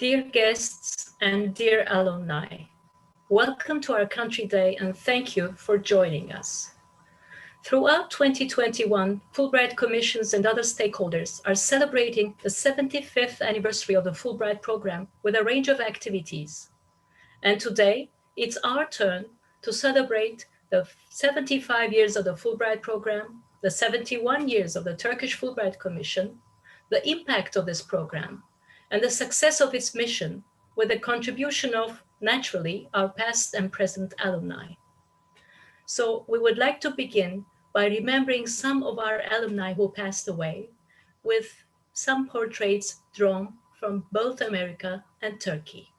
Dear guests and dear alumni, welcome to our Country Day and thank you for joining us. Throughout 2021, Fulbright Commissions and other stakeholders are celebrating the 75th anniversary of the Fulbright Program with a range of activities. And today, it's our turn to celebrate the 75 years of the Fulbright Program, the 71 years of the Turkish Fulbright Commission, the impact of this program, and the success of its mission with the contribution of, naturally, our past and present alumni. So we would like to begin by remembering some of our alumni who passed away with some portraits drawn from both America and Turkey.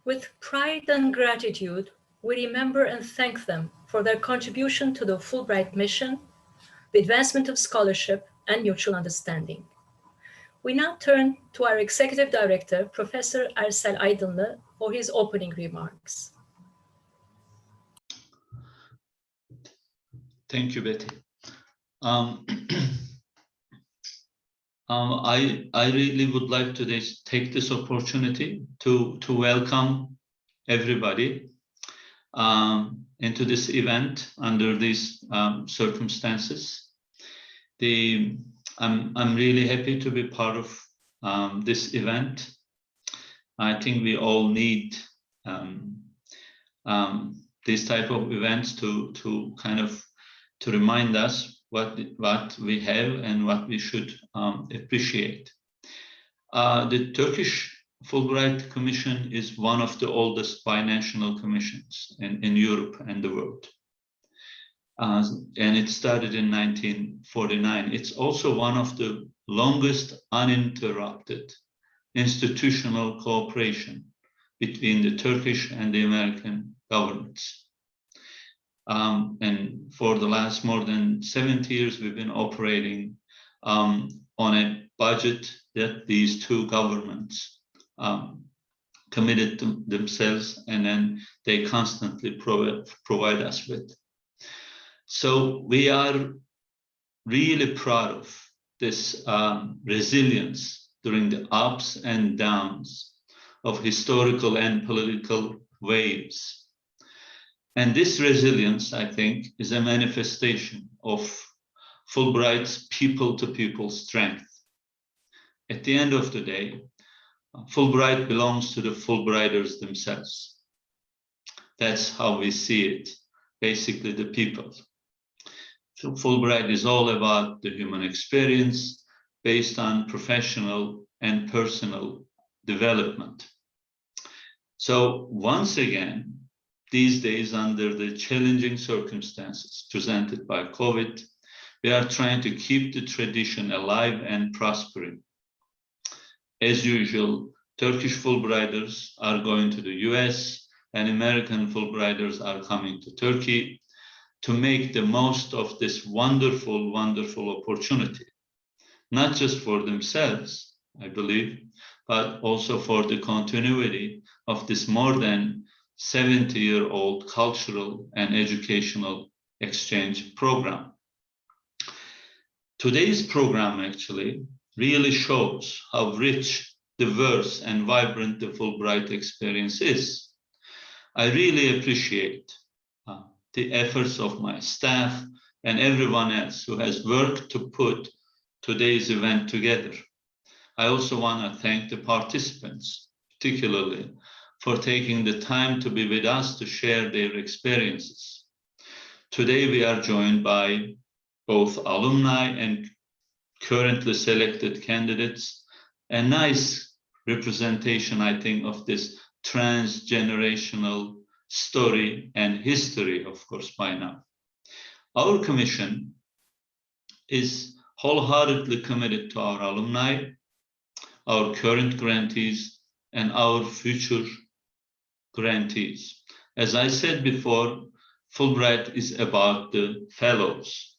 With pride and gratitude, we remember and thank them for their contribution to the Fulbright mission, the advancement of scholarship, and mutual understanding. We now turn to our Executive Director, Professor Ersel Aydınlı, for his opening remarks. Thank you, Betty. I really would like to take this opportunity to welcome everybody into this event under these circumstances. I'm really happy to be part of this event. I think we all need these type of events to kind of to remind us what we have and what we should appreciate. The Turkish Fulbright Commission is one of the oldest binational commissions in Europe and the world. And it started in 1949. It's also one of the longest uninterrupted institutional cooperation between the Turkish and the American governments. And for the last more than 70 years, we've been operating on a budget that these two governments committed to themselves, and then they constantly provide us with. So we are really proud of this resilience during the ups and downs of historical and political waves. And this resilience, I think, is a manifestation of Fulbright's people-to-people strength. At the end of the day, Fulbright belongs to the Fulbrighters themselves. That's how we see it, basically the people. So Fulbright is all about the human experience based on professional and personal development. So once again, these days, under the challenging circumstances presented by COVID, we are trying to keep the tradition alive and prospering. As usual, Turkish Fulbrighters are going to the US and American Fulbrighters are coming to Turkey to make the most of this wonderful, wonderful opportunity, not just for themselves, I believe, but also for the continuity of this more than 70-year-old cultural and educational exchange program. Today's program actually really shows how rich, diverse, and vibrant the Fulbright experience is. I really appreciate the efforts of my staff and everyone else who has worked to put today's event together. I also want to thank the participants, particularly for taking the time to be with us to share their experiences. Today, we are joined by both alumni and currently selected candidates, a nice representation, I think, of this transgenerational story and history, of course, by now. Our commission is wholeheartedly committed to our alumni, our current grantees, and our future grantees. As I said before, Fulbright is about the fellows.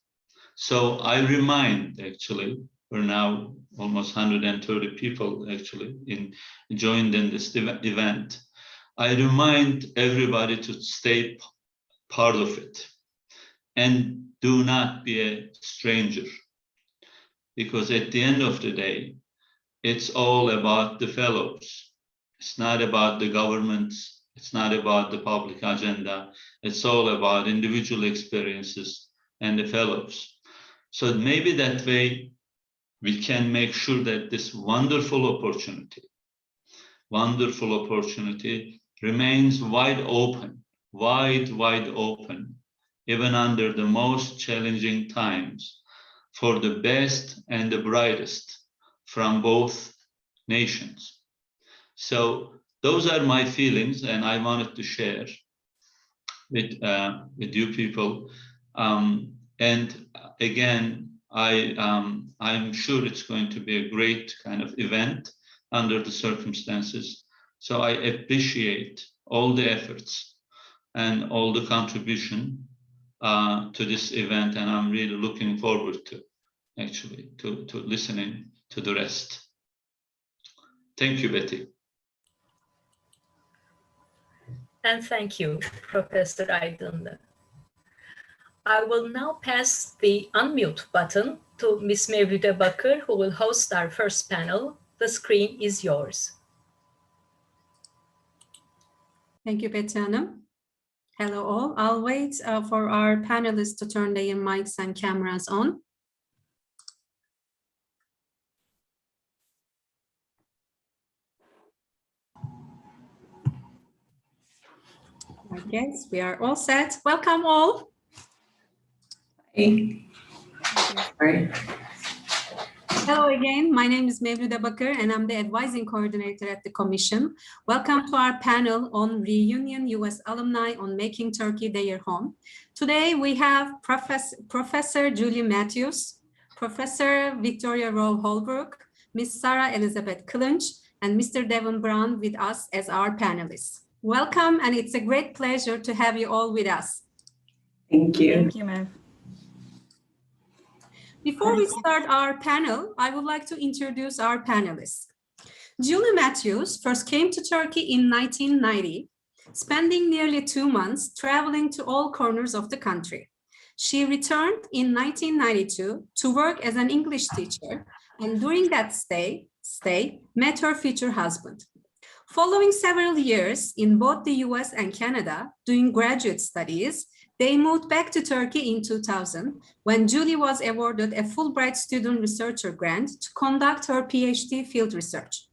So I remind, actually, we're now almost 130 people actually joined in this event. I remind everybody to stay part of it and do not be a stranger, because at the end of the day, it's all about the fellows. It's not about the governments. It's not about the public agenda. It's all about individual experiences and the fellows. So maybe that way we can make sure that this wonderful opportunity remains wide open, even under the most challenging times, for the best and the brightest from both nations. So those are my feelings, and I wanted to share with you people. And again, I'm sure it's going to be a great kind of event under the circumstances. So I appreciate all the efforts and all the contribution to this event, and I'm really looking forward to actually to listening to the rest. Thank you, Betty. And thank you, Professor Aydınlı. I will now pass the unmute button to Ms. Mevlüde Bakır, who will host our first panel. The screen is yours. Thank you, Betty Hanım. Hello all. I'll wait for our panelists to turn their mics and cameras on. I guess we are all set. Welcome all. Hey. Sorry. Hello again, my name is Mevlüde Bakır and I'm the advising coordinator at the Commission. Welcome to our panel on Reunion US Alumni on Making Turkey Their Home. Today we have Professor Julie Matthews, Professor Victoria Rowe Holbrook, Ms. Sarah Elizabeth Kılınç, and Mr. Devon Brown with us as our panelists. Welcome, and it's a great pleasure to have you all with us. Thank you. Thank you, Mev. Before we start our panel, I would like to introduce our panelists. Julie Matthews first came to Turkey in 1990, spending nearly 2 months traveling to all corners of the country. She returned in 1992 to work as an English teacher, and during that stay met her future husband. Following several years in both the US and Canada doing graduate studies, they moved back to Turkey in 2000 when Julie was awarded a Fulbright Student Researcher grant to conduct her PhD field research.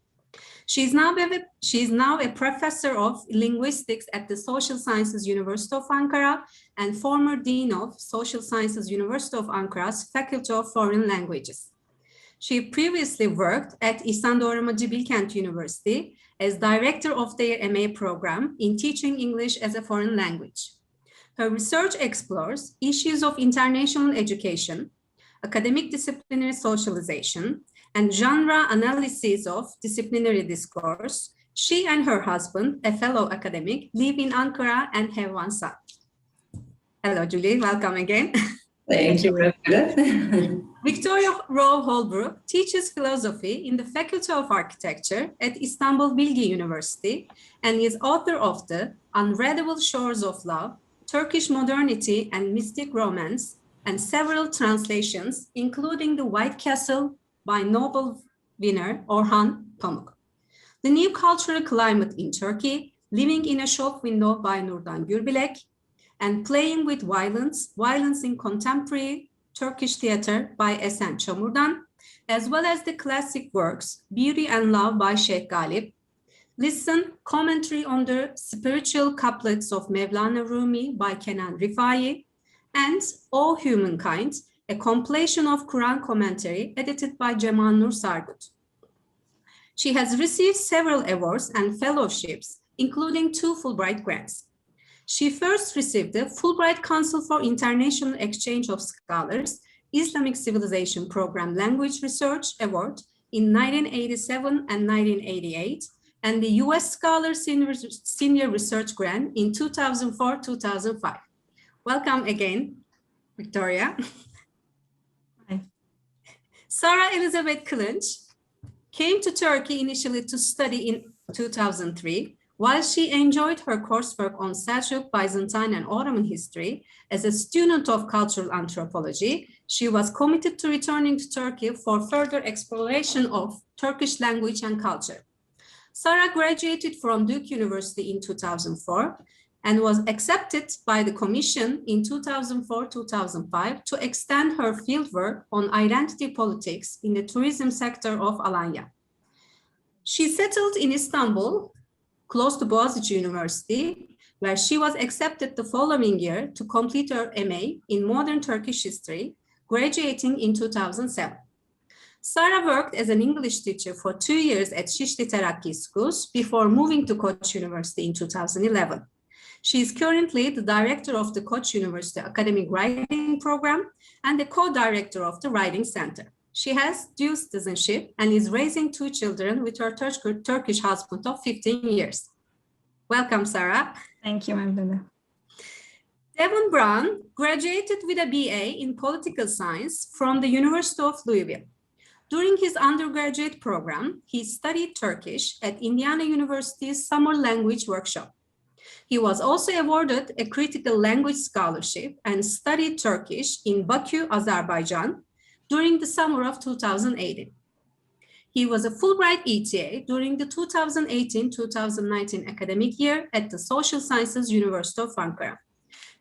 She is now a professor of linguistics at the Social Sciences University of Ankara and former dean of Social Sciences University of Ankara's Faculty of Foreign Languages. She previously worked at İhsan Doğramacı Bilkent University as director of their MA program in teaching English as a foreign language. Her research explores issues of international education, academic disciplinary socialization, and genre analysis of disciplinary discourse. She and her husband, a fellow academic, live in Ankara and have one son. Hello, Julie. Welcome again. Thank you, Mevlüde. Victoria Rowe Holbrook teaches philosophy in the Faculty of Architecture at Istanbul Bilgi University and is author of The Unreadable Shores of Love, Turkish Modernity and Mystic Romance, and several translations, including The White Castle by Nobel winner Orhan Pamuk. The New Cultural Climate in Turkey, Living in a Shop Window by Nurdan Gürbilek, and Playing with Violence, Violence in Contemporary Turkish Theater by Esen Çamurdan, as well as the classic works Beauty and Love by Sheikh Galip. Listen, commentary on the spiritual couplets of Mevlana Rumi by Kenan Rifai, and O Humankind, a compilation of Quran commentary edited by Cemal Nur Sargut. She has received several awards and fellowships, including 2 Fulbright grants. She first received the Fulbright Council for International Exchange of Scholars Islamic Civilization Program Language Research Award in 1987 and 1988, and the US Scholar Senior Research Grant in 2004-2005. Welcome again, Victoria. Hi. Sarah Elizabeth Kılınç came to Turkey initially to study in 2003. While she enjoyed her coursework on Seljuk, Byzantine, and Ottoman history, as a student of cultural anthropology, she was committed to returning to Turkey for further exploration of Turkish language and culture. Sarah graduated from Duke University in 2004 and was accepted by the Commission in 2004-2005 to extend her fieldwork on identity politics in the tourism sector of Alanya. She settled in Istanbul, close to Boğaziçi University, where she was accepted the following year to complete her MA in Modern Turkish History, graduating in 2007. Sarah worked as an English teacher for 2 years at Şişli Terakki Schools before moving to Koç University in 2011. She is currently the director of the Koç University Academic Writing Program and the co-director of the Writing Center. She has dual citizenship and is raising 2 children with her Turkish husband of 15 years. Welcome, Sarah. Thank you, Mevlüt. Devon Brown graduated with a BA in political science from the University of Louisville. During his undergraduate program, he studied Turkish at Indiana University's Summer Language Workshop. He was also awarded a critical language scholarship and studied Turkish in Baku, Azerbaijan during the summer of 2018. He was a Fulbright ETA during the 2018-2019 academic year at the Social Sciences University of Ankara.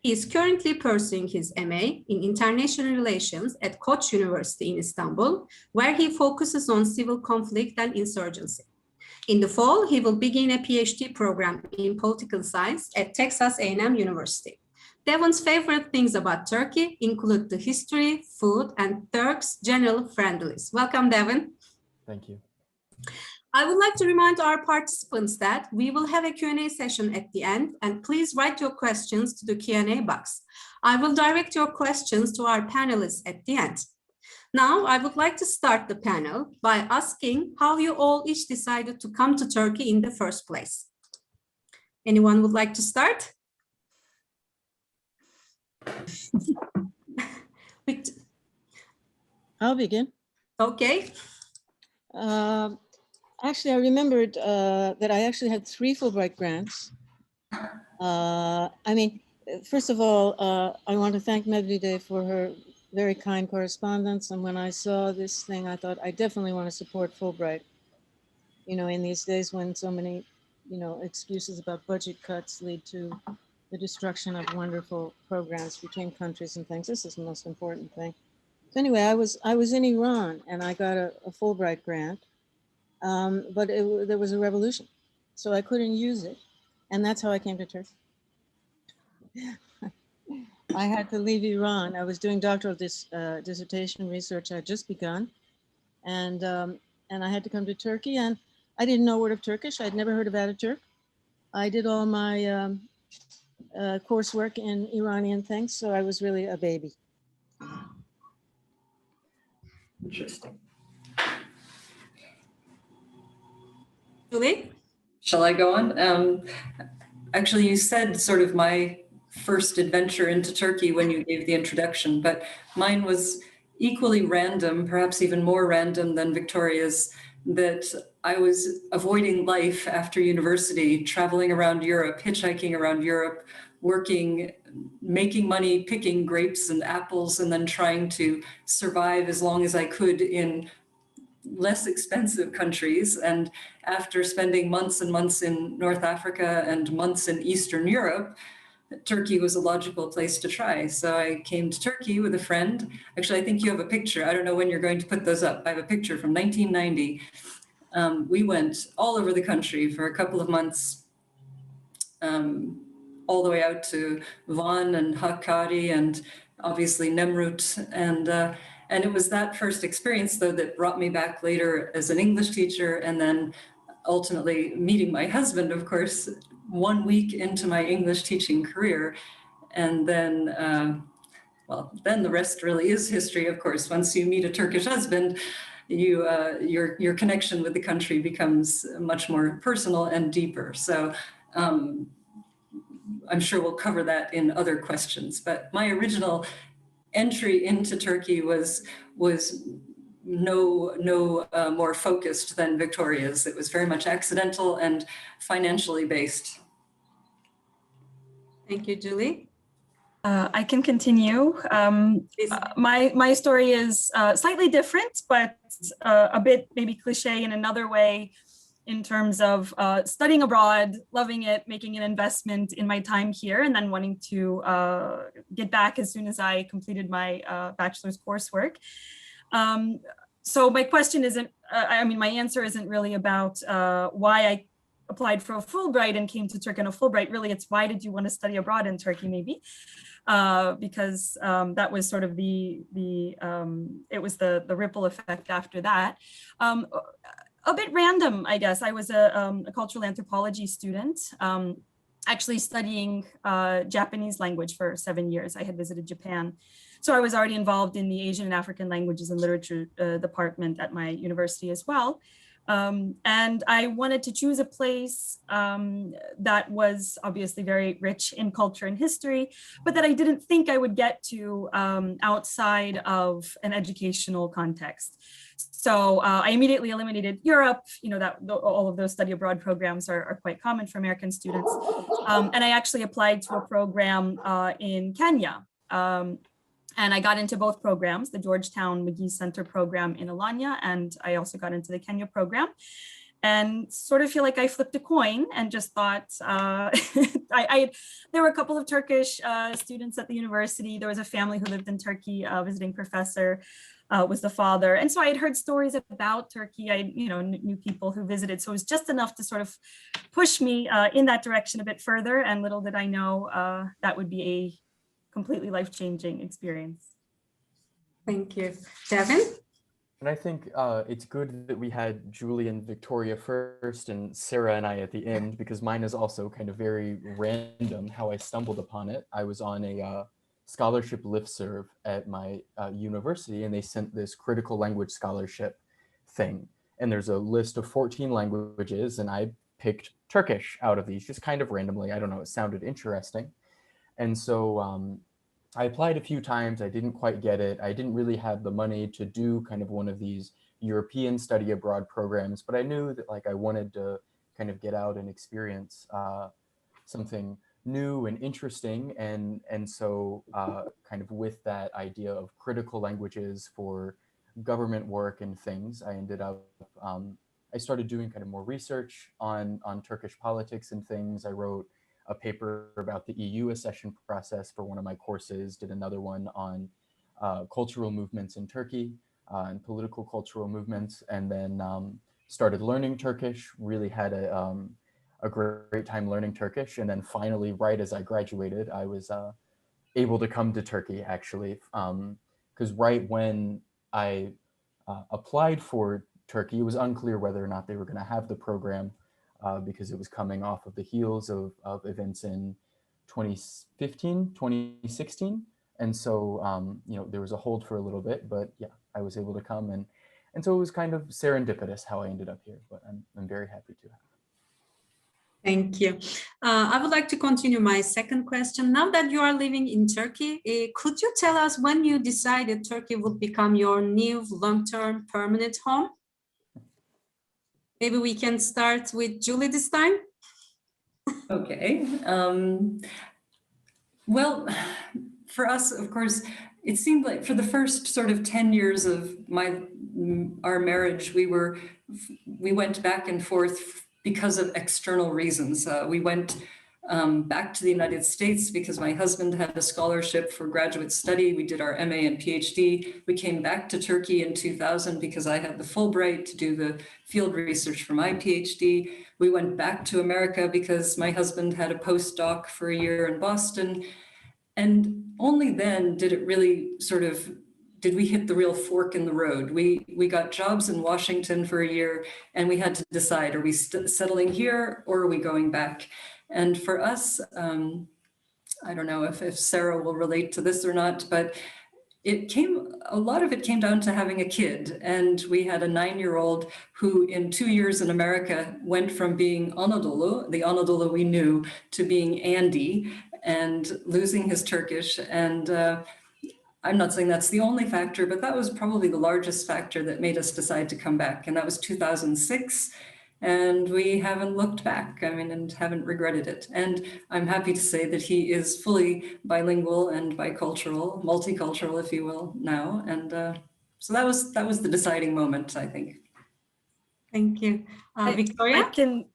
He is currently pursuing his MA in International Relations at Koç University in Istanbul, where he focuses on civil conflict and insurgency. In the fall, he will begin a PhD program in political science at Texas A&M University. Devon's favorite things about Turkey include the history, food, and Turks' general friendliness. Welcome, Devon. Thank you. I would like to remind our participants that we will have a Q&A session at the end, and please write your questions to the Q&A box. I will direct your questions to our panelists at the end. Now, I would like to start the panel by asking how you all each decided to come to Turkey in the first place. Anyone would like to start? I'll begin. Okay. Actually, I remembered that I actually had 3 Fulbright grants. First of all, I want to thank Mevlüt for her very kind correspondence. And when I saw this thing, I thought I definitely want to support Fulbright. You know, in these days when so many, excuses about budget cuts lead to the destruction of wonderful programs between countries and things. This is the most important thing. So anyway, I was in Iran and I got a Fulbright grant. But there was a revolution, so I couldn't use it. And that's how I came to Turkey. I had to leave Iran. I was doing doctoral dissertation research. I had just begun. And I had to come to Turkey. And I didn't know a word of Turkish. I'd never heard of Ataturk. I did all my coursework in Iranian things. So I was really a baby. Interesting. Julie? Shall I go on? Actually, you said sort of my first adventure into Turkey when you gave the introduction, but mine was equally random, perhaps even more random than Victoria's, that I was avoiding life after university, traveling around Europe, hitchhiking around Europe, working, making money, picking grapes and apples, and then trying to survive as long as I could in less expensive countries. And after spending months and months in North Africa and months in Eastern Europe, Turkey was a logical place to try. So I came to Turkey with a friend. Actually, I think you have a picture. I don't know when you're going to put those up. I have a picture from 1990. We went all over the country for a couple of months, all the way out to Van and Hakkari and obviously Nemrut. And it was that first experience, though, that brought me back later as an English teacher, and then ultimately meeting my husband, of course, 1 week into my English teaching career. And then, then the rest really is history, of course. Once you meet a Turkish husband, your connection with the country becomes much more personal and deeper. So I'm sure we'll cover that in other questions. But my original entry into Turkey was no more focused than Victoria's. It was very much accidental and financially based. Thank you, Julie. I can continue. My story is slightly different, but a bit maybe cliche in another way, in terms of studying abroad, loving it, making an investment in my time here, and then wanting to get back as soon as I completed my bachelor's coursework. So my question isn't, my answer isn't really about why I applied for a Fulbright and came to Turkey on a Fulbright. Really, it's why did you want to study abroad in Turkey, maybe? Because that was sort of it was the ripple effect after that. A bit random, I guess. I was a cultural anthropology student, actually studying Japanese language for 7 years. I had visited Japan. So I was already involved in the Asian and African languages and literature department at my university as well. And I wanted to choose a place that was obviously very rich in culture and history, but that I didn't think I would get to outside of an educational context. So I immediately eliminated Europe, that all of those study abroad programs are quite common for American students. And I actually applied to a program in Kenya. And I got into both programs, the Georgetown McGee Center program in Alanya, and I also got into the Kenya program. And sort of feel like I flipped a coin and just thought, there were a couple of Turkish students at the university. There was a family who lived in Turkey, a visiting professor was the father. And so I had heard stories about Turkey. I knew people who visited. So it was just enough to sort of push me in that direction a bit further. And little did I know that would be a completely life-changing experience. Thank you. Devin? And I think it's good that we had Julie and Victoria first and Sarah and I at the end, because mine is also kind of very random how I stumbled upon it. I was on a scholarship listserv at my university, and they sent this critical language scholarship thing. And there's a list of 14 languages, and I picked Turkish out of these, just kind of randomly. I don't know, it sounded interesting. And so I applied a few times. I didn't quite get it. I didn't really have the money to do kind of one of these European study abroad programs, but I knew that I wanted to kind of get out and experience something new and interesting. And so kind of with that idea of critical languages for government work and things, I ended up, I started doing kind of more research on Turkish politics and things. I wrote a paper about the EU accession process for one of my courses, did another one on cultural movements in Turkey and political cultural movements, and then started learning Turkish, really had a great time learning Turkish. And then finally, right as I graduated, I was able to come to Turkey, actually, because right when I applied for Turkey, it was unclear whether or not they were going to have the program, because it was coming off of the heels of events in 2015, 2016. And so, there was a hold for a little bit, but yeah, I was able to come. And so it was kind of serendipitous how I ended up here, but I'm very happy to have. Thank you. I would like to continue my second question. Now that you are living in Turkey, could you tell us when you decided Turkey would become your new long-term permanent home? Maybe we can start with Julie this time. Okay. Well, for us, of course, it seemed like for the first sort of 10 years of our marriage, we went back and forth because of external reasons. We went back to the United States because my husband had a scholarship for graduate study. We did our MA and PhD. We came back to Turkey in 2000 because I had the Fulbright to do the field research for my PhD. We went back to America because my husband had a postdoc for a year in Boston. And only then did it really did we hit the real fork in the road. We got jobs in Washington for a year, and we had to decide, are we settling here or are we going back? And for us, I don't know if Sarah will relate to this or not, but a lot of it came down to having a kid. And we had a 9-year-old who in 2 years in America went from being Anadolu, the Anadolu we knew, to being Andy and losing his Turkish. And I'm not saying that's the only factor, but that was probably the largest factor that made us decide to come back. And that was 2006. And we haven't looked back, and haven't regretted it. And I'm happy to say that he is fully bilingual and bicultural, multicultural, if you will, now. And so that was the deciding moment, I think. Thank you. Victoria? I can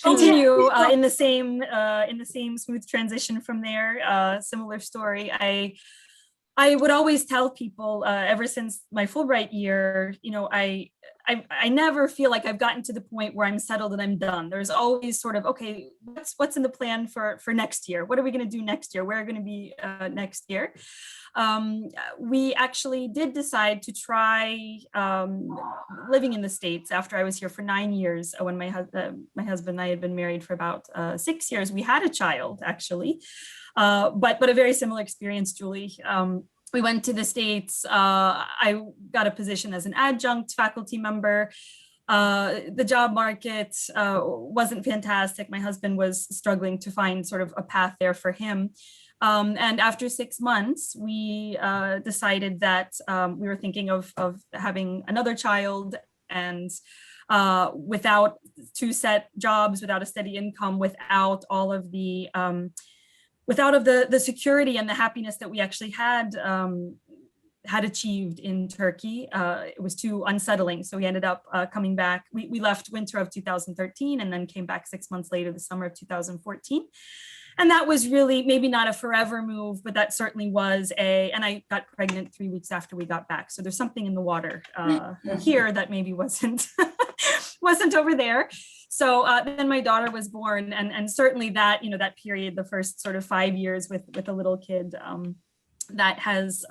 continue in the same smooth transition from there. Similar story. I would always tell people ever since my Fulbright year, I never feel like I've gotten to the point where I'm settled and I'm done. There's always sort of, okay, what's in the plan for next year? What are we going to do next year? Where are we going to be next year? We actually did decide to try living in the States after I was here for 9 years. When my husband and I had been married for about 6 years, we had a child actually, but a very similar experience, Julie. we went to the States. I got a position as an adjunct faculty member. The job market wasn't fantastic. My husband was struggling to find sort of a path there for him. And after 6 months, we decided that we were thinking of having another child, and without 2 set jobs, without a steady income, without all of the security and the happiness that we actually had achieved in Turkey. It was too unsettling. So we ended up coming back. We left winter of 2013 and then came back 6 months later, the summer of 2014. And that was really maybe not a forever move, but that certainly was and I got pregnant 3 weeks after we got back. So there's something in the water here that maybe wasn't over there. So then my daughter was born, and certainly that, that period, the first sort of 5 years with a little kid, that has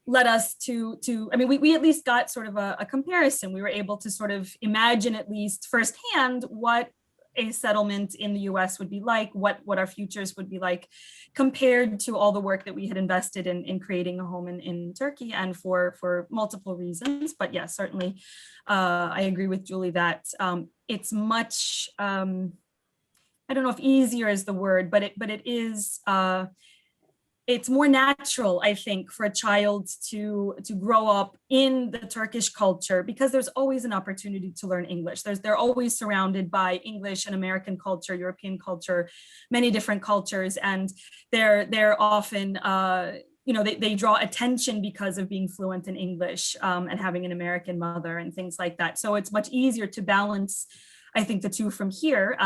led us to I mean, we at least got sort of a comparison. We were able to sort of imagine at least firsthand what a settlement in the US would be like, what our futures would be like, compared to all the work that we had invested in creating a home in Turkey, and for multiple reasons. But yeah, certainly I agree with Julie that it's much, I don't know if easier is the word, but it is, it's more natural, I think, for a child to grow up in the Turkish culture, because there's always an opportunity to learn English. They're always surrounded by English and American culture, European culture, many different cultures, and they're often they draw attention because of being fluent in English and having an American mother and things like that. So it's much easier to balance, I think, the two from here.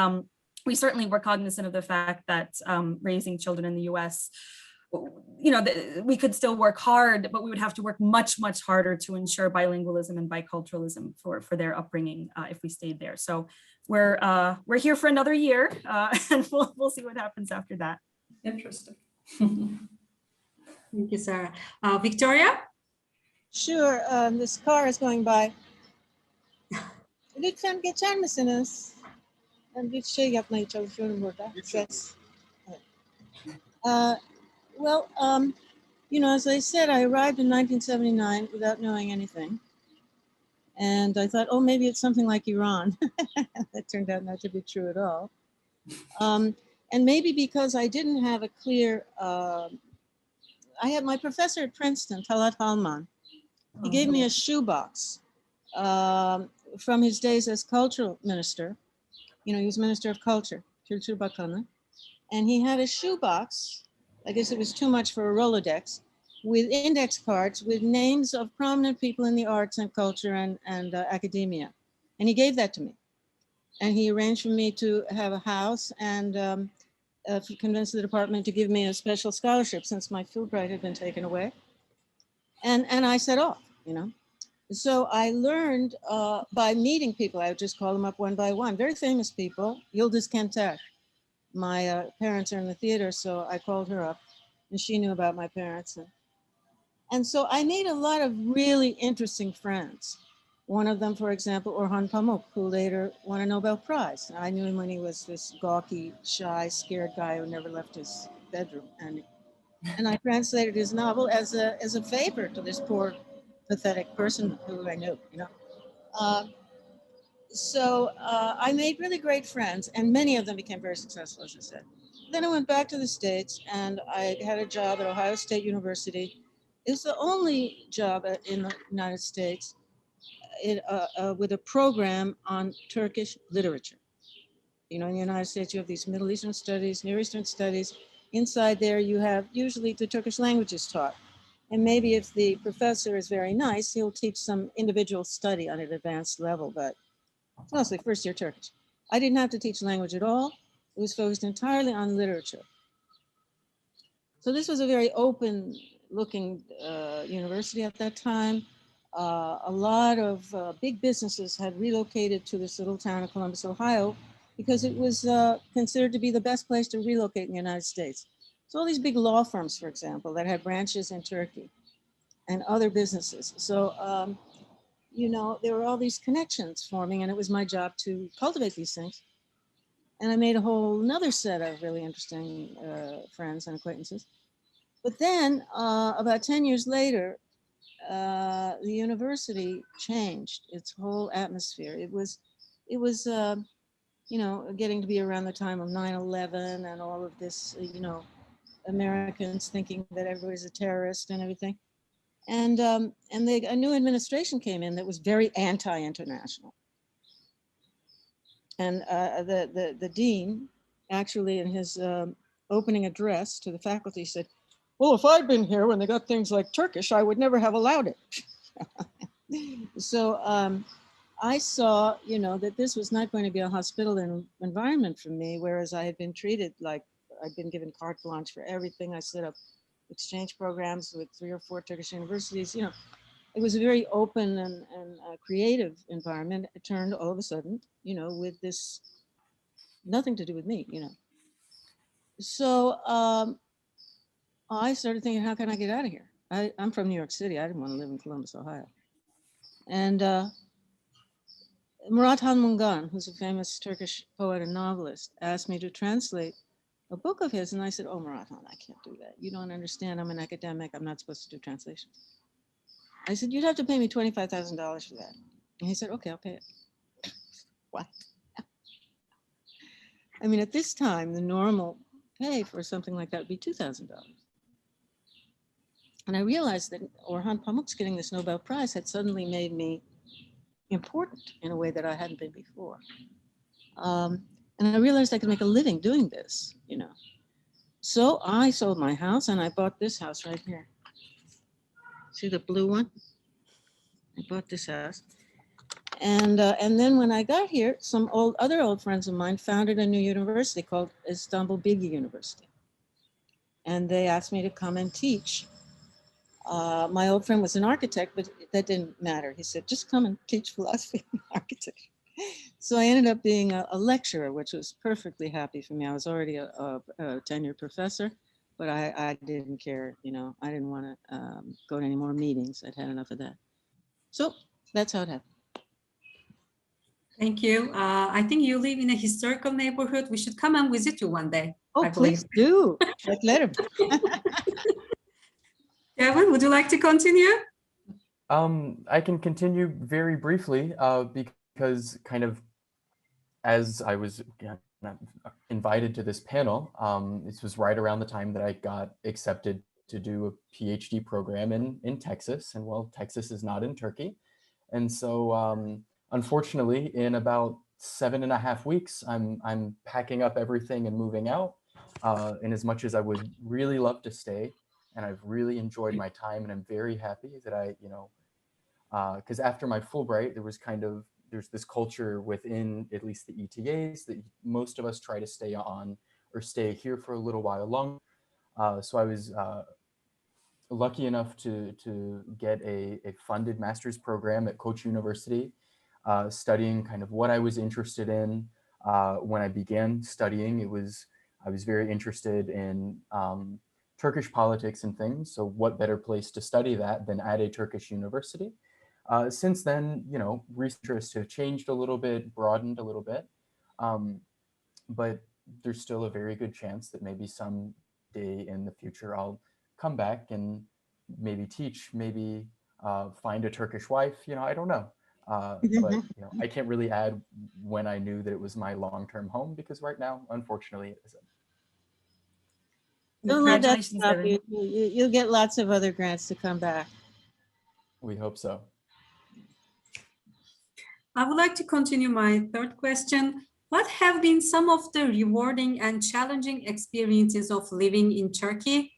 We certainly were cognizant of the fact that raising children in the US, we could still work hard, but we would have to work much, much harder to ensure bilingualism and biculturalism for their upbringing if we stayed there. So we're here for another year, and we'll see what happens after that. Interesting. Thank you, Sarah. Victoria? Sure, this car is going by. Lütfen geçer misiniz? Ben bir şey yapmaya çalışıyorum burada. Yes. Well, as I said, I arrived in 1979 without knowing anything. And I thought, oh, maybe it's something like Iran. That turned out not to be true at all. And maybe because I didn't have a clear, I had my professor at Princeton, Talat Halman. He gave me a shoebox from his days as cultural minister. He was Minister of Culture, Kültür Bakanı. And he had a shoebox, I guess it was too much for a Rolodex, with index cards with names of prominent people in the arts and culture and academia. And he gave that to me. And he arranged for me to have a house and convinced the department to give me a special scholarship since my Fulbright had been taken away. And I set off, So I learned by meeting people. I would just call them up one by one. Very famous people. Yıldız Kenter. My parents are in the theater, so I called her up, and she knew about my parents. And so I made a lot of really interesting friends. One of them, for example, Orhan Pamuk, who later won a Nobel Prize. I knew him when he was this gawky, shy, scared guy who never left his bedroom. And I translated his novel as a favor to this poor, pathetic person who I knew, So I made really great friends, and many of them became very successful, as I said. Then I went back to the States, and I had a job at Ohio State University. It's the only job in the United States with a program on Turkish literature. In the United States, you have these Middle Eastern studies, Near Eastern studies. Inside there, you have usually the Turkish languages taught. And maybe if the professor is very nice, he'll teach some individual study on an advanced level, but it's mostly first-year Turkish. I didn't have to teach language at all. It was focused entirely on literature. So this was a very open-looking university at that time. A lot of big businesses had relocated to this little town of Columbus, Ohio, because it was considered to be the best place to relocate in the United States. So all these big law firms, for example, that had branches in Turkey and other businesses. So, there were all these connections forming, and it was my job to cultivate these things. And I made a whole another set of really interesting friends and acquaintances. But then about 10 years later, the university changed its whole atmosphere. It was, you know, getting to be around the time of 9/11 and all of this, you know, Americans thinking that everybody's a terrorist and everything. And a new administration came in that was very anti-international. And the dean actually in his opening address to the faculty said, well, if I'd been here when they got things like Turkish, I would never have allowed it. So I saw, you know, that this was not going to be a hospitable environment for me, whereas I had been treated like I'd been given carte blanche for everything. I set up exchange programs with 3 or 4 Turkish universities. You know, it was a very open and creative environment. It turned all of a sudden, you know, with this, nothing to do with me, you know. So I started thinking, how can I get out of here? I'm from New York City. I didn't want to live in Columbus, Ohio. And Murat Han Mungan, who's a famous Turkish poet and novelist, asked me to translate a book of his. And I said, oh, Murat Han, I can't do that. You don't understand. I'm an academic. I'm not supposed to do translations. I said, you'd have to pay me $25,000 for that. And he said, okay, I'll pay it. What? I mean, at this time, the normal pay for something like that would be $2,000. And I realized that Orhan Pamuk's getting this Nobel Prize had suddenly made me important in a way that I hadn't been before. And I realized I could make a living doing this, you know. So I sold my house and I bought this house right here. See the blue one? I bought this house. And then when I got here, some other old friends of mine founded a new university called Istanbul Bilgi University. And they asked me to come and teach. My old friend was an architect, but that didn't matter. He said, just come and teach philosophy and architecture. So I ended up being a lecturer, which was perfectly happy for me. I was already a tenured professor, but I didn't care, you know. I didn't want to go to any more meetings. I'd had enough of that. So that's how it happened. Thank you. I think you live in a historical neighborhood. We should come and visit you one day. Oh, please do. Like letter. Kevin, would you like to continue? I can continue very briefly because kind of as I was invited to this panel, this was right around the time that I got accepted to do a PhD program in Texas. And well, Texas is not in Turkey. And so unfortunately, in about 7.5 weeks, I'm packing up everything and moving out. And as much as I would really love to stay, and I've really enjoyed my time, and I'm very happy that I, you know, because after my Fulbright, there's this culture within at least the ETAs that most of us try to stay on or stay here for a little while longer. So I was lucky enough to get a funded master's program at Koç University, studying kind of what I was interested in. When I began studying, I was very interested in Turkish politics and things. So what better place to study that than at a Turkish university? Since then, you know, research have changed a little bit, broadened a little bit, but there's still a very good chance that maybe someday in the future I'll come back and maybe teach, maybe find a Turkish wife. You know, I don't know. But you know, I can't really add when I knew that it was my long-term home, because right now, unfortunately, it isn't. Don't let that stop you. You'll get lots of other grants to come back. We hope so. I would like to continue my third question. What have been some of the rewarding and challenging experiences of living in Turkey?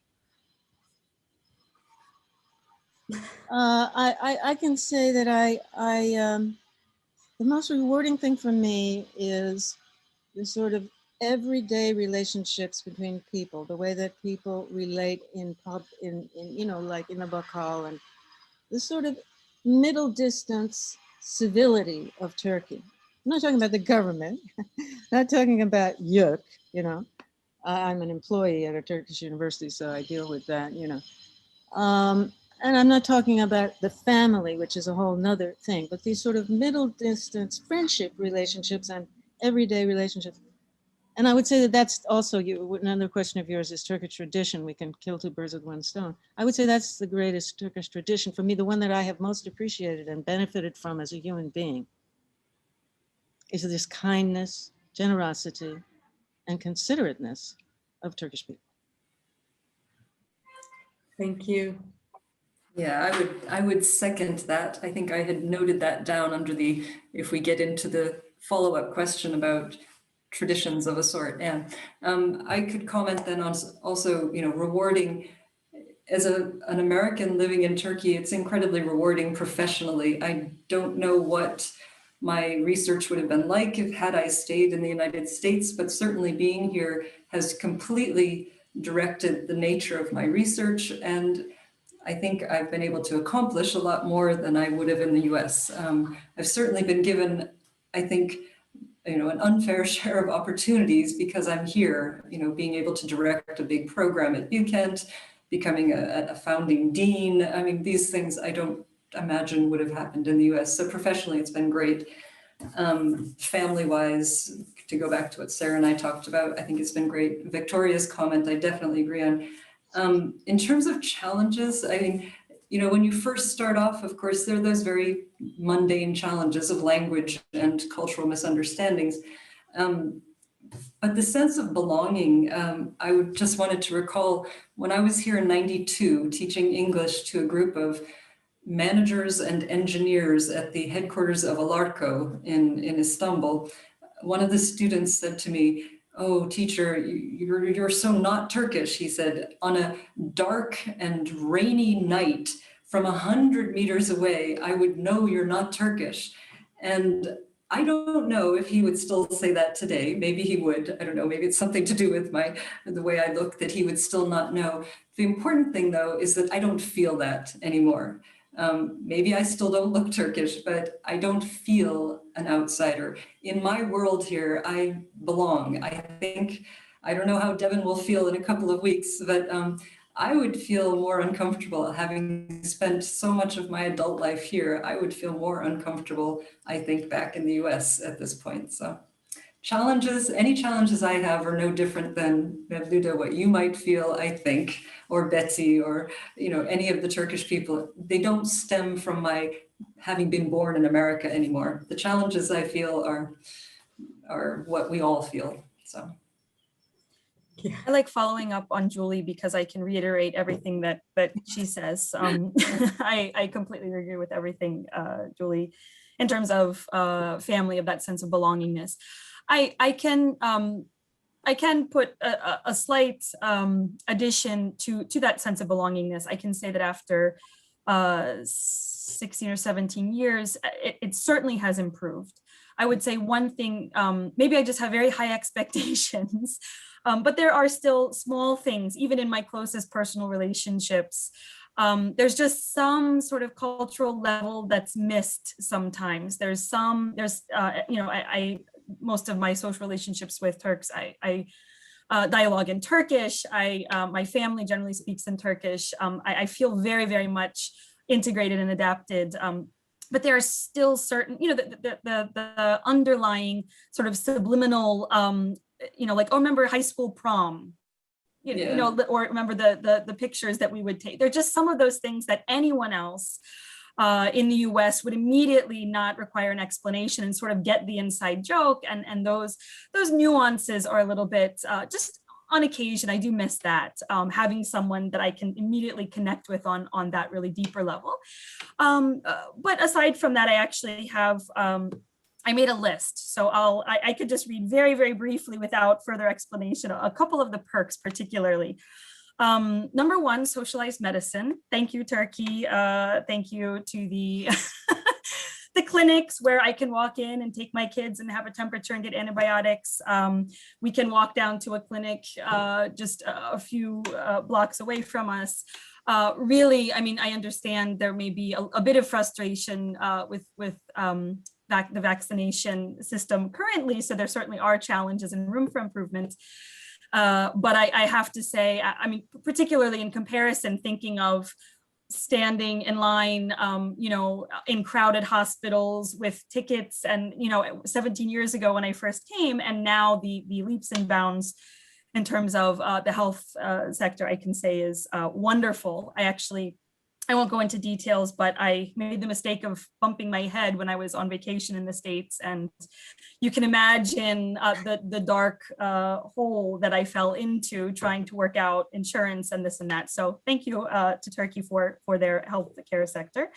I can say that the most rewarding thing for me is the sort of everyday relationships between people, the way that people relate in you know, like in the Bakkal, and the sort of middle distance civility of Turkey. I'm not talking about the government, not talking about YÖK, you know. I'm an employee at a Turkish university, so I deal with that, you know. And I'm not talking about the family, which is a whole nother thing, but these sort of middle distance friendship relationships and everyday relationships. And I would say that that's also another question of yours is Turkish tradition. We can kill two birds with one stone. I would say that's the greatest Turkish tradition for me, the one that I have most appreciated and benefited from as a human being, is this kindness, generosity, and considerateness of Turkish people. Thank you. Yeah, I would second that. I think I had noted that down under the, if we get into the follow-up question about traditions of a sort. Yeah, I could comment then on also, rewarding. As an American living in Turkey, it's incredibly rewarding professionally. I don't know what my research would have been like had I stayed in the United States, but certainly being here has completely directed the nature of my research, and I think I've been able to accomplish a lot more than I would have in the US. I've certainly been given, I think, an unfair share of opportunities because I'm here, being able to direct a big program at Kent, becoming a founding dean. I mean, these things I don't imagine would have happened in the US. So professionally, it's been great. Family-wise, to go back to what Sarah and I talked about, I think it's been great. Victoria's comment, I definitely agree on. In terms of challenges, I mean, when you first start off, of course, there are those very mundane challenges of language and cultural misunderstandings. But the sense of belonging, I would just wanted to recall when I was here in '92 teaching English to a group of managers and engineers at the headquarters of Alarko in Istanbul. One of the students said to me, "Oh, teacher, you're so not Turkish," he said. "On a dark and rainy night from 100 meters away, I would know you're not Turkish." And I don't know if he would still say that today. Maybe he would. I don't know. Maybe it's something to do with the way I look that he would still not know. The important thing, though, is that I don't feel that anymore. Maybe I still don't look Turkish, but I don't feel an outsider. In my world here, I belong. I don't know how Devin will feel in a couple of weeks, but I would feel more uncomfortable having spent so much of my adult life here. I would feel more uncomfortable, I think, back in the US at this point. So any challenges I have are no different than Mevluda, what you might feel, I think, or Betsy, or any of the Turkish people. They don't stem from my having been born in America anymore. The challenges I feel are what we all feel. So. Yeah. I like following up on Julie because I can reiterate everything that she says. I completely agree with everything, Julie, in terms of family, of that sense of belongingness. I can put a slight addition to that sense of belongingness. I can say that after 16 or 17 years, it certainly has improved. I would say one thing, maybe I just have very high expectations, but there are still small things, even in my closest personal relationships. There's just some sort of cultural level that's missed sometimes. Most of my social relationships with Turks, I dialogue in Turkish. My family generally speaks in Turkish. I feel very, very much integrated and adapted. But there are still certain, the underlying sort of subliminal, like, oh, remember high school prom, or remember the pictures that we would take. They're just some of those things that anyone else in the US would immediately not require an explanation and sort of get the inside joke. And those nuances are a little bit, just on occasion, I do miss that, having someone that I can immediately connect with on that really deeper level. But aside from that, I actually have, I made a list. So I could just read very, very briefly without further explanation, a couple of the perks particularly. Number one, socialized medicine. Thank you, Turkey. Thank you to the the clinics where I can walk in and take my kids and have a temperature and get antibiotics. We can walk down to a clinic just a few blocks away from us. Really, I mean, I understand there may be a bit of frustration with the vaccination system currently, so there certainly are challenges and room for improvement. But I have to say, I mean, particularly in comparison, thinking of standing in line, in crowded hospitals with tickets, and 17 years ago when I first came, and now the leaps and bounds in terms of the health sector, I can say is wonderful. I won't go into details, but I made the mistake of bumping my head when I was on vacation in the States. And you can imagine the dark hole that I fell into trying to work out insurance and this and that. So thank you to Turkey for their health care sector.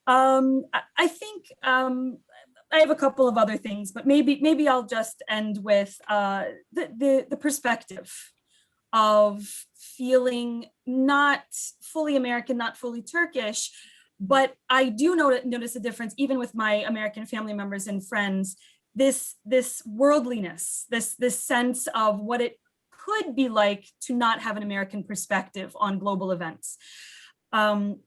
I think I have a couple of other things, but maybe I'll just end with the perspective of feeling not fully American, not fully Turkish, but I do notice a difference even with my American family members and friends, this worldliness, this sense of what it could be like to not have an American perspective on global events. And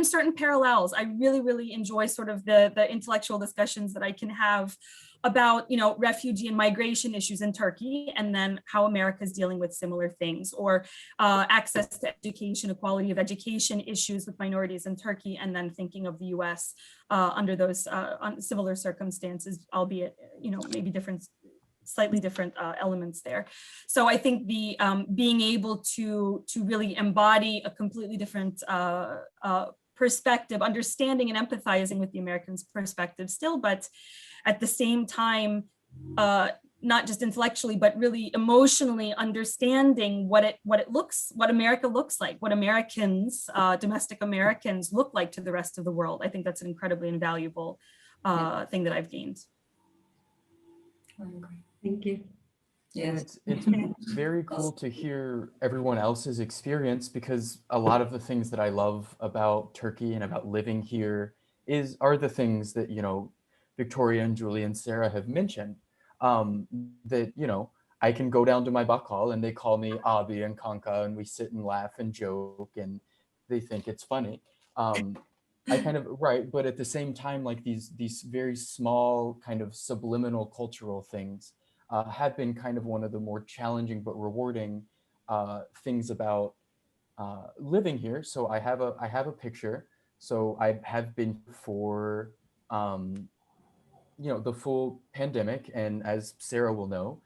certain parallels. I really enjoy sort of the intellectual discussions that I can have about, refugee and migration issues in Turkey, and then how America is dealing with similar things, or access to education, equality of education issues with minorities in Turkey, and then thinking of the US under those similar circumstances, albeit, maybe slightly different elements there. So I think the being able to really embody a completely different perspective, understanding and empathizing with the Americans' perspective still, but at the same time, not just intellectually, but really emotionally understanding what America looks like, what Americans, domestic Americans look like to the rest of the world. I think that's an incredibly invaluable thing that I've gained. Thank you. Yes. It's very cool to hear everyone else's experience, because a lot of the things that I love about Turkey and about living here are the things that, Victoria and Julie and Sarah have mentioned, that, I can go down to my bakkal and they call me Abi and Kanka, and we sit and laugh and joke and they think it's funny. I kind of, right, but at the same time, like these very small kind of subliminal cultural things have been kind of one of the more challenging but rewarding things about living here. So I have a picture. So I have been for the full pandemic, and as Sarah will know,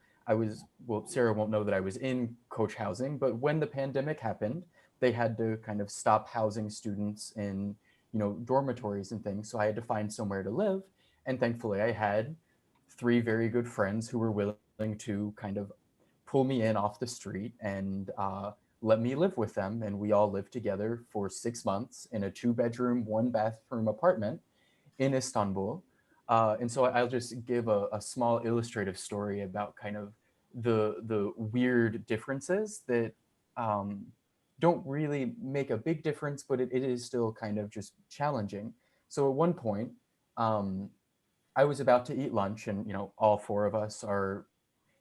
Sarah won't know that I was in coach housing, but when the pandemic happened, they had to kind of stop housing students in dormitories and things. So I had to find somewhere to live, and thankfully I had 3 very good friends who were willing to kind of pull me in off the street and let me live with them. And we all lived together for 6 months in a 2-bedroom, 1-bathroom apartment in Istanbul. And so I'll just give a small illustrative story about kind of the weird differences that don't really make a big difference, but it is still kind of just challenging. So at one point, I was about to eat lunch, and all 4 of us are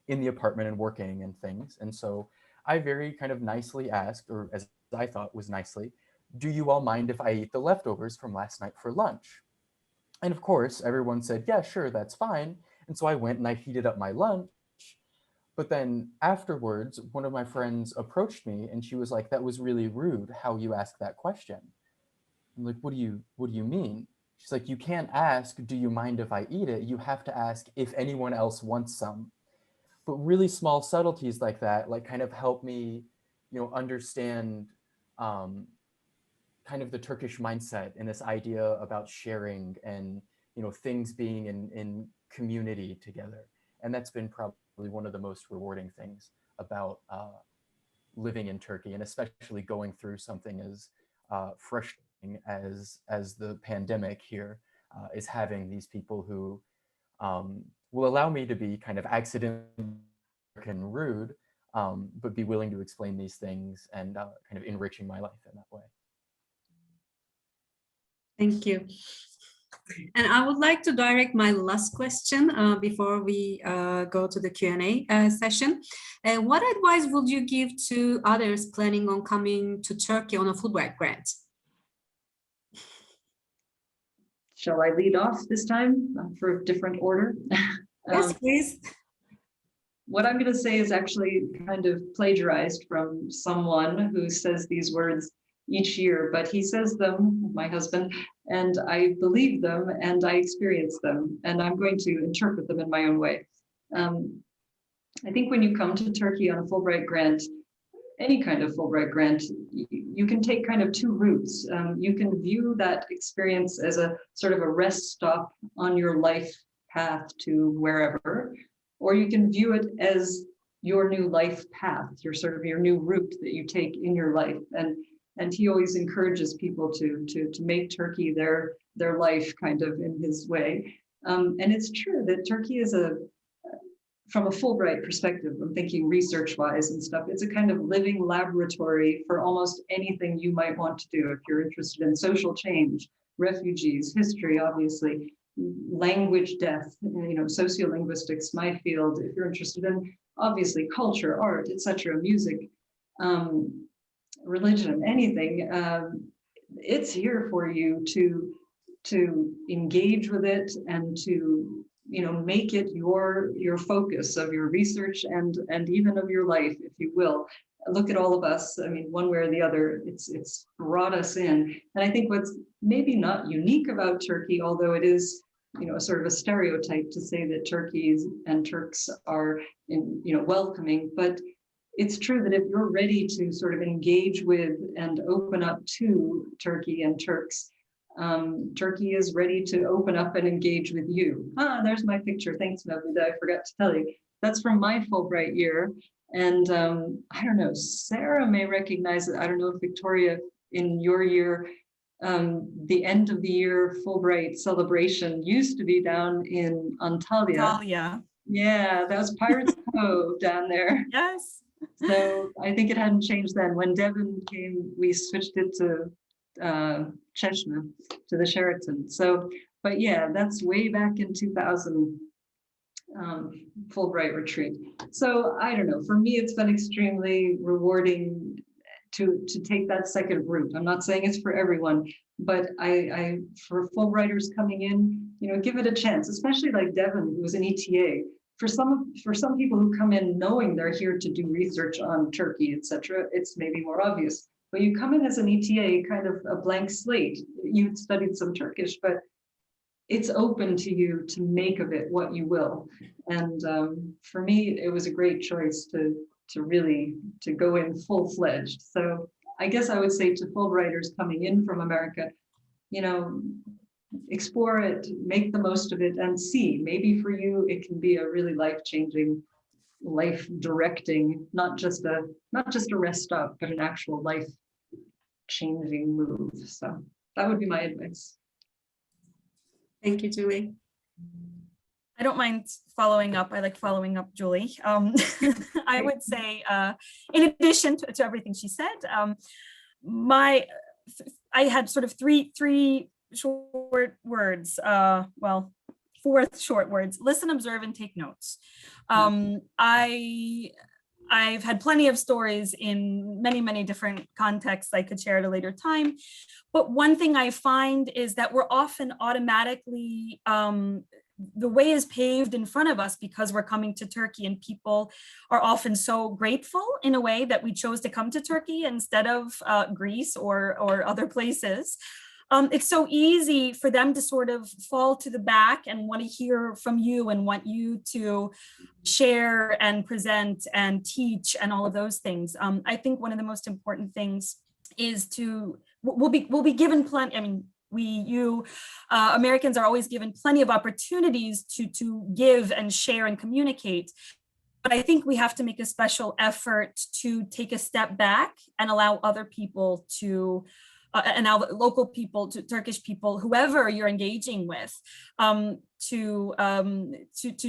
in the apartment and working and things. And so I very kind of nicely asked, or as I thought was nicely, do you all mind if I eat the leftovers from last night for lunch? And of course, everyone said, yeah, sure, that's fine. And so I went and I heated up my lunch. But then afterwards, one of my friends approached me and she was like, that was really rude how you asked that question. I'm like, what do you mean? She's like, you can't ask, do you mind if I eat it? You have to ask if anyone else wants some. But really small subtleties like that, like kind of help me, understand kind of the Turkish mindset and this idea about sharing and, things being in community together. And that's been probably one of the most rewarding things about living in Turkey, and especially going through something as frustrating as the pandemic here, is having these people who will allow me to be kind of accidentally and rude, but be willing to explain these things and kind of enriching my life in that way. Thank you. And I would like to direct my last question before we go to the Q&A session. What advice would you give to others planning on coming to Turkey on a Fulbright grant? Shall I lead off this time for a different order? Yes, please. What I'm going to say is actually kind of plagiarized from someone who says these words each year, but he says them, my husband, and I believe them and I experience them, and I'm going to interpret them in my own way. I think when you come to Turkey on a Fulbright grant, any kind of Fulbright grant, you can take kind of two routes. You can view that experience as a sort of a rest stop on your life path to wherever, or you can view it as your new life path, your new route that you take in your life. And he always encourages people to make Turkey their life kind of in his way. And it's true that Turkey is from a Fulbright perspective, I'm thinking research-wise and stuff, it's a kind of living laboratory for almost anything you might want to do if you're interested in social change, refugees, history, obviously, language death, sociolinguistics, my field, if you're interested in, obviously, culture, art, etc., music, religion, anything, it's here for you to engage with it and to make it your focus of your research and even of your life, if you will. Look at all of us. I mean, one way or the other, it's brought us in. And I think what's maybe not unique about Turkey, although it is, sort of a stereotype to say that Turkeys and Turks are welcoming, but it's true that if you're ready to sort of engage with and open up to Turkey and Turks, Turkey is ready to open up and engage with you. There's my picture. Thanks, Mevlüde. I forgot to tell you. That's from my Fulbright year. And I don't know, Sarah may recognize it. I don't know if Victoria, in your year, the end of the year Fulbright celebration used to be down in Antalya. Antalya. Yeah, that was Pirates Cove down there. Yes. So I think it hadn't changed then. When Devon came, we switched it to Cheshme, to the Sheraton. So, but yeah, that's way back in 2000 Fulbright retreat. So I don't know, for me, it's been extremely rewarding to take that second route. I'm not saying it's for everyone, but I for Fulbrighters coming in, give it a chance, especially like Devon, who was an ETA. For some people who come in knowing they're here to do research on Turkey, etc., it's maybe more obvious. But you come in as an ETA, kind of a blank slate. You've studied some Turkish, but it's open to you to make of it what you will. And for me, it was a great choice to really go in full-fledged. So I guess I would say to Fulbrighters coming in from America, explore it, make the most of it, and see. Maybe for you, it can be a really life-changing, life-directing, not just a rest stop, but an actual life-changing move. So that would be my advice. Thank you, Julie. I don't mind following up. I like following up, Julie. I would say, in addition to everything she said, I had sort of three short words. Four short words: listen, observe, and take notes. I've had plenty of stories in many different contexts I could share at a later time. But one thing I find is that we're often automatically, the way is paved in front of us because we're coming to Turkey, and people are often so grateful in a way that we chose to come to Turkey instead of Greece or other places. It's so easy for them to sort of fall to the back and want to hear from you and want you to share and present and teach and all of those things. I think one of the most important things is we'll be given plenty. I mean, Americans are always given plenty of opportunities to give and share and communicate. But I think we have to make a special effort to take a step back and allow other people to and now local people, to Turkish people, whoever you're engaging with, to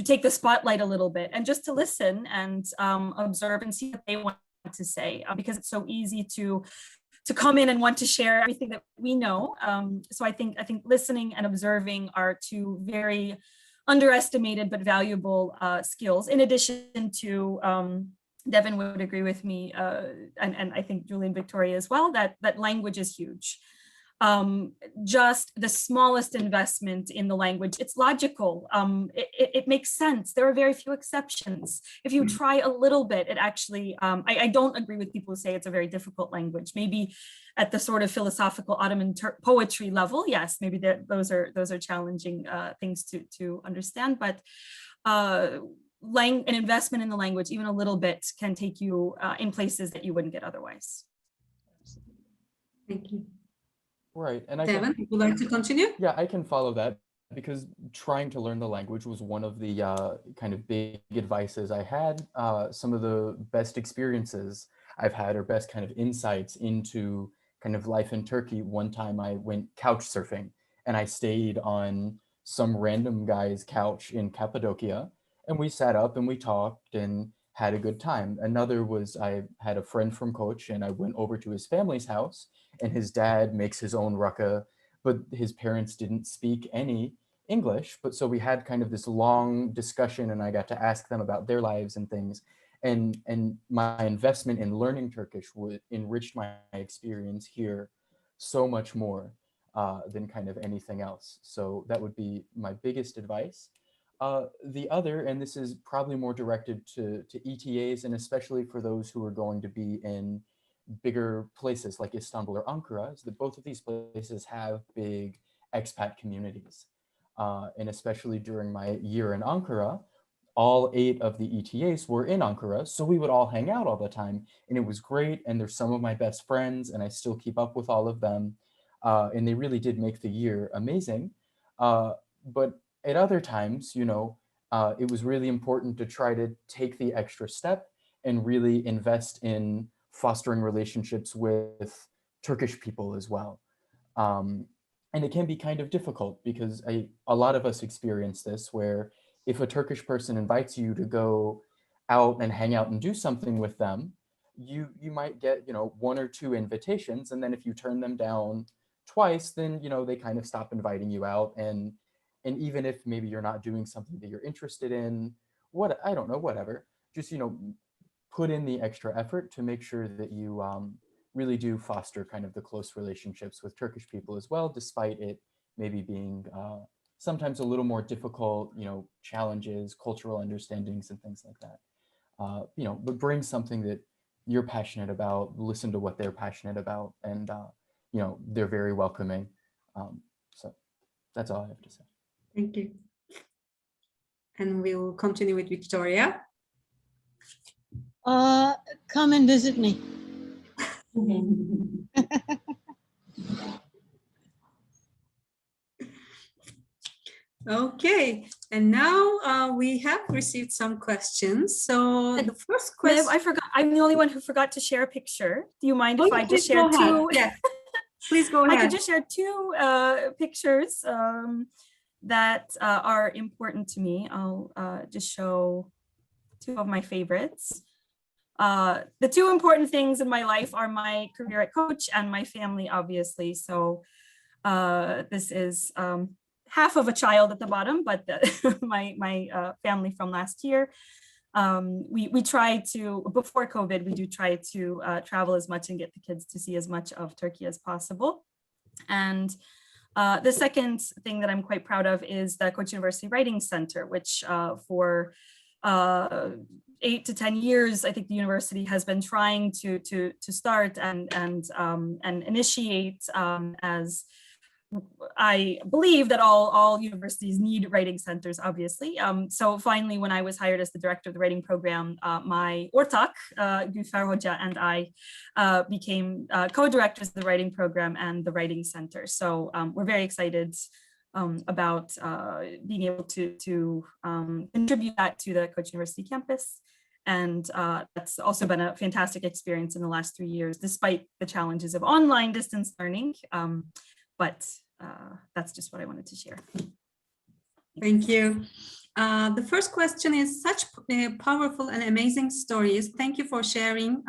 take the spotlight a little bit and just to listen and observe and see what they want to say, because it's so easy to come in and want to share everything that we know. So I think listening and observing are two very underestimated but valuable skills, in addition to Devin would agree with me, and I think Julie and Victoria as well, that language is huge. just the smallest investment in the language. It's logical. It makes sense. There are very few exceptions. If you try a little bit, it actually, I don't agree with people who say it's a very difficult language. Maybe at the sort of philosophical Ottoman poetry level, yes, maybe those are challenging things to understand, but an investment in the language, even a little bit, can take you in places that you wouldn't get otherwise. Thank you. Right, and Devin, would you like to continue? Yeah, I can follow that, because trying to learn the language was one of the kind of big advices I had. Some of the best experiences I've had, or best kind of insights into kind of life in Turkey. One time I went couch surfing, and I stayed on some random guy's couch in Cappadocia, and we sat up and we talked and had a good time. Another was, I had a friend from Koç, and I went over to his family's house, and his dad makes his own rakı, but his parents didn't speak any English. But so we had kind of this long discussion, and I got to ask them about their lives and things. And my investment in learning Turkish enriched my experience here so much more than kind of anything else. So that would be my biggest advice. The other, and this is probably more directed to ETAs, and especially for those who are going to be in bigger places like Istanbul or Ankara, is that both of these places have big expat communities. And especially during my year in Ankara, all 8 of the ETAs were in Ankara, so we would all hang out all the time, and it was great, and they're some of my best friends, and I still keep up with all of them, and they really did make the year amazing. But at other times, you know, it was really important to try to take the extra step and really invest in fostering relationships with Turkish people as well. And it can be kind of difficult, because a lot of us experience this, where if a Turkish person invites you to go out and hang out and do something with them, you might get, you know, 1 or 2 invitations, and then if you turn them down twice, then, you know, they kind of stop inviting you out. And even if maybe you're not doing something that you're interested in, I don't know, whatever, just, you know, put in the extra effort to make sure that you really do foster kind of the close relationships with Turkish people as well, despite it maybe being sometimes a little more difficult, you know, challenges, cultural understandings and things like that. You know, but bring something that you're passionate about, listen to what they're passionate about, and, you know, they're very welcoming. So that's all I have to say. Thank you. And we'll continue with Victoria. Come and visit me. Okay, and now we have received some questions. So the first question, I forgot. I'm the only one who forgot to share a picture. Do you mind if I just share 2? Yeah, please go ahead. I could just share 2 pictures that are important to me. I'll just show 2 of my favorites. The 2 important things in my life are my career at Koç and my family, obviously. So this is half of a child at the bottom, but my family from last year. We try to, before COVID, we do try to travel as much and get the kids to see as much of Turkey as possible. And the second thing that I'm quite proud of is the Koç University Writing Center, which for 8 to 10 years, I think the university has been trying to start and initiate, as I believe that all universities need writing centers, obviously. So finally, when I was hired as the director of the writing program, my ortak, Gülfer Hoca, and I became co-directors of the writing program and the writing center. So we're very excited about being able to contribute that to the Koç University campus. And that's also been a fantastic experience in the last 3 years, despite the challenges of online distance learning. But that's just what I wanted to share. Thank you. The first question is such powerful and amazing stories. Thank you for sharing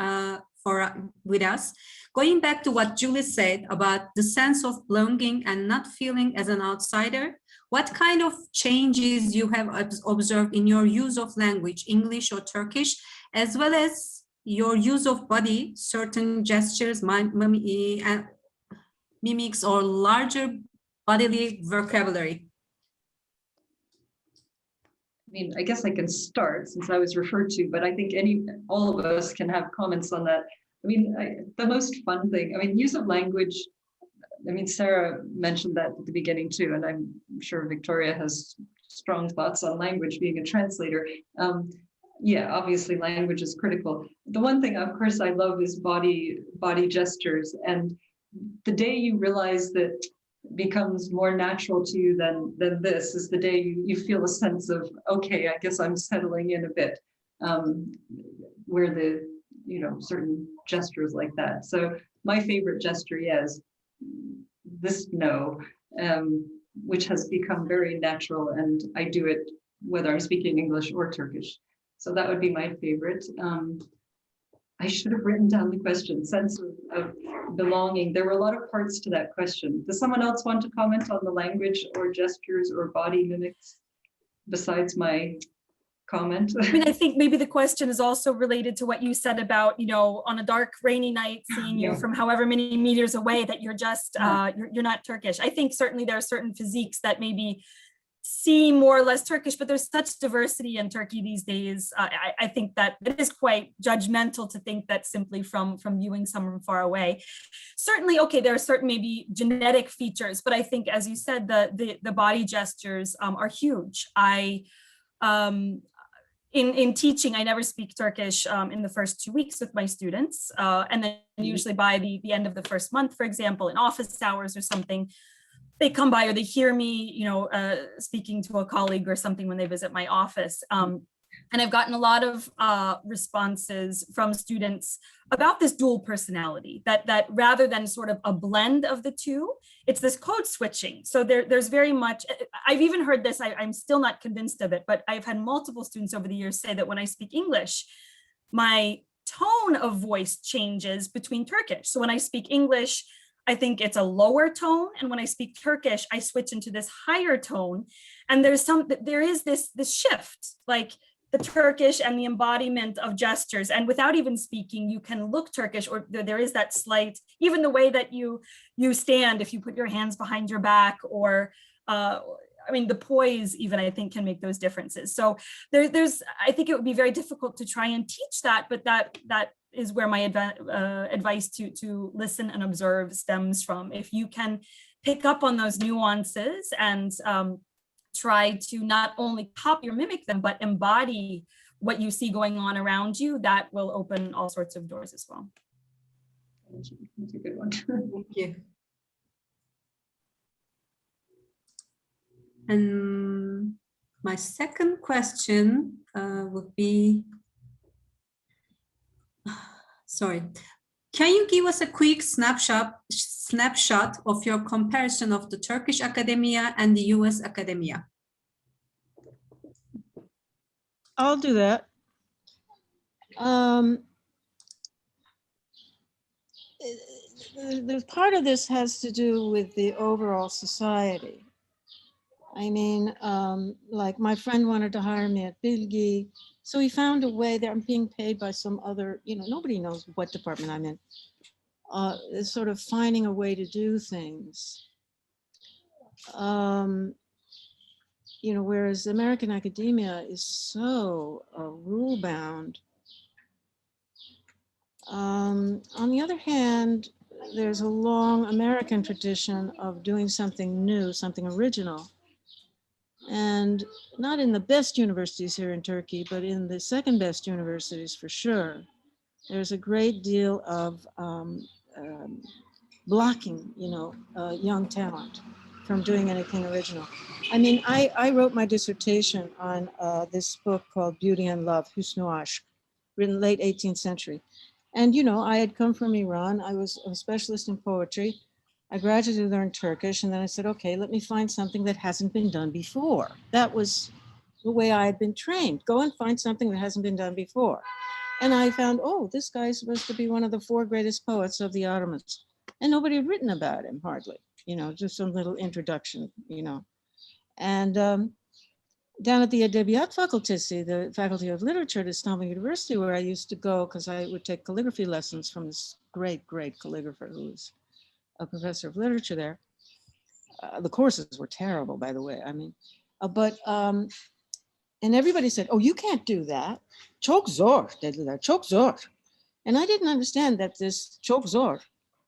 with us. Going back to what Julie said about the sense of belonging and not feeling as an outsider, what kind of changes you have observed in your use of language, English or Turkish, as well as your use of body, certain gestures, mimics, or larger bodily vocabulary? I mean, I guess I can start since I was referred to, but I think all of us can have comments on that. I mean, the most fun thing, I mean, use of language. I mean, Sarah mentioned that at the beginning too, and I'm sure Victoria has strong thoughts on language being a translator. Yeah, obviously language is critical. The one thing, of course, I love is body gestures. And the day you realize that becomes more natural to you than this is the day you feel a sense of, okay, I guess I'm settling in a bit, where the, certain gestures like that. So my favorite gesture, yes, this no, which has become very natural, and I do it whether I'm speaking English or Turkish. So that would be my favorite. I should have written down the question, sense of belonging. There were a lot of parts to that question. Does someone else want to comment on the language or gestures or body mimics besides my comment? I mean, I think maybe the question is also related to what you said about, on a dark, rainy night, seeing you from however many meters away, that you're just, you're not Turkish. I think certainly there are certain physiques that maybe seem more or less Turkish, but there's such diversity in Turkey these days. I think that it is quite judgmental to think that simply from viewing someone far away. Certainly, okay, there are certain maybe genetic features, but I think, as you said, the body gestures are huge. In teaching, I never speak Turkish in the first 2 weeks with my students. And then usually by the end of the first month, for example, in office hours or something, they come by or they hear me, speaking to a colleague or something when they visit my office. And I've gotten a lot of responses from students about this dual personality, that rather than sort of a blend of the two, it's this code switching. So there's very much, I've even heard this, I'm still not convinced of it, but I've had multiple students over the years say that when I speak English, my tone of voice changes between Turkish. So when I speak English, I think it's a lower tone. And when I speak Turkish, I switch into this higher tone. And there is this shift, like the Turkish and the embodiment of gestures. And without even speaking, you can look Turkish, or there is that slight, even the way that you stand, if you put your hands behind your back, or I mean, the poise even, I think, can make those differences. So I think it would be very difficult to try and teach that, but that is where my advice to listen and observe stems from. If you can pick up on those nuances and try to not only copy or mimic them, but embody what you see going on around you, that will open all sorts of doors as well. That's a good one. Thank you. And my second question would be, sorry, can you give us a quick snapshot of your comparison of the Turkish academia and the US academia? I'll do that. The part of this has to do with the overall society. I mean, like my friend wanted to hire me at Bilgi, so he found a way that I'm being paid by some other, nobody knows what department I'm in, sort of finding a way to do things. Whereas American academia is so rule bound. On the other hand, there's a long American tradition of doing something new, something original. And not in the best universities here in Turkey, but in the second best universities for sure. There's a great deal of blocking, young talent from doing anything original. I mean, I wrote my dissertation on this book called Beauty and Love, Hüsnü Aşk, written late 18th century. And, I had come from Iran. I was a specialist in poetry. I gradually learned Turkish, and then I said, okay, let me find something that hasn't been done before. That was the way I had been trained. Go and find something that hasn't been done before. And I found, oh, this guy's supposed to be one of the 4 greatest poets of the Ottomans. And nobody had written about him, hardly, just some little introduction, And down at the Edebiyat Fakültesi, the Faculty of Literature at Istanbul University, where I used to go, because I would take calligraphy lessons from this great, great calligrapher who was a professor of literature there. The courses were terrible, by the way. I mean, and everybody said, "Oh, you can't do that. Çok zor," they do that. Çok zor. And I didn't understand that this çok zor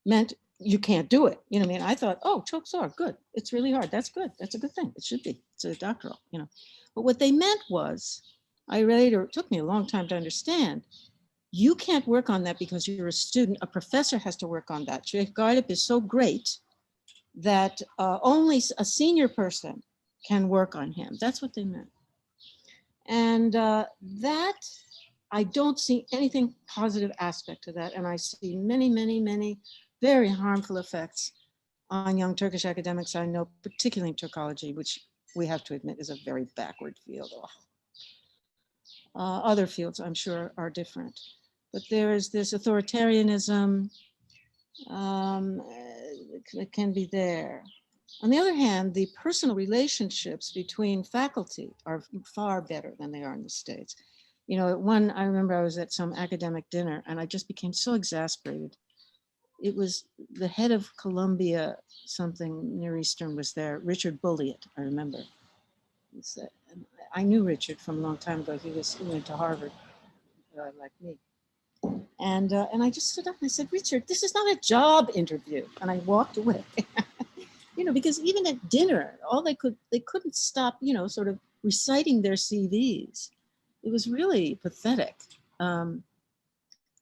meant you can't do it. You know what I mean? I thought, oh, çok zor, good. It's really hard. That's good. That's a good thing. It should be. It's a doctoral, you know. But what they meant was, it took me a long time to understand, you can't work on that because you're a student. A professor has to work on that. Your Galip is so great that only a senior person can work on him. That's what they meant. And that, I don't see anything positive aspect to that. And I see many, many, many very harmful effects on young Turkish academics I know, particularly in Turkology, which we have to admit is a very backward field. Other fields, I'm sure, are different. But there is this authoritarianism that can be there. On the other hand, the personal relationships between faculty are far better than they are in the States. You know, I remember I was at some academic dinner and I just became so exasperated. It was the head of Columbia, something Near Eastern was there, Richard Bulliett, I remember. I knew Richard from a long time ago. He went to Harvard, like me. And I just stood up and I said, "Richard, this is not a job interview." And I walked away. You know, because even at dinner, they couldn't stop, you know, sort of reciting their CVs. It was really pathetic.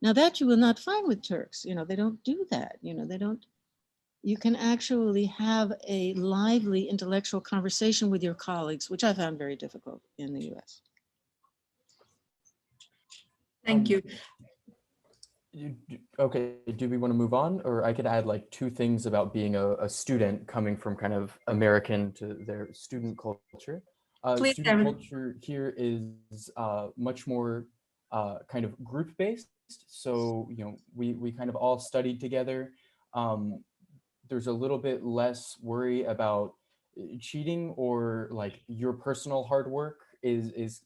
Now that you will not find with Turks, you know, they don't do that. You know, you can actually have a lively intellectual conversation with your colleagues, which I found very difficult in the US. Thank you. Okay, do we want to move on? Or I could add like two things about being a student coming from kind of American to their student culture. Please, student culture here is much more kind of group-based. So, you know, we kind of all studied together. There's a little bit less worry about cheating, or like your personal hard work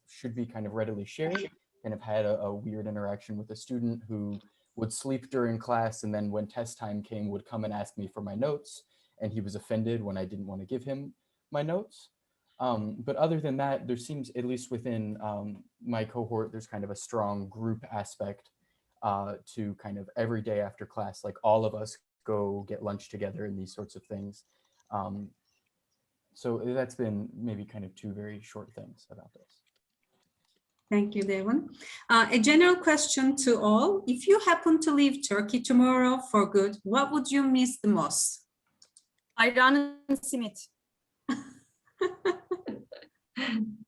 should be kind of readily shared. Kind of had a weird interaction with a student who would sleep during class, and then when test time came would come and ask me for my notes, and he was offended when I didn't want to give him my notes. But other than that, there seems, at least within my cohort, there's kind of a strong group aspect to kind of every day after class, like all of us go get lunch together and these sorts of things. So that's been maybe kind of two very short things about this. Thank you, Devon. A general question to all. If you happen to leave Turkey tomorrow for good, what would you miss the most? Ayran and simit.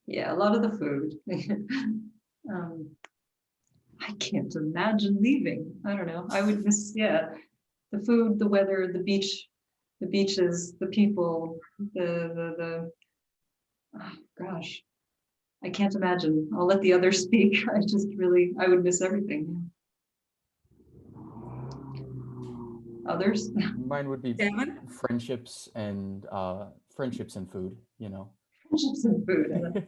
Yeah, a lot of the food. I can't imagine leaving. I don't know. I would miss, yeah, the food, the weather, the beach, the beaches, the people, oh, gosh. I can't imagine. I'll let the others speak. I would miss everything. Others? Mine would be Devon? friendships and food, you know. Friendships and food.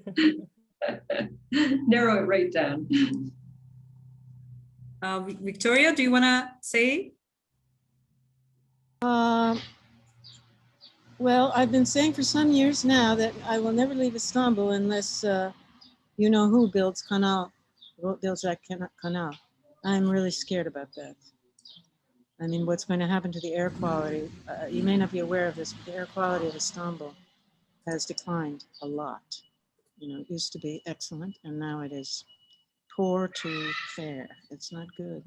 Narrow it right down. Victoria, do you want to say? Well, I've been saying for some years now that I will never leave Istanbul unless you know who builds that canal. I'm really scared about that. I mean, what's going to happen to the air quality? You may not be aware of this, but the air quality of Istanbul has declined a lot. You know, it used to be excellent, and now it is poor to fair. It's not good.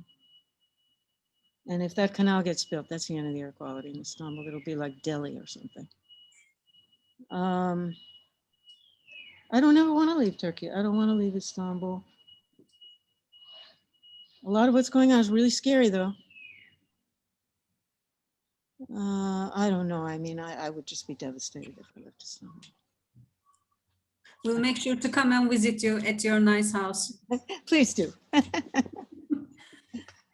And if that canal gets built, that's the end of the air quality in Istanbul. It'll be like Delhi or something. I don't ever want to leave Turkey. I don't want to leave Istanbul. A lot of what's going on is really scary, though. I don't know. I mean, I would just be devastated if I left Istanbul. We'll make sure to come and visit you at your nice house. Please do.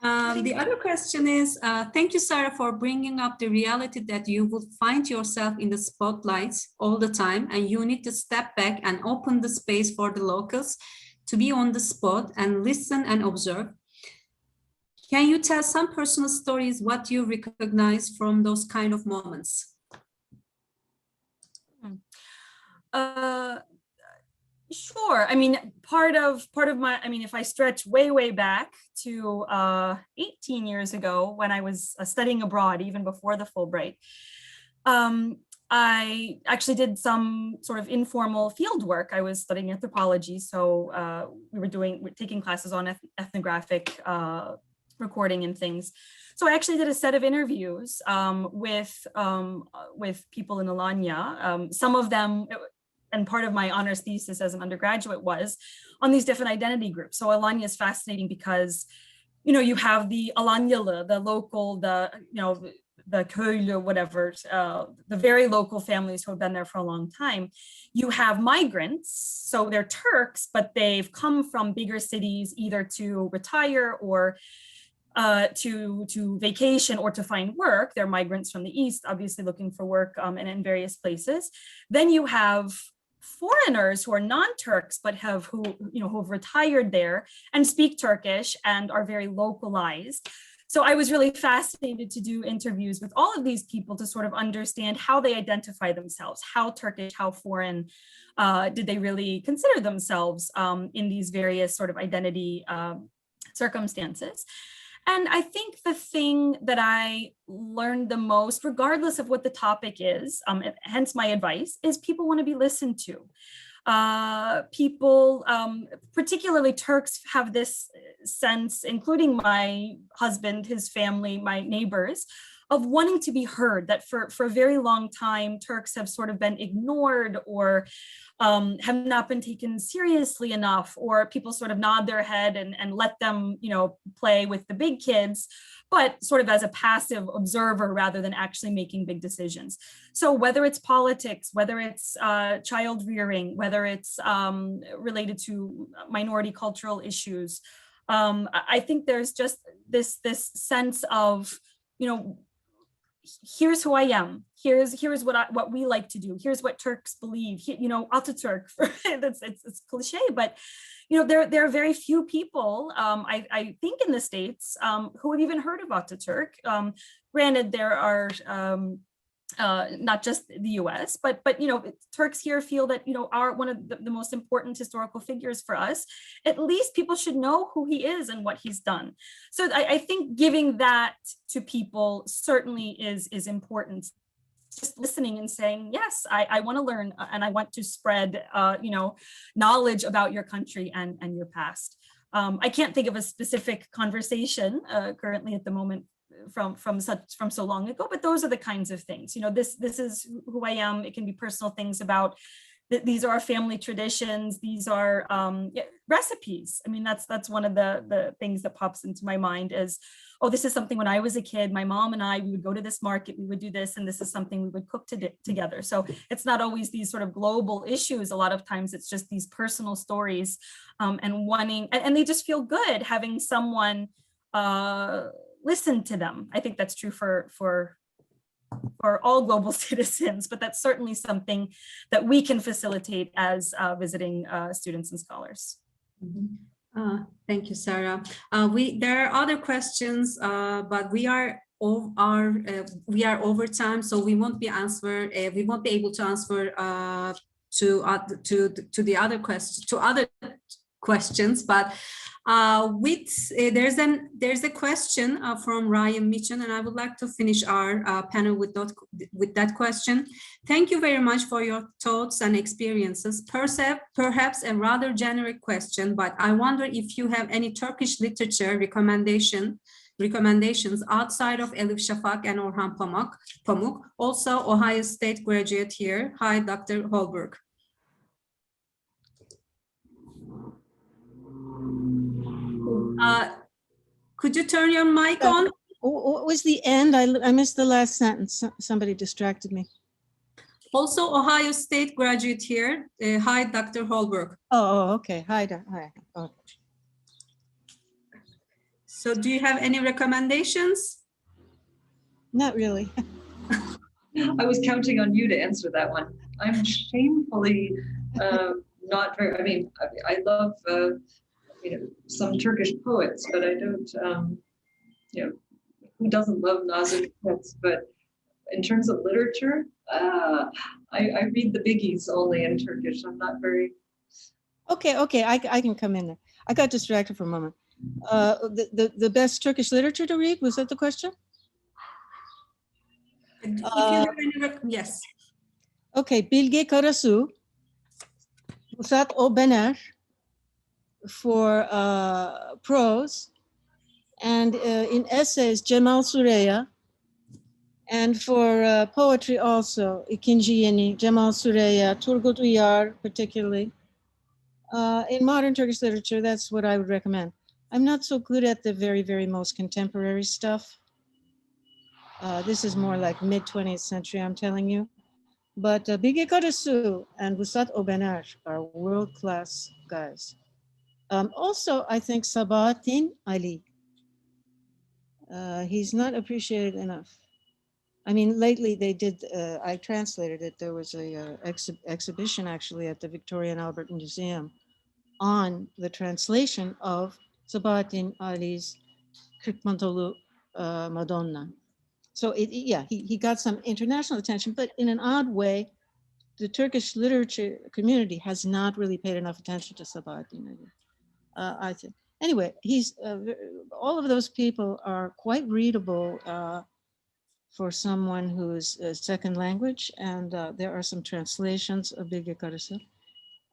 The other question is, thank you, Sarah, for bringing up the reality that you would find yourself in the spotlights all the time, and you need to step back and open the space for the locals to be on the spot and listen and observe. Can you tell some personal stories, what you recognize from those kind of moments? Sure. I mean, part of my, I mean, if I stretch way back to 18 years ago when I was studying abroad, even before the Fulbright, I actually did some sort of informal field work. I was studying anthropology, so we're taking classes on ethnographic recording and things. So I actually did a set of interviews with people in Alanya. Some of them, and part of my honors thesis as an undergraduate was on these different identity groups. So Alanya is fascinating because, you know, you have the Alanyalı, the local, the köylü, whatever, the very local families who have been there for a long time. You have migrants, so they're Turks, but they've come from bigger cities either to retire or to vacation or to find work. They're migrants from the East, obviously looking for work and in various places. Then you have foreigners who are non-Turks, but who've retired there and speak Turkish and are very localized. So I was really fascinated to do interviews with all of these people to sort of understand how they identify themselves, how Turkish, how foreign did they really consider themselves in these various sort of identity circumstances. And I think the thing that I learned the most, regardless of what the topic is, hence my advice, is people want to be listened to. People, particularly Turks, have this sense, including my husband, his family, my neighbors, of wanting to be heard, that for a very long time, Turks have sort of been ignored or have not been taken seriously enough, or people sort of nod their head and let them, play with the big kids, but sort of as a passive observer rather than actually making big decisions. So whether it's politics, whether it's child rearing, whether it's related to minority cultural issues, I think there's just this sense of, here's who I am. Here's what we like to do. Here's what Turks believe. Ataturk. It's cliche, but there are very few people, I think, in the States who have even heard of Ataturk. Granted, there are not just the U.S., but Turks here feel that are one of the most important historical figures for us. At least people should know who he is and what he's done. So I think giving that to people certainly is important. Just listening and saying, yes, I want to learn and I want to spread knowledge about your country and your past. I can't think of a specific conversation currently at the moment from so long ago, but those are the kinds of things. This is who I am. It can be personal things about these are our family traditions. These are recipes. I mean, that's one of the things that pops into my mind is, oh, this is something when I was a kid, my mom and we would go to this market, we would do this, and this is something we would cook together. So it's not always these sort of global issues. A lot of times it's just these personal stories and wanting, and they just feel good having someone listen to them. I think that's true for all global citizens, but that's certainly something that we can facilitate as visiting students and scholars. Mm-hmm. Thank you, Sarah. There are other questions, but we are over time, so we won't be able to answer to the other questions, but there's a question from Ryan Mitchell, and I would like to finish our panel with that question. Thank you very much for your thoughts and experiences. Perhaps a rather generic question, but I wonder if you have any Turkish literature recommendations outside of Elif Shafak and Orhan Pamuk. Also, Ohio State graduate here. Hi, Dr. Holberg. Could you turn your mic on? What was the end? I missed the last sentence. Somebody distracted me. Also, Ohio State graduate here. Hi, Dr. Holberg. Oh, okay. Hi. Oh. So do you have any recommendations? Not really. I was counting on you to answer that one. I'm shamefully not very, I love some Turkish poets, but I don't who doesn't love Nazım Hikmet? But in terms of literature, I read the biggies only in Turkish. I'm not very... Okay, I can come in there. I got distracted for a moment. The best Turkish literature to read, was that the question? If you have any, yes. Okay, Bilge Karasu, Vusat Obener for prose, and in essays, Cemal Süreya, and for poetry also, İkinci Yeni, Cemal Süreya, Turgut Uyar particularly. In modern Turkish literature, that's what I would recommend. I'm not so good at the very, very most contemporary stuff. This is more like mid-20th century, I'm telling you. But Bilge Karasu and Vusat Obener are world-class guys. Also, I think Sabahattin Ali. He's not appreciated enough. I mean, lately they did, I translated it. There was a exhibition actually at the Victoria and Albert Museum on the translation of Sabahattin Ali's Kırkmantolu Madonna. So he got some international attention, but in an odd way, the Turkish literature community has not really paid enough attention to Sabahattin Ali. I think. Anyway, all of those people are quite readable for someone who's a second language, and there are some translations of Bilge Karasu,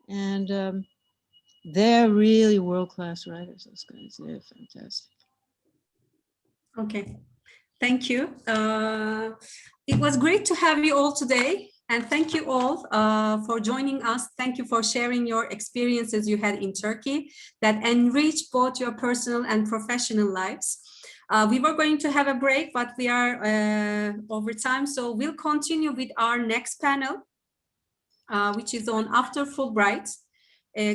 and they're really world-class writers. Those guys, they're fantastic. Okay, thank you. It was great to have you all today. And thank you all for joining us. Thank you for sharing your experiences you had in Turkey that enriched both your personal and professional lives. We were going to have a break, but we are over time. So we'll continue with our next panel, which is on after Fulbright,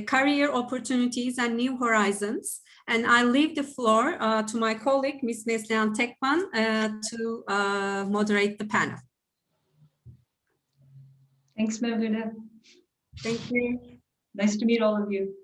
career opportunities and new horizons. And I leave the floor to my colleague, Ms. Neslihan Tekman, to moderate the panel. Thanks, Mevlüt. Thank you. Nice to meet all of you.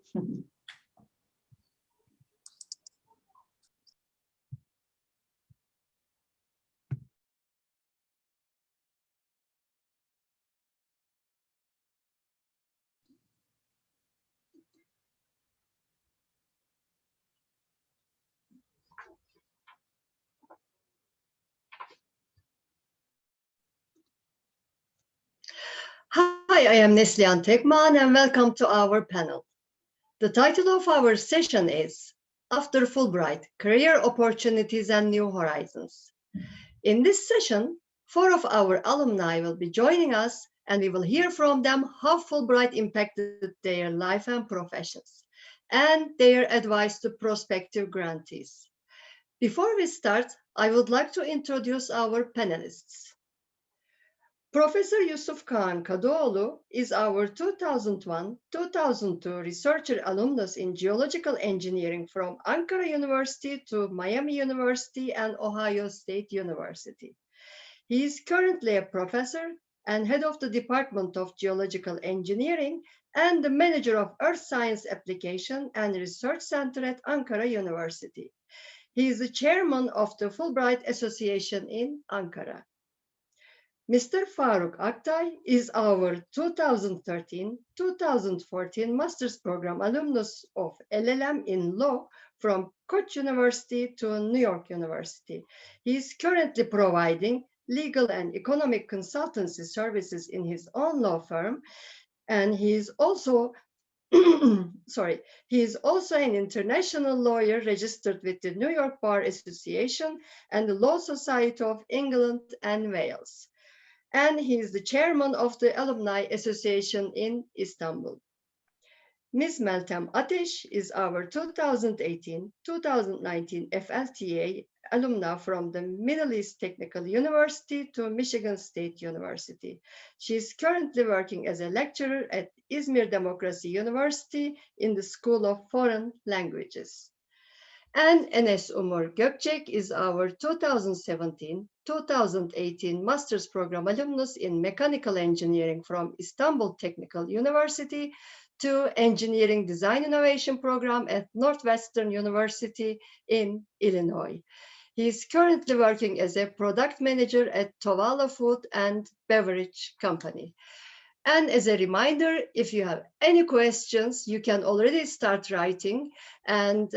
Hi, I am Neslihan Tekman and welcome to our panel. The title of our session is After Fulbright, Career Opportunities and New Horizons. In this session, 4 of our alumni will be joining us and we will hear from them how Fulbright impacted their life and professions and their advice to prospective grantees. Before we start, I would like to introduce our panelists. Professor Yusuf Khan Kadıoğlu is our 2001-2002 researcher alumnus in geological engineering from Ankara University to Miami University and Ohio State University. He is currently a professor and head of the Department of Geological Engineering and the manager of Earth Science Application and Research Center at Ankara University. He is the chairman of the Fulbright Association in Ankara. Mr. Faruk Aktay is our 2013-2014 Master's Program alumnus of LLM in Law from Koç University to New York University. He is currently providing legal and economic consultancy services in his own law firm, and he is also he is also an international lawyer registered with the New York Bar Association and the Law Society of England and Wales. And he is the chairman of the Alumni Association in Istanbul. Ms. Meltem Ateş is our 2018-2019 FLTA alumna from the Middle East Technical University to Michigan State University. She is currently working as a lecturer at İzmir Democracy University in the School of Foreign Languages. And Enes Umur Gökçek is our 2017-2018 Master's Program alumnus in Mechanical Engineering from Istanbul Technical University to Engineering Design Innovation Program at Northwestern University in Illinois. He is currently working as a product manager at Tovala Food and Beverage Company. And as a reminder, if you have any questions, you can already start writing, and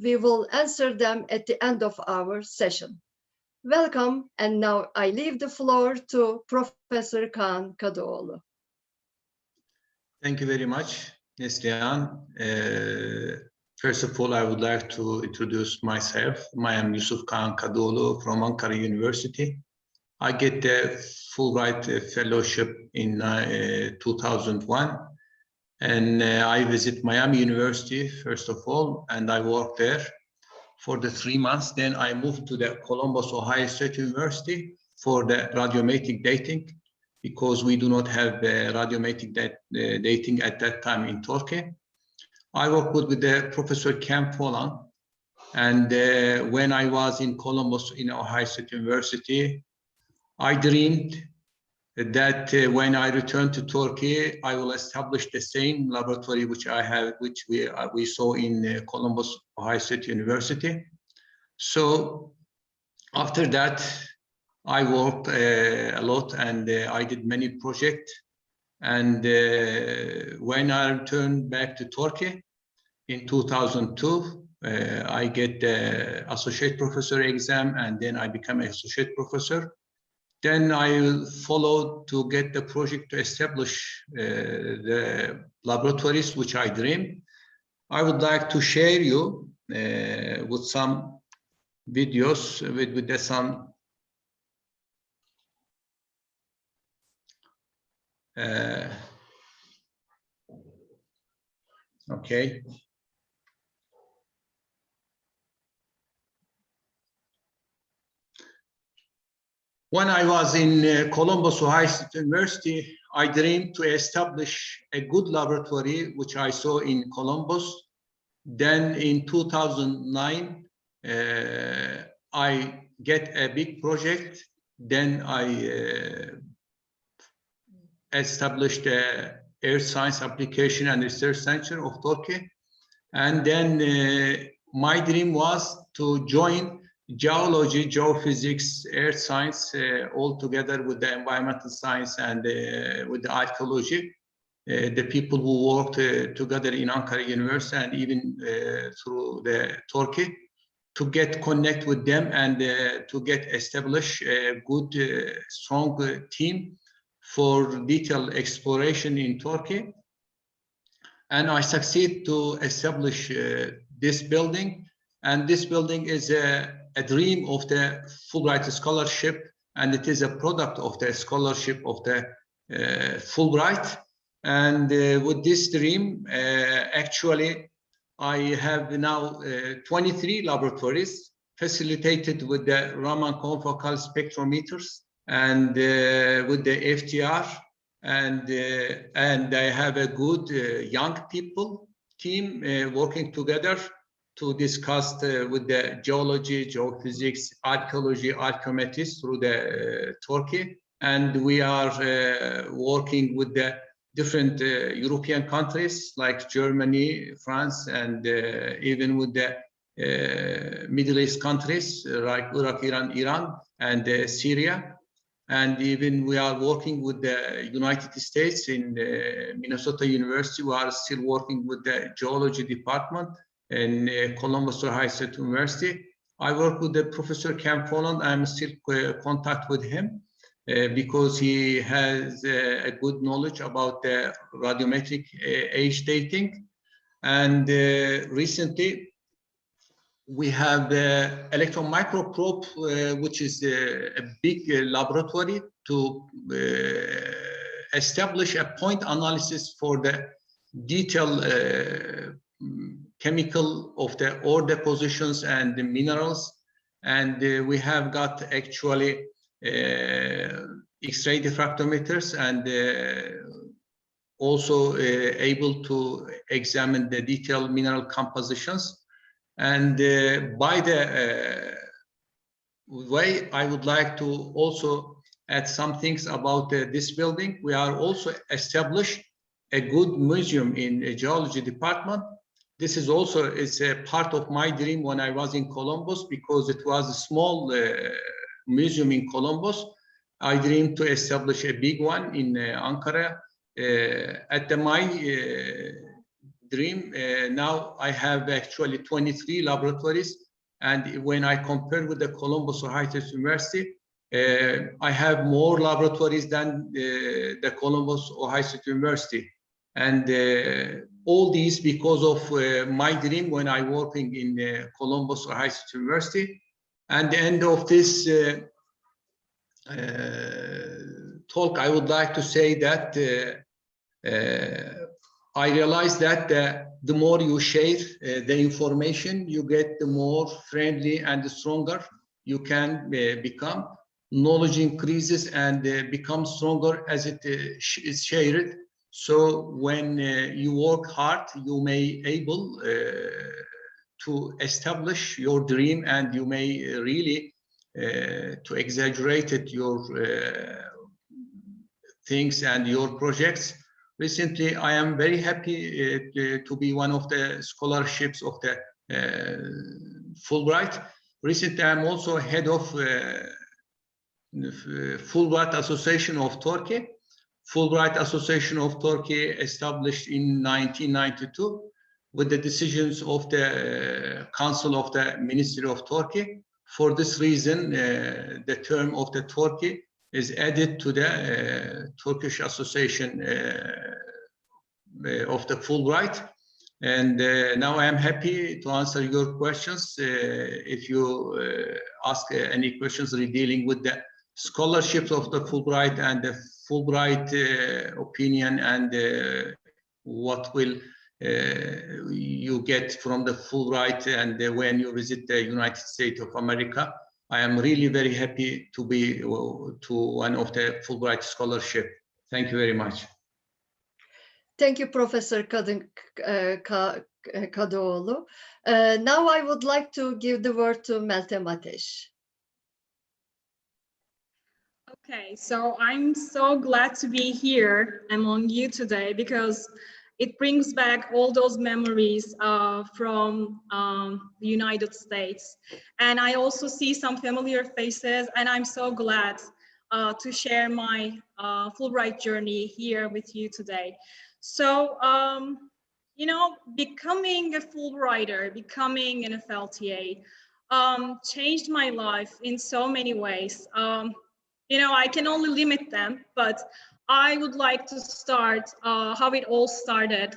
we will answer them at the end of our session. Welcome, and now I leave the floor to Professor Kaan Kadıoğlu. Thank you very much, Neslihan. First of all, I would like to introduce myself. I am Yusuf Kaan Kadıoğlu from Ankara University. I get the Fulbright Fellowship in 2001, and I visit Miami University first of all, and I work there for the 3 months. Then I moved to the Columbus, Ohio State University for the radiometric dating, because we do not have radiometric dating at that time in Turkey. I worked with the Professor Ken Polan, and when I was in Columbus in Ohio State University, I dreamed that when I return to Turkey, I will establish the same laboratory which we saw in Columbus, Ohio State University. So after that, I worked a lot, and I did many projects. And when I returned back to Turkey in 2002, I get the associate professor exam, and then I become an associate professor. Then I followed to get the project to establish the laboratories which I dreamed. I would like to share you with some videos with some okay. When I was in Columbus, Ohio State University, I dreamed to establish a good laboratory, which I saw in Columbus. Then in 2009, I get a big project. Then I established the Earth Science Application and Research Center of Turkey. And then my dream was to join geology, geophysics, earth science, all together with the environmental science and with the archaeology. The people who worked together in Ankara University and even through the Turkey, to get connect with them and to get establish a good, strong team for detailed exploration in Turkey. And I succeed to establish this building. And this building is a dream of the Fulbright Scholarship, and it is a product of the scholarship of the Fulbright. And with this dream, actually, I have now 23 laboratories facilitated with the Raman confocal spectrometers and with the FTR, and I have a good young people team working together to discuss with the geology, geophysics, archaeology, archaeometrics through the Turkey. And we are working with the different European countries like Germany, France, and even with the Middle East countries like Iraq, Iran, and Syria. And even we are working with the United States in Minnesota University. We are still working with the geology department in Columbus, Ohio State University. I work with the Professor Ken Poland. I'm still in contact with him because he has a good knowledge about the radiometric age dating. And recently, we have the electron microprobe, which is a big laboratory to establish a point analysis for the detailed chemical of the ore depositions and the minerals. And we have got actually X-ray diffractometers and also able to examine the detailed mineral compositions. And by the way, I would like to also add some things about this building. We are also established a good museum in the geology department. this is also a part of my dream when I was in Columbus, because it was a small museum in Columbus. I dreamed to establish a big one in Ankara. My dream, now I have actually 23 laboratories. And when I compare with the Columbus Ohio State University, I have more laboratories than the Columbus Ohio State University. And all these because of my dream when I working in Columbus Ohio State University. And the end of this talk, I would like to say that I realized that the more you share the information, you get the more friendly and the stronger you can become. Knowledge increases and becomes stronger as it is shared. So when you work hard, you may able to establish your dream, and you may really to exaggerate it, your things and your projects. Recently, I am very happy to be one of the scholarships of the Fulbright. Recently, I'm also head of Fulbright Association of Turkey. Fulbright Association of Turkey established in 1992 with the decisions of the Council of the Ministry of Turkey. For this reason, the term of the Turkey is added to the Turkish Association of the Fulbright. And now I am happy to answer your questions. If you ask any questions dealing with the scholarships of the Fulbright and the Fulbright opinion, and what will you get from the Fulbright, and when you visit the United States of America, I am really very happy to be to one of the Fulbright scholarship. Thank you very much. Thank you, Professor Kadıoğlu. Now I would like to give the word to Meltem Ateş. Okay, so I'm so glad to be here among you today, because it brings back all those memories from the United States. And I also see some familiar faces, and I'm so glad to share my Fulbright journey here with you today. So, you know, becoming a Fulbrighter, becoming an FLTA, changed my life in so many ways. You know, I can only limit them, but I would like to start how it all started.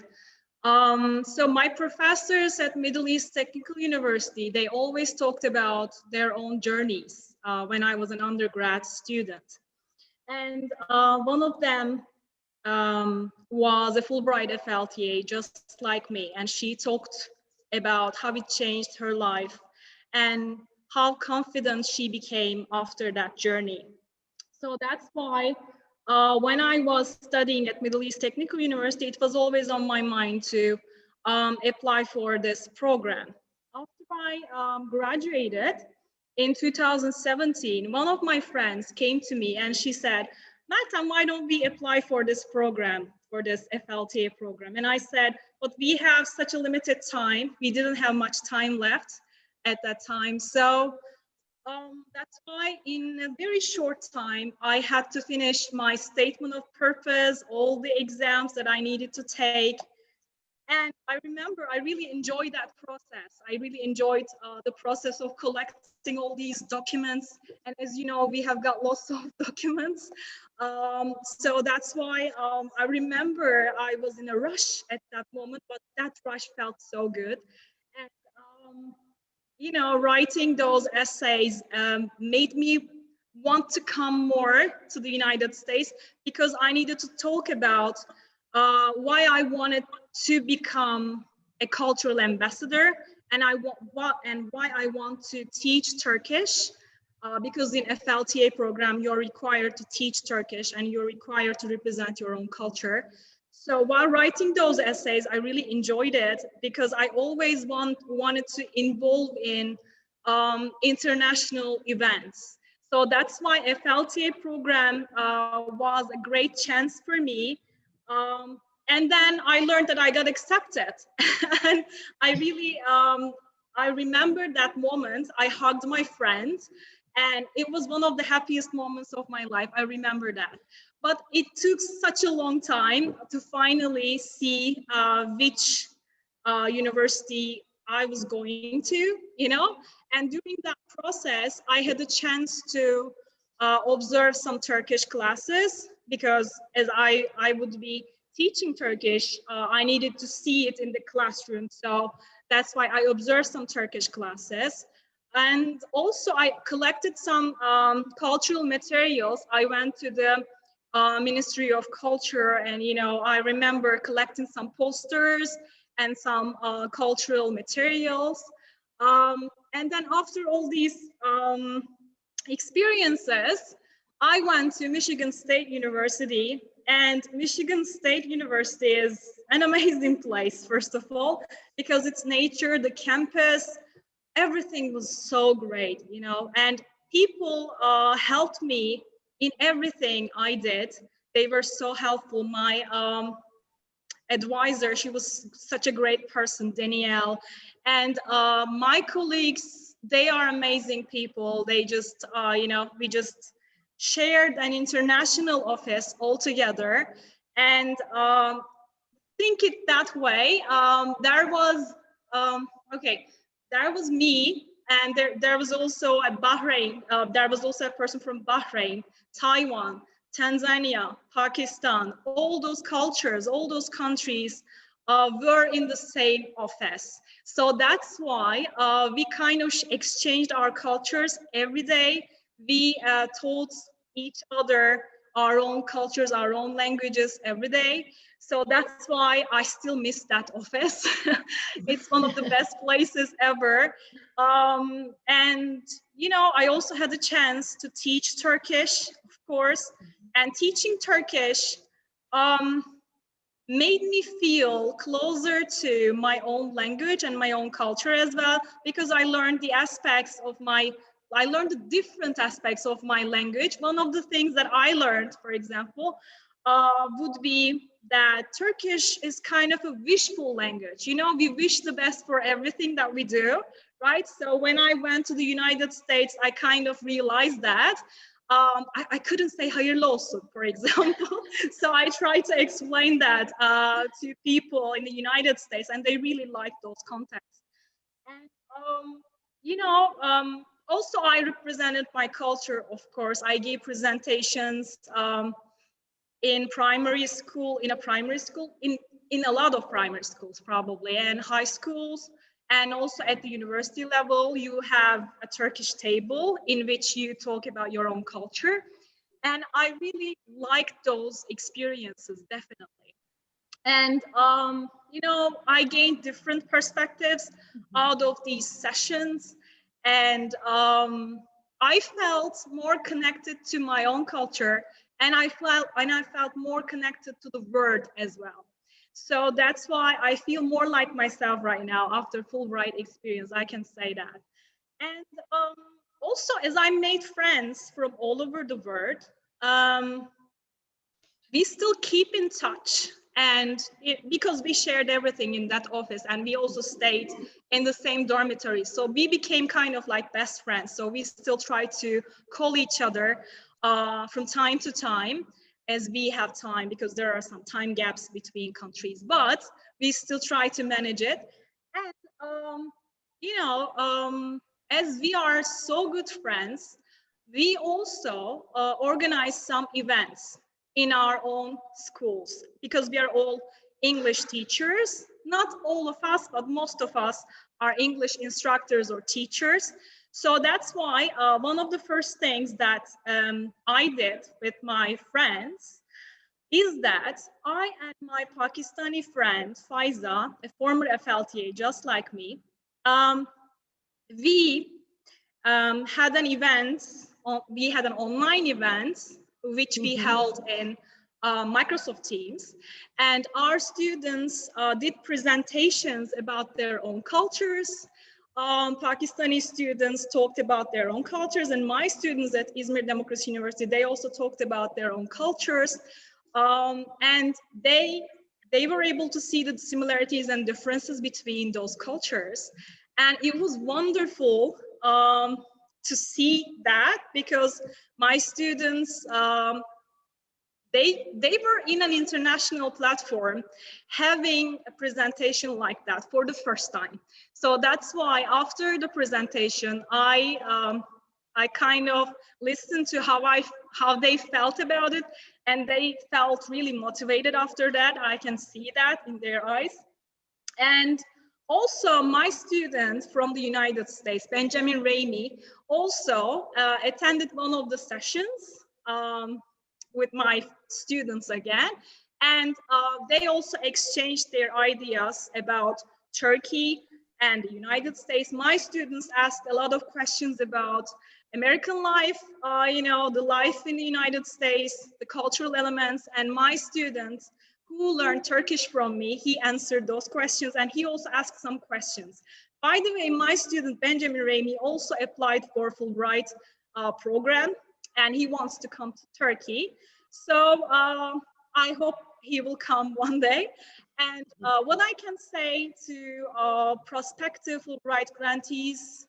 So my professors at Middle East Technical University, they always talked about their own journeys when I was an undergrad student. And one of them was a Fulbright FLTA, just like me. And she talked about how it changed her life and how confident she became after that journey. So that's why when I was studying at Middle East Technical University, it was always on my mind to apply for this program. After I graduated in 2017, one of my friends came to me and she said, Meltem, why don't we apply for this program, for this FLTA program? And I said, but we have such a limited time. We didn't have much time left at that time. So that's why in a very short time, I had to finish my statement of purpose, all the exams that I needed to take. And I remember I really enjoyed that process. I really enjoyed the process of collecting all these documents. And as you know, we have got lots of documents. So that's why I remember I was in a rush at that moment, but that rush felt so good. And you know, writing those essays made me want to come more to the United States, because I needed to talk about why I wanted to become a cultural ambassador, and why I want to teach Turkish, because in FLTA program you're required to teach Turkish and you're required to represent your own culture. So while writing those essays, I really enjoyed it, because I always wanted to involve in international events. So that's why FLTA program was a great chance for me. And then I learned that I got accepted. And I really, I remember that moment. I hugged my friend, and it was one of the happiest moments of my life. I remember that. But it took such a long time to finally see which university I was going to, you know. And during that process, I had a chance to observe some Turkish classes, because as I would be teaching Turkish, I needed to see it in the classroom. So that's why I observed some Turkish classes. And also I collected some cultural materials. I went to the Ministry of Culture, and you know, I remember collecting some posters and some cultural materials. And then after all these experiences, I went to Michigan State University, and Michigan State University is an amazing place, first of all, because it's nature, the campus, everything was so great, you know, and people helped me in everything I did. They were so helpful. My advisor, she was such a great person, Danielle, and my colleagues, they are amazing people. They just, you know, we just shared an international office all together, and think it that way. There was, okay, there was me, and there was also a Bahrain, there was also a person from Bahrain, Taiwan, Tanzania, Pakistan, all those cultures, all those countries were in the same office. So that's why we kind of exchanged our cultures every day. We taught each other our own cultures, our own languages every day. So that's why I still miss that office. It's one of the best places ever. And, you know, I also had the chance to teach Turkish, of course, and teaching Turkish made me feel closer to my own language and my own culture as well, because I learned the aspects of I learned the different aspects of my language. One of the things that I learned, for example, would be that Turkish is kind of a wishful language. You know, we wish the best for everything that we do, right? So when I went to the United States, I kind of realized that. I couldn't say hayırlı olsun, for example. So I tried to explain that to people in the United States, and they really liked those contexts. And, you know, also I represented my culture, of course. I gave presentations in primary school, in a lot of primary schools probably, and high schools. And also at the university level, you have a Turkish table in which you talk about your own culture. And I really liked those experiences, definitely. And, you know, I gained different perspectives out of these sessions. And I felt more connected to my own culture, and I felt more connected to the world as well. So that's why I feel more like myself right now after Fulbright experience, I can say that. And also, as I made friends from all over the world, we still keep in touch. And because we shared everything in that office, and we also stayed in the same dormitory. So we became kind of like best friends. So we still try to call each other from time to time, as we have time, because there are some time gaps between countries, but we still try to manage it. And, you know, as we are so good friends, we also organize some events in our own schools, because we are all English teachers. Not all of us, but most of us are English instructors or teachers. So that's why one of the first things that I did with my friends is that I and my Pakistani friend, Faiza, a former FLTA just like me, we had an event, we had an online event which we held in Microsoft Teams, and our students did presentations about their own cultures. Pakistani students talked about their own cultures, and my students at Izmir Democracy University, they also talked about their own cultures. And they they were able to see the similarities and differences between those cultures. And it was wonderful to see that, because my students, they were in an international platform having a presentation like that for the first time. So that's why after the presentation, I kind of listened to how they felt about it, and they felt really motivated after that. I can see that in their eyes. And also my student from the United States, Benjamin Ramey, also attended one of the sessions with my students again. And they also exchanged their ideas about Turkey and the United States. My students asked a lot of questions about American life, the life in the United States, the cultural elements, and my students who learned Turkish from me, he answered those questions, and he also asked some questions. By the way, my student Benjamin Ramey also applied for Fulbright program, and he wants to come to Turkey. So I hope he will come one day. And what I can say to prospective Fulbright grantees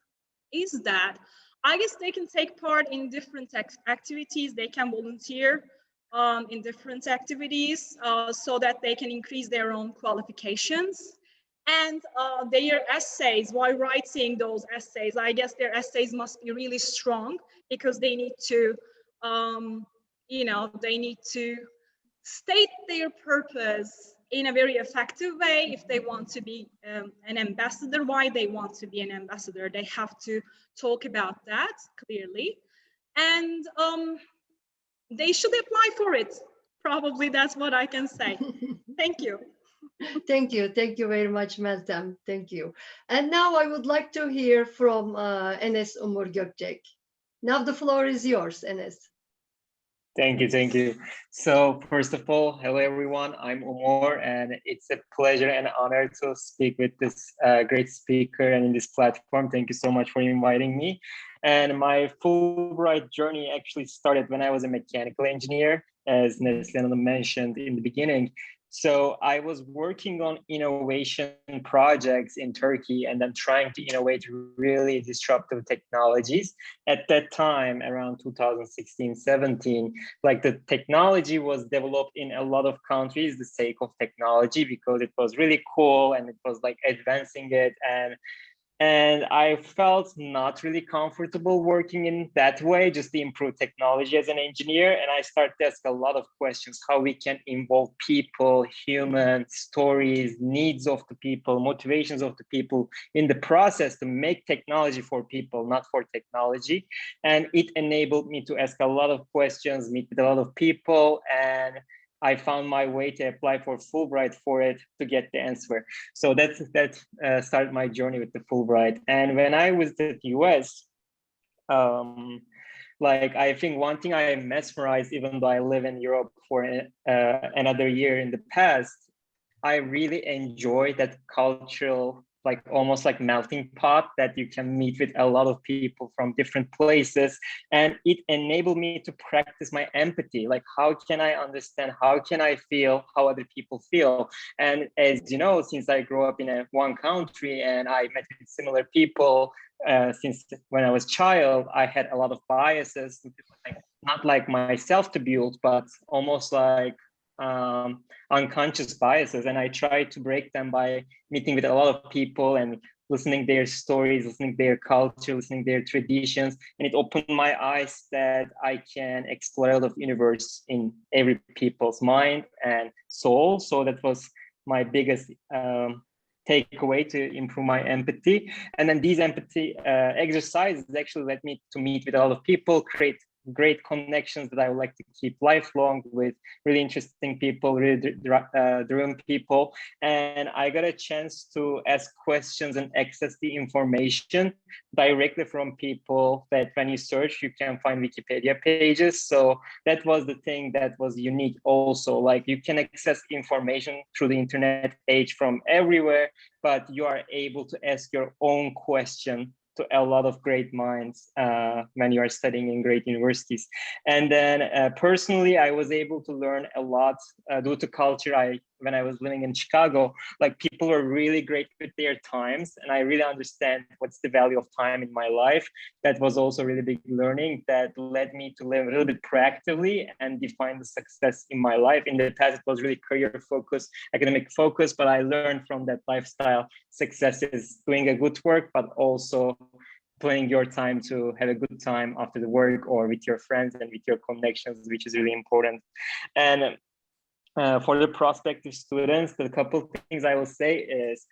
is that I guess they can take part in different activities. They can volunteer in different activities so that they can increase their own qualifications. And their essays, while writing those essays, I guess their essays must be really strong, because they need to, they need to state their purpose in a very effective way. If they want to be an ambassador, why they want to be an ambassador, they have to talk about that clearly. And they should apply for it. Probably that's what I can say. Thank you. Thank you. Thank you very much, Meltem. Thank you. And now I would like to hear from Enes Umur Gökçek. Now the floor is yours, Enes. Thank you, thank you. So first of all, hello everyone, I'm Umur, and it's a pleasure and honor to speak with this great speaker and in this platform. Thank you so much for inviting me. And my Fulbright journey actually started when I was a mechanical engineer, as Neslihan mentioned in the beginning. So I was working on innovation projects in Turkey and then trying to innovate really disruptive technologies. At that time, around 2016-17, like the technology was developed in a lot of countries, the sake of technology, because it was really cool and it was like advancing it. And I felt not really comfortable working in that way, just to improve technology as an engineer. And I started to ask a lot of questions, how we can involve people, human stories, needs of the people, motivations of the people in the process to make technology for people, not for technology. And it enabled me to ask a lot of questions, meet with a lot of people, and I found my way to apply for Fulbright for it to get the answer. So that started my journey with the Fulbright. And when I was at the US, like I think one thing I am mesmerized, even though I live in Europe for another year in the past, I really enjoy that cultural, like almost like melting pot that you can meet with a lot of people from different places. And it enabled me to practice my empathy. Like, how can I understand, how can I feel how other people feel? And as you know, since I grew up in one country and I met with similar people since when I was a child, I had a lot of biases, not like myself to build, but almost like unconscious biases, and I try to break them by meeting with a lot of people and listening their stories, listening their culture, listening their traditions, and it opened my eyes that I can explore a lot of universe in every people's mind and soul. So that was my biggest takeaway to improve my empathy. And then these empathy exercises actually led me to meet with a lot of people, create great connections that I would like to keep lifelong with really interesting people, really driven people. And I got a chance to ask questions and access the information directly from people that when you search, you can find Wikipedia pages. So that was the thing that was unique also. Like you can access information through the internet age from everywhere, but you are able to ask your own question to a lot of great minds when you are studying in great universities. And then personally, I was able to learn a lot due to culture. I when I was living in Chicago, like people were really great with their times, and I really understand what's the value of time in my life. That was also really big learning that led me to live a little bit proactively and define the success in my life. In the past, it was really career focused, academic focused, but I learned from that lifestyle success is doing a good work, but also planning your time to have a good time after the work or with your friends and with your connections, which is really important. And for the prospective students, the couple of things I will say is,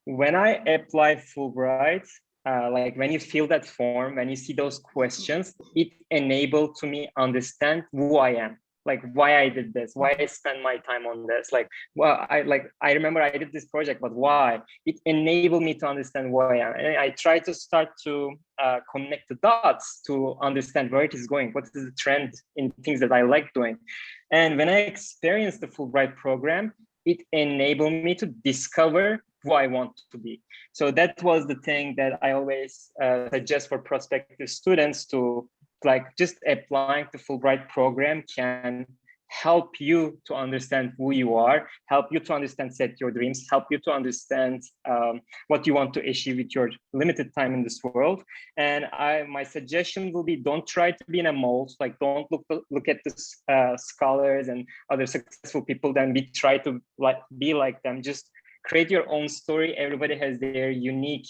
when I apply Fulbright, like when you fill that form, when you see those questions, it enabled to me understand who I am. Like why I did this, why I spend my time on this. Like, well, I remember I did this project, but why? It enabled me to understand who I am. And I try to start to connect the dots to understand where it is going, what is the trend in things that I like doing. And when I experienced the Fulbright program, it enabled me to discover who I want to be. So that was the thing that I always suggest for prospective students to, like, just applying the Fulbright program can help you to understand who you are, help you to understand, set your dreams, help you to understand what you want to achieve with your limited time in this world. And my suggestion will be, don't try to be in a mold, like don't look at the scholars and other successful people, then try to be like them. Just create your own story. Everybody has their unique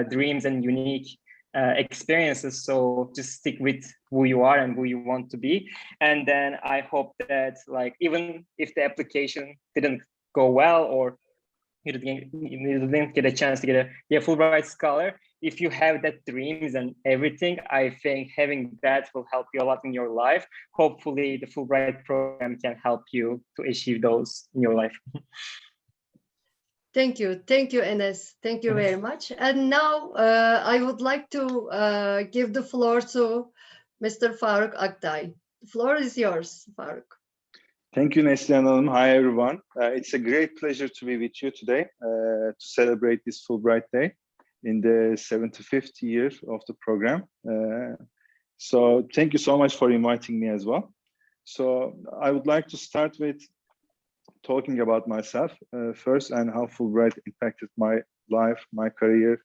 dreams and unique experiences, so just stick with who you are and who you want to be. And then I hope that, like, even if the application didn't go well or you didn't get a chance to get a Fulbright scholar, if you have that dreams and everything, I think having that will help you a lot in your life. Hopefully the Fulbright program can help you to achieve those in your life. Thank you, Enes. Thank you very much. And now I would like to give the floor to Mr. Faruk Aktay. The floor is yours, Faruk. Thank you, Neslihan Hanım. Hi, everyone. It's a great pleasure to be with you today to celebrate this Fulbright Day in the 75th year of the program. So thank you so much for inviting me as well. So I would like to start with talking about myself first, and how Fulbright impacted my life, my career,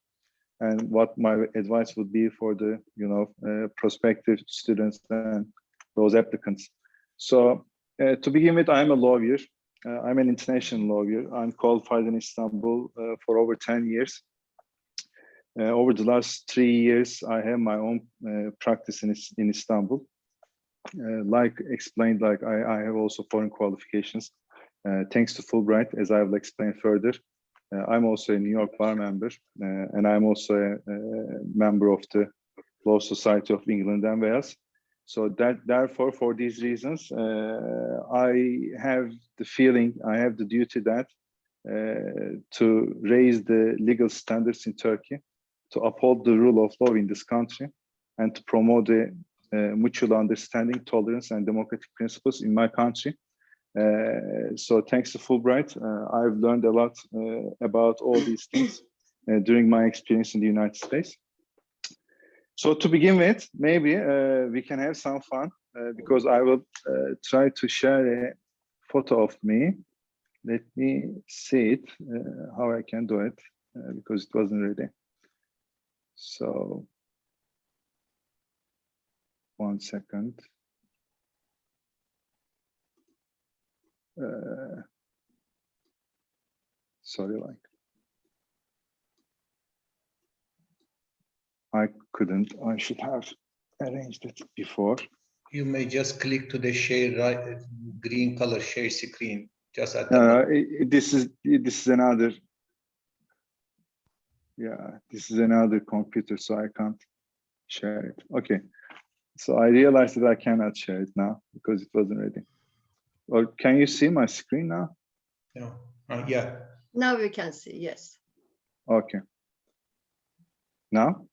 and what my advice would be for the prospective students and those applicants. So to begin with, I'm a lawyer. I'm an international lawyer. I'm qualified in Istanbul for over 10 years. Over the last 3 years, I have my own practice in Istanbul. Like explained, like I have also foreign qualifications. Thanks to Fulbright, as I will explain further. I'm also a New York bar member, and I'm also a member of the Law Society of England and Wales. So therefore, for these reasons, I have the feeling, I have the duty that to raise the legal standards in Turkey, to uphold the rule of law in this country, and to promote the mutual understanding, tolerance, and democratic principles in my country. So thanks to Fulbright, I've learned a lot about all these things during my experience in the United States. So to begin with, maybe we can have some fun because I will try to share a photo of me. Let me see it, how I can do it, because it wasn't ready. So, 1 second. Sorry, like I couldn't. I should have arranged it before. You may just click to the share green color share screen. Just at this is another. Yeah, this is another computer, so I can't share it. Okay, so I realized that I cannot share it now because it wasn't ready. Or can you see my screen now? No. Yeah. Now we can see, yes. Okay. Now?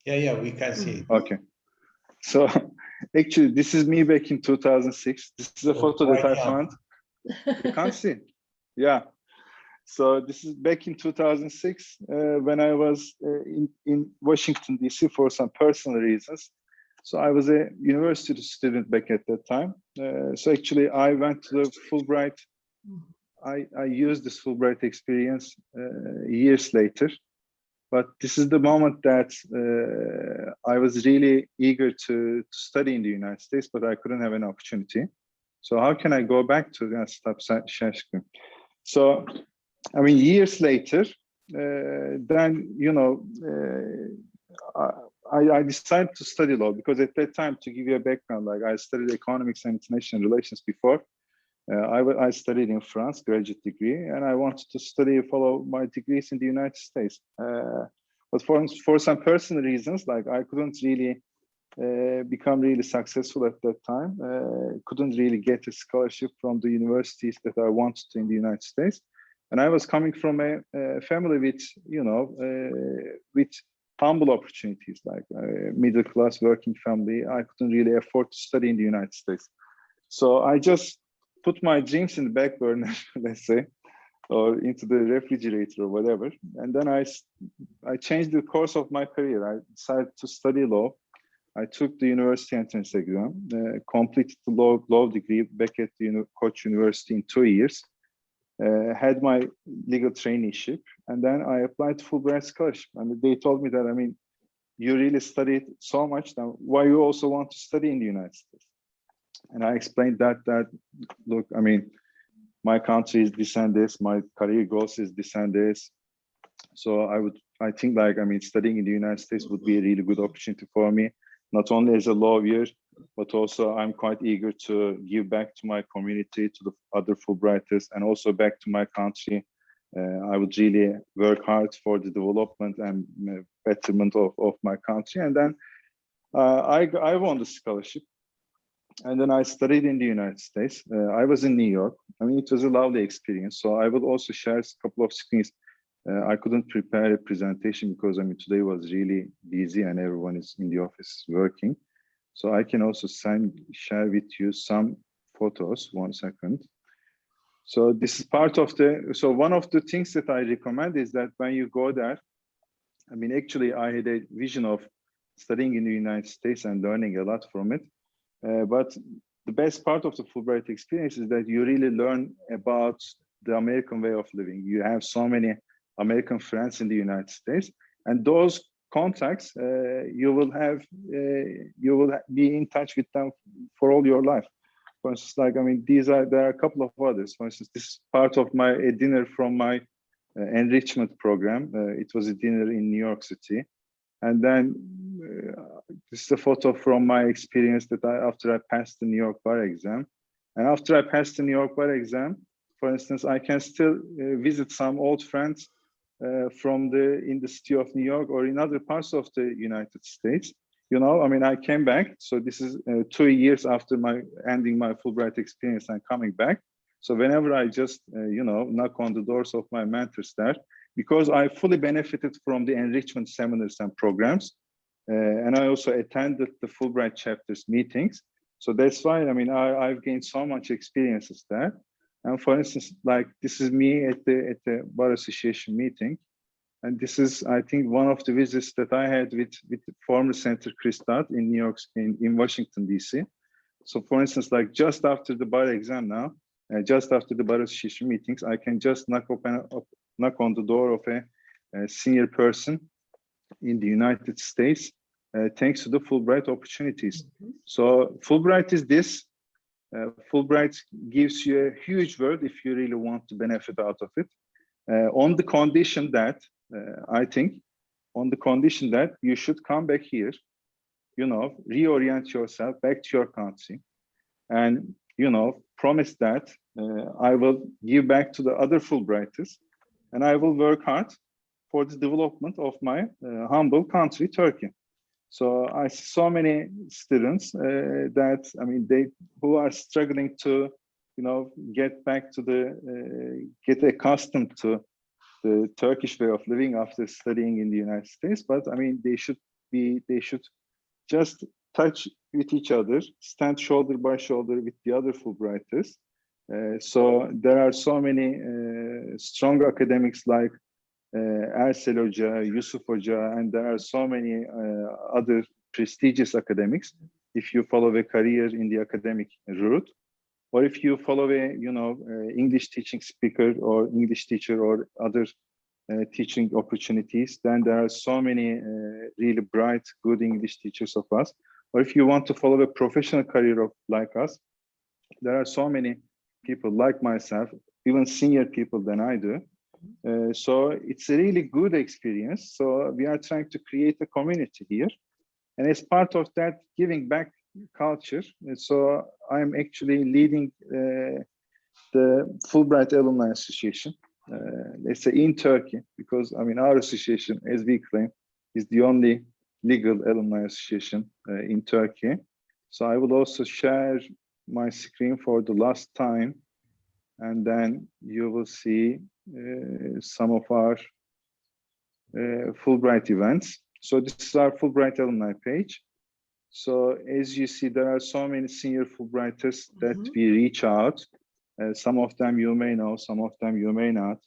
Yeah, we can see it. Okay. So actually, this is me back in 2006. This is a photo that I found. You can't see. Yeah. So this is back in 2006 when I was in Washington, D.C. for some personal reasons. So I was a university student back at that time. So actually I went to the Fulbright I used this Fulbright experience years later. But this is the moment that I was really eager to study in the United States, but I couldn't have an opportunity. So how can I go back to that stop? So, I mean, years later, then, you know, I decided to study law because at that time, to give you a background, like I studied economics and international relations before. I studied in France, graduate degree, and I wanted to follow my degrees in the United States. But for some personal reasons, like I couldn't really become really successful at that time. Couldn't really get a scholarship from the universities that I wanted to in the United States. And I was coming from a family with, you know, with humble opportunities, like middle class working family. I couldn't really afford to study in the United States. So I just put my dreams in the back burner, let's say, or into the refrigerator or whatever. And then I changed the course of my career. I decided to study law. I took the university entrance exam, completed the law degree back at the Koç University in 2 years, had my legal traineeship, and then I applied to Fulbright Scholarship. And they told me that, I mean, you really studied so much, now why you also want to study in the United States? And I explained that look, I mean, my country is this and this, my career goals is this and this. So I think like, I mean, studying in the United States would be a really good opportunity for me, not only as a lawyer, but also I'm quite eager to give back to my community, to the other Fulbrighters, and also back to my country. I would really work hard for the development and betterment of my country. And then I won the scholarship. And then I studied in the United States. I was in New York. I mean, it was a lovely experience. So I will also share a couple of screens. I couldn't prepare a presentation because, I mean, today was really busy and everyone is in the office working. So I can also share with you some photos. 1 second. So this is part of so one of the things that I recommend is that when you go there, I mean, actually I had a vision of studying in the United States and learning a lot from it. But the best part of the Fulbright experience is that you really learn about the American way of living. You have so many American friends in the United States, and those contacts, you will be in touch with them for all your life. For instance, like, I mean, there are a couple of others. For instance, this is part of a dinner from my enrichment program. It was a dinner in New York City. And then this is a photo from my experience that after I passed the New York bar exam. And after I passed the New York bar exam, for instance, I can still visit some old friends in the city of New York or in other parts of the United States. You know, I mean, I came back. So this is 2 years after ending my Fulbright experience and coming back. So whenever I just, you know, knock on the doors of my mentors there, because I fully benefited from the enrichment seminars and programs. And I also attended the Fulbright chapters meetings. So that's why, I mean, I've gained so much experiences there. And for instance, like this is me at the Bar Association meeting. And this is, I think, one of the visits that I had with former Senator Chris Dodd in New York, in Washington, D.C. So for instance, like just after the bar exam now, just after the Bar Association meetings, I can just knock on the door of a senior person in the United States, thanks to the Fulbright opportunities. So Fulbright is this. Fulbright gives you a huge world if you really want to benefit out of it, on the condition that, I think, on the condition that you should come back here, you know, reorient yourself back to your country, and, you know, promise that I will give back to the other Fulbrighters, and I will work hard for the development of my humble country, Turkey. So I see so many students that, I mean, who are struggling to, you know, get back to get accustomed to the Turkish way of living after studying in the United States. But I mean, they should just touch with each other, stand shoulder by shoulder with the other Fulbrighters. So there are so many strong academics like Ersel Hoca, Yusuf Hoca, and there are so many other prestigious academics if you follow a career in the academic route. or if you follow a, English teaching speaker or English teacher or other teaching opportunities, then there are so many really bright, good English teachers of us. Or if you want to follow a professional career like us, there are so many people like myself, even senior people than I do. So it's a really good experience. So we are trying to create a community here. And as part of that giving back culture, so I'm actually leading the Fulbright Alumni Association. Let's say in Turkey, because I mean our association, as we claim, is the only legal alumni association in Turkey. So I will also share my screen for the last time, and then you will see some of our Fulbright events. So this is our Fulbright alumni page. So as you see, there are so many senior Fulbrighters that we reach out. Some of them you may know, some of them you may not.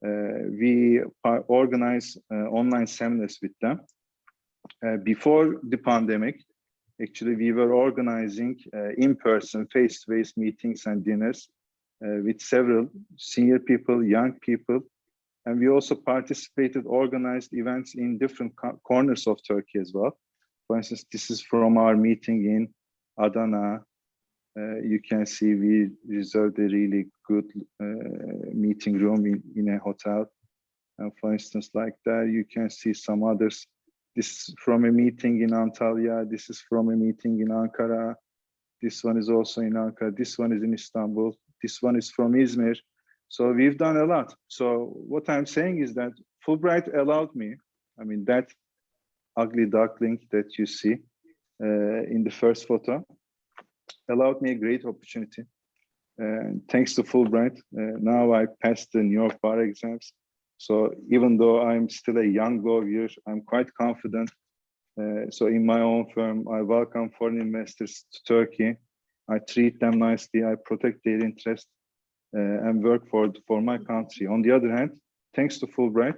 We organize online seminars with them. Before the pandemic, actually, we were organizing in-person, face-to-face meetings and dinners with several senior people, young people. And we also organized events in different corners of Turkey as well. For instance, this is from our meeting in Adana. You can see we reserved a really good meeting room in a hotel. And for instance, like that, you can see some others. This is from a meeting in Antalya. This is from a meeting in Ankara. This one is also in Ankara. This one is in Istanbul. This one is from Izmir. So we've done a lot. So what I'm saying is that Fulbright allowed me, I mean, that ugly duckling that you see in the first photo, allowed me a great opportunity. And thanks to Fulbright, now I passed the New York bar exams. So even though I'm still a young lawyer, I'm quite confident. So in my own firm, I welcome foreign investors to Turkey. I treat them nicely, I protect their interests and work for my country. On the other hand, thanks to Fulbright,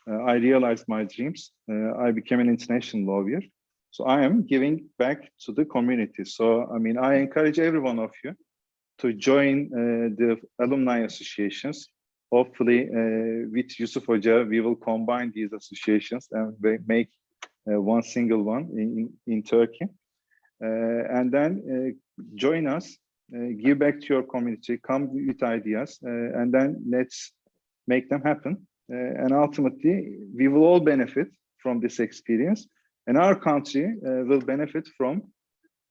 I realized my dreams. I became an international lawyer. So I am giving back to the community. So, I mean, I encourage every one of you to join the alumni associations. Hopefully, with Yusuf Hoca, we will combine these associations and make one single one in Turkey. And then join us, give back to your community, come with ideas, and then let's make them happen. And ultimately, we will all benefit from this experience. And our country will benefit from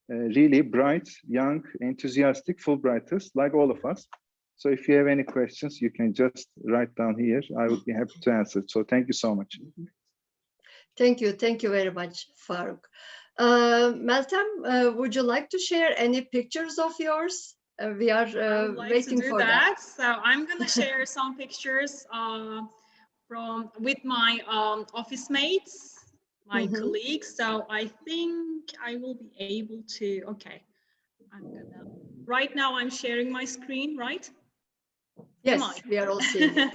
really bright, young, enthusiastic Fulbrighters like all of us. So if you have any questions, you can just write down here. I would be happy to answer. So thank you so much. Thank you very much, Faruk. Meltem, would you like to share any pictures of yours? We are waiting for that. So I'm going to share some pictures with my office mates, my colleagues. So I think I will be able to, okay. Right now I'm sharing my screen, right? Yes, we are all seeing it.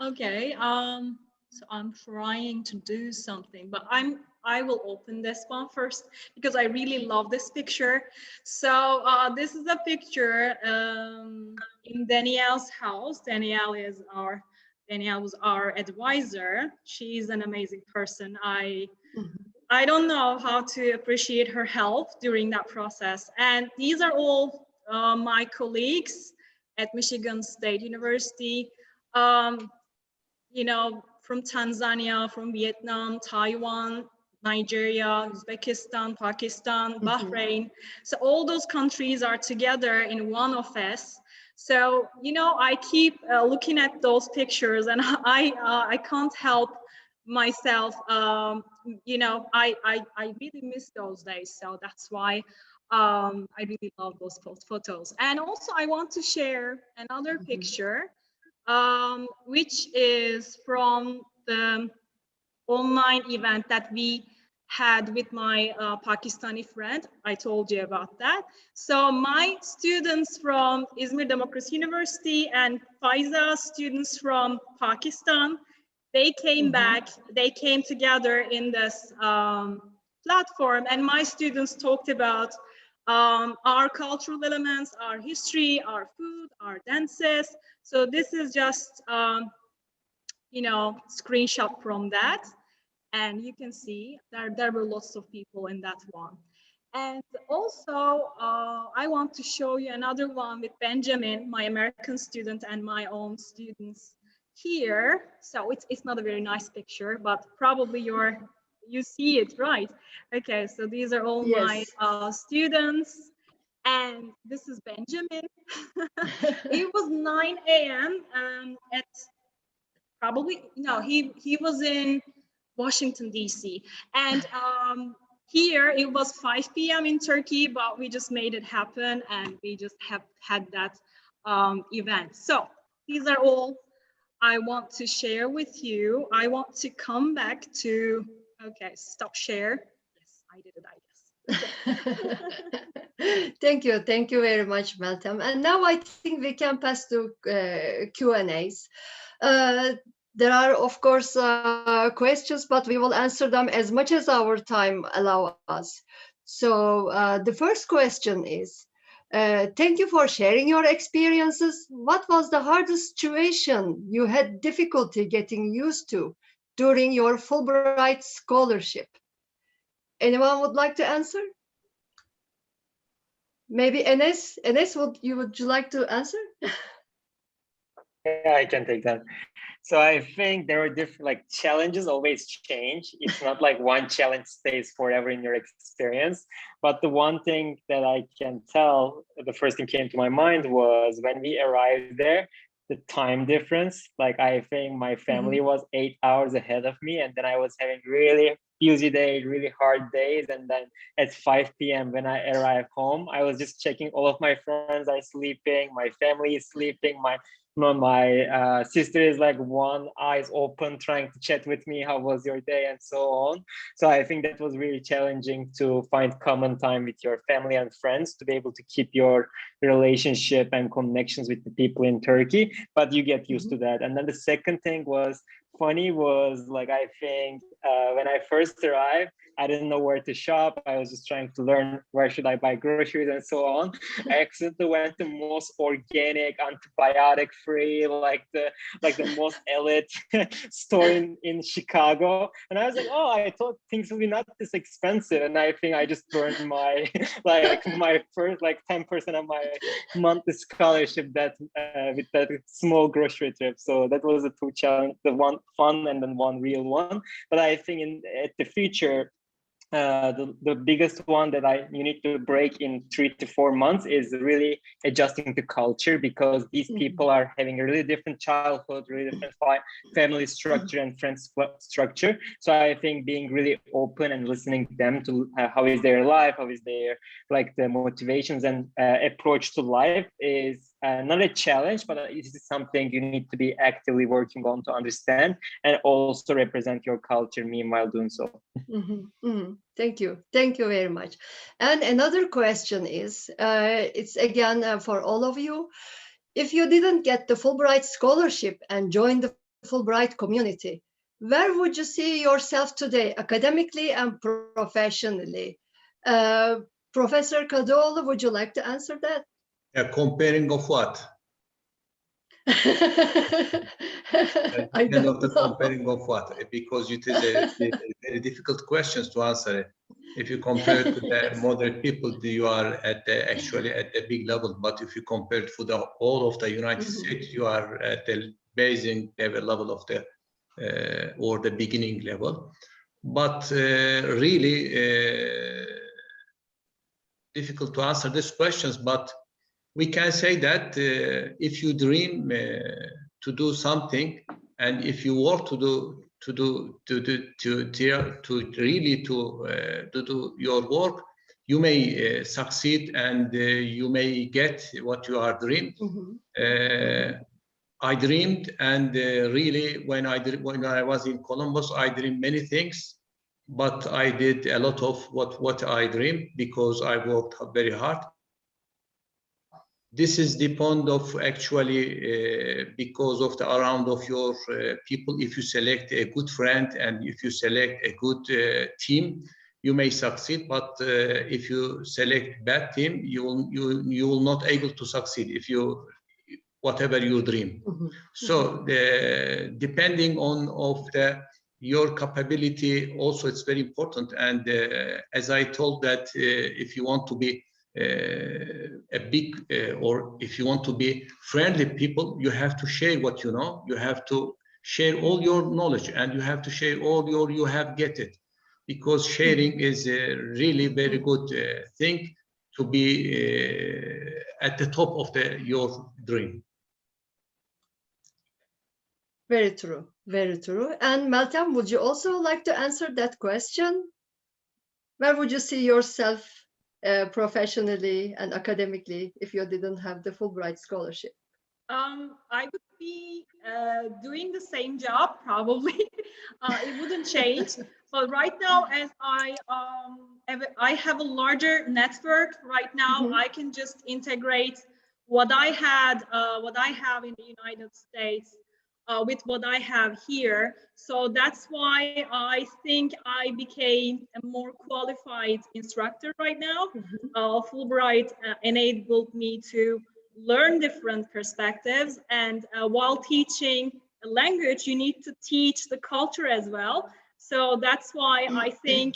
Okay, so I'm trying to do something, but I will open this one first because I really love this picture. So this is a picture in Danielle's house. Danielle was our advisor. She's an amazing person. I don't know how to appreciate her help during that process. And these are all my colleagues at Michigan State University, you know, from Tanzania, from Vietnam, Taiwan, Nigeria, Uzbekistan, Pakistan, Bahrain. So all those countries are together in one office. So, you know, I keep looking at those pictures and I can't help myself. You know, I really miss those days. So that's why I really love those photos. And also I want to share another picture, which is from the online event that we had with my Pakistani friend. I told you about that. So my students from Izmir Democracy University and Faiza students from Pakistan, they came back, they came together in this platform, and my students talked about our cultural elements, our history, our food, our dances. So this is just, you know, screenshot from that. And you can see there were lots of people in that one. And also, I want to show you another one with Benjamin, my American student, and my own students here. So it's not a very nice picture, but probably you see it, right? Okay, so these are all my students. And this is Benjamin. It was 9 a.m. At probably, no, he was in Washington, D.C. And here it was 5 p.m. in Turkey, but we just made it happen and we just have had that event. So these are all I want to share with you. I want to come back to, okay, stop share. Yes, I did it, I guess. Thank you very much, Meltem. And now I think we can pass to Q&As. There are, of course, questions, but we will answer them as much as our time allows us. So the first question is, thank you for sharing your experiences. What was the hardest situation you had difficulty getting used to during your Fulbright scholarship? Anyone would like to answer? Maybe Enes? Enes, would you like to answer? Yeah, I can take that. So I think there are different, like, challenges always change. It's not like one challenge stays forever in your experience. But the one thing that I can tell, the first thing came to my mind was when we arrived there, the time difference. Like, I think my family was 8 hours ahead of me, and then I was having really busy days, really hard days. And then at 5 p.m. when I arrived home, I was just checking all of my friends are sleeping, my family is sleeping, my sister is like one eyes open trying to chat with me, how was your day, and so on. So I think that was really challenging to find common time with your family and friends to be able to keep your relationship and connections with the people in Turkey, but you get used to that. And then the second thing was funny was, like, I think when I first arrived, I didn't know where to shop. I was just trying to learn where should I buy groceries and so on. I accidentally went to most organic, antibiotic-free, like the most elite store in Chicago. And I was like, oh, I thought things would be not this expensive. And I think I just burned my my first 10% of my monthly scholarship with that small grocery trip. So that was the two challenges, the one fun and then one real one. But I think at the future, the biggest one that you need to break in 3 to 4 months is really adjusting to culture, because these people are having a really different childhood, really different family structure and friend structure. So I think being really open and listening to them to how is their life, how is their the motivations and approach to life is not a challenge, but it is something you need to be actively working on to understand and also represent your culture meanwhile doing so. Thank you very much. And another question is, it's again for all of you. If you didn't get the Fulbright scholarship and join the Fulbright community, where would you see yourself today, academically and professionally? Professor Kadıoğlu, would you like to answer that? Comparing of what? I don't know. Comparing of what? Because it is a very difficult question to answer. If you compare to the moderate people, you are actually at a big level. But if you compare to the whole of the United States, you are at the basic level of the or the beginning level. But really difficult to answer these questions. But we can say that if you dream to do something, and if you work to do your work, you may succeed and you may get what you are dreaming. I dreamed, and really when I was in Columbus, I dreamed many things, but I did a lot of what I dreamed because I worked very hard. This is the point of actually because of the around of your people. If you select a good friend and if you select a good team, you may succeed, but if you select bad team, you will not able to succeed if you whatever you dream. So depending on your capability, also it's very important. And as I told that if you want to be a big or if you want to be friendly people, you have to share what you know. You have to share all your knowledge, and you have to share all you have get it, because sharing is a really very good thing to be at the top of your dream. Very true, very true. And Meltem, would you also like to answer that question? Where would you see yourself professionally and academically if you didn't have the Fulbright scholarship? I would be doing the same job, probably. It wouldn't change. But right now, as I have a larger network right now, I can just integrate what I have in the United States with what I have here. So that's why I think I became a more qualified instructor right now. Fulbright enabled me to learn different perspectives, and while teaching a language, you need to teach the culture as well. So that's why I think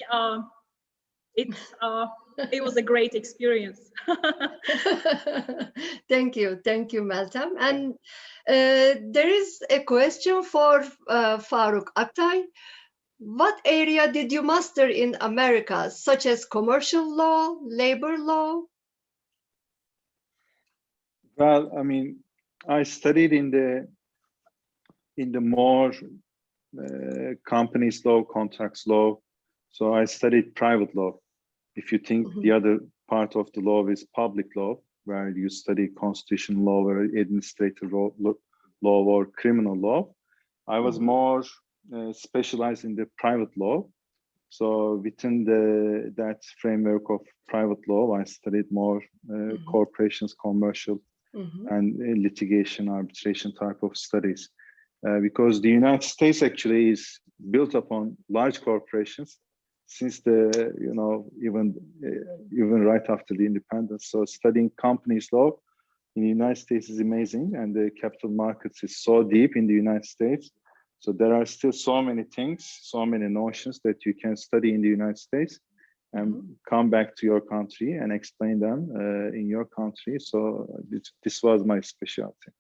it was a great experience. Thank you, Meltem. And there is a question for Faruk Aktay. What area did you master in America, such as commercial law, labor law? Well, I mean, I studied in the more companies law, contracts law. So I studied private law. If you think the other part of the law is public law, where you study constitutional law or administrative law or criminal law, I was more specialized in the private law. So within that framework of private law, I studied more corporations, commercial, and litigation, arbitration type of studies. Because the United States actually is built upon large corporations since even right after the independence. So studying companies law in the United States is amazing, and the capital markets is so deep in the United States. So there are still so many things, so many notions that you can study in the United States and come back to your country and explain them in your country. So this was my specialty.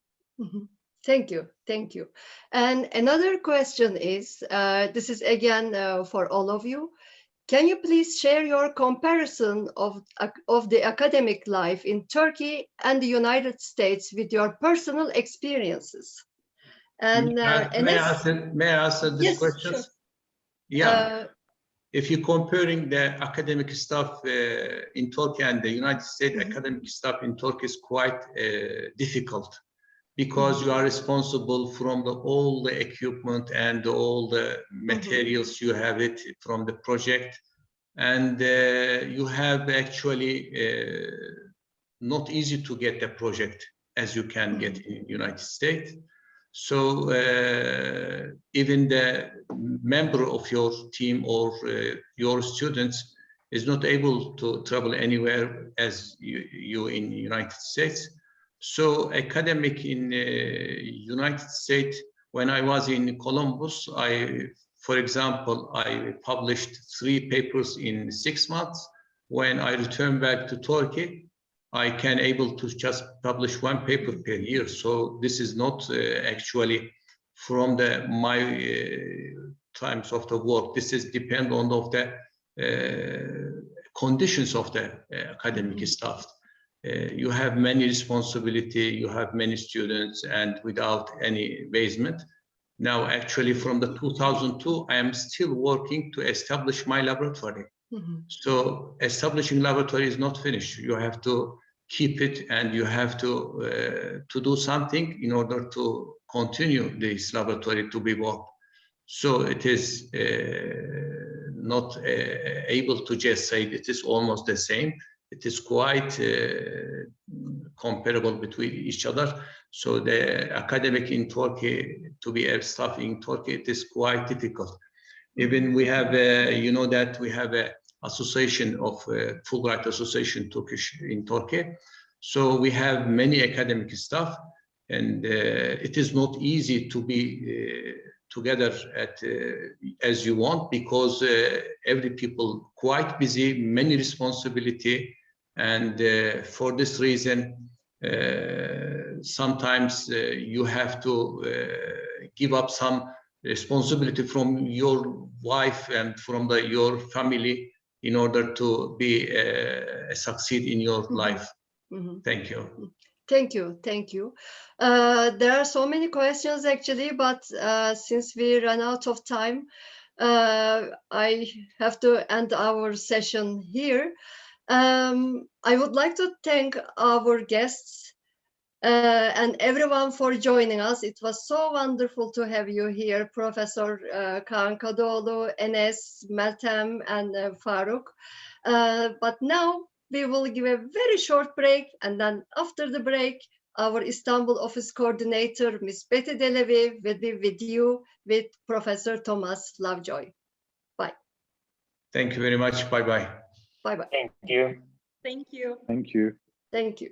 Thank you. And another question is, this is again for all of you. Can you please share your comparison of the academic life in Turkey and the United States with your personal experiences? And may I answer this question? Sure. Yeah. If you're comparing the academic stuff in Turkey and the United States, academic stuff in Turkey is quite difficult, because you are responsible from all the equipment and all the materials. You have it from the project, and you have actually not easy to get the project as you can get in the United States. So even the member of your team or your students is not able to travel anywhere as you in the United States. So academic in United States, when I was in Columbus, for example, I published 3 papers in 6 months. When I returned back to Turkey, I can able to just publish 1 paper per year. So this is not actually from my times of the work. This is depend on the conditions of the academic staff. You have many responsibility, you have many students, and without any basement. Now, actually, from the 2002, I am still working to establish my laboratory. So establishing laboratory is not finished. You have to keep it, and you have to do something in order to continue this laboratory to be worked. So it is not able to just say it is almost the same. It is quite comparable between each other. So the academic in Turkey, to be a staff in Turkey, it is quite difficult. Even we have, that we have association of Fulbright Association Turkish in Turkey. So we have many academic staff, and it is not easy to be together at as you want, because every people quite busy, many responsibility, and for this reason sometimes you have to give up some responsibility from your wife and from your family in order to be succeed in your life. Thank you. Thank you. Thank you. There are so many questions actually, but since we ran out of time, I have to end our session here. I would like to thank our guests and everyone for joining us. It was so wonderful to have you here, Professor Kaan Kadıoğlu, Enes, Meltem, and Faruk. But now we will give a very short break, and then after the break, our Istanbul office coordinator, Ms. Betty Delevi, will be with you with Professor Thomas Lovejoy. Bye. Thank you very much. Bye-bye. Bye-bye. Thank you. Thank you. Thank you. Thank you.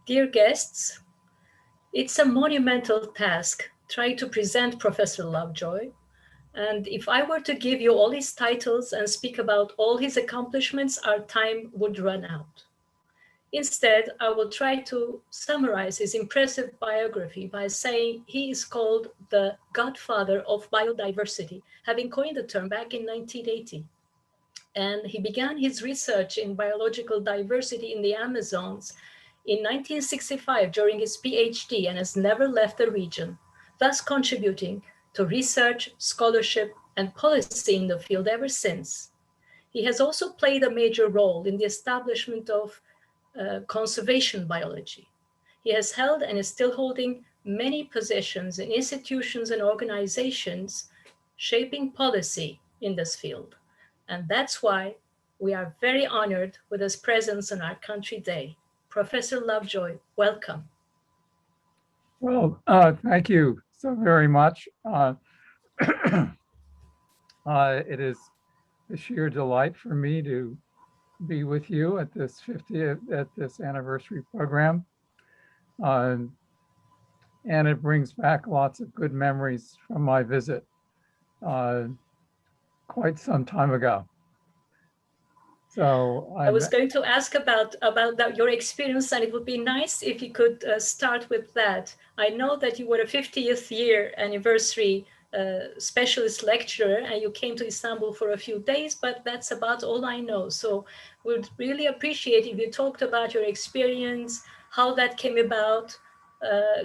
Dear guests, it's a monumental task trying to present Professor Lovejoy. And if I were to give you all his titles and speak about all his accomplishments, our time would run out. Instead, I will try to summarize his impressive biography by saying he is called the godfather of biodiversity, having coined the term back in 1980. And he began his research in biological diversity in the Amazons in 1965 during his PhD and has never left the region, thus contributing to research, scholarship, and policy in the field ever since. He has also played a major role in the establishment of conservation biology. He has held and is still holding many positions in institutions and organizations shaping policy in this field. And that's why we are very honored with his presence on our Country Day. Professor Lovejoy, welcome. Well, thank you so very much. It is a sheer delight for me to be with you at this 50th anniversary program. And it brings back lots of good memories from my visit quite some time ago. So I was going to ask about your experience, and it would be nice if you could start with that. I know that you were a 50th year anniversary specialist lecturer, and you came to Istanbul for a few days, but that's about all I know. So we'd really appreciate if you talked about your experience, how that came about.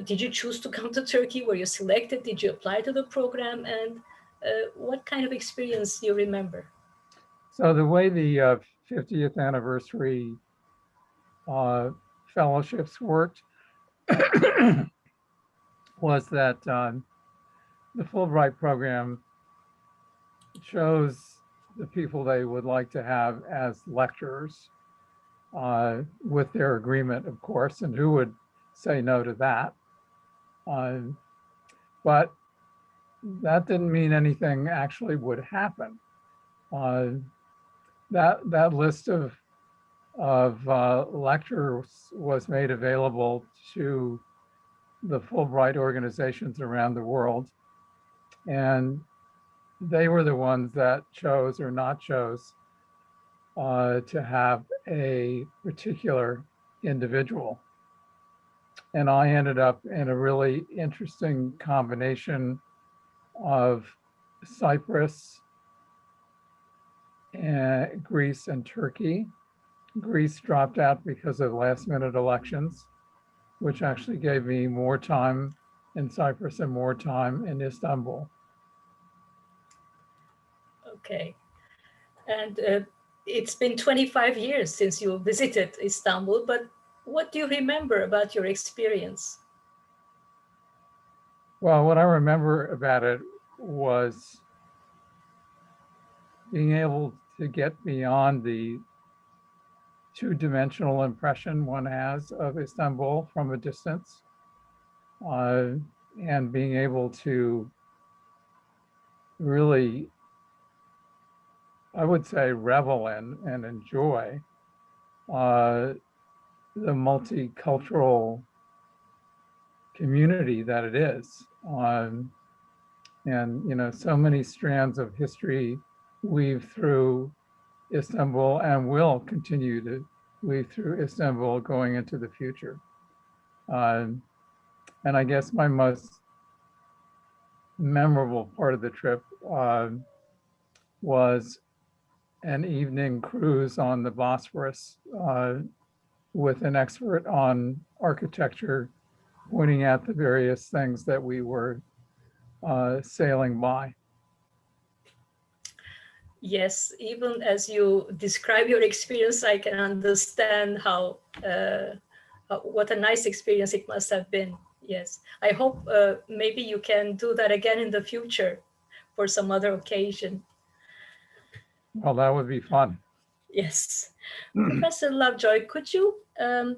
Did you choose to come to Turkey? Were you selected? Did you apply to the program? And what kind of experience do you remember? So the way the 50th anniversary fellowships worked was that the Fulbright program chose the people they would like to have as lecturers with their agreement, of course, and who would say no to that. But that didn't mean anything actually would happen. That list of lecturers was made available to the Fulbright organizations around the world. And they were the ones that chose or not chose to have a particular individual. And I ended up in a really interesting combination of Cyprus, and Greece and Turkey. Greece dropped out because of last-minute elections, which actually gave me more time in Cyprus and more time in Istanbul. Okay. And it's been 25 years since you visited Istanbul, but what do you remember about your experience? Well, what I remember about it was being able to get beyond the two-dimensional impression one has of Istanbul from a distance, and being able to really, I would say, revel in and enjoy the multicultural community that it is. And you know, so many strands of history weave through Istanbul and will continue to weave through Istanbul going into the future. And I guess my most memorable part of the trip was an evening cruise on the Bosphorus with an expert on architecture, pointing out the various things that we were sailing by. Yes, even as you describe your experience, I can understand how what a nice experience it must have been. Yes, I hope maybe you can do that again in the future for some other occasion. Well, that would be fun. Yes. Professor Lovejoy, could you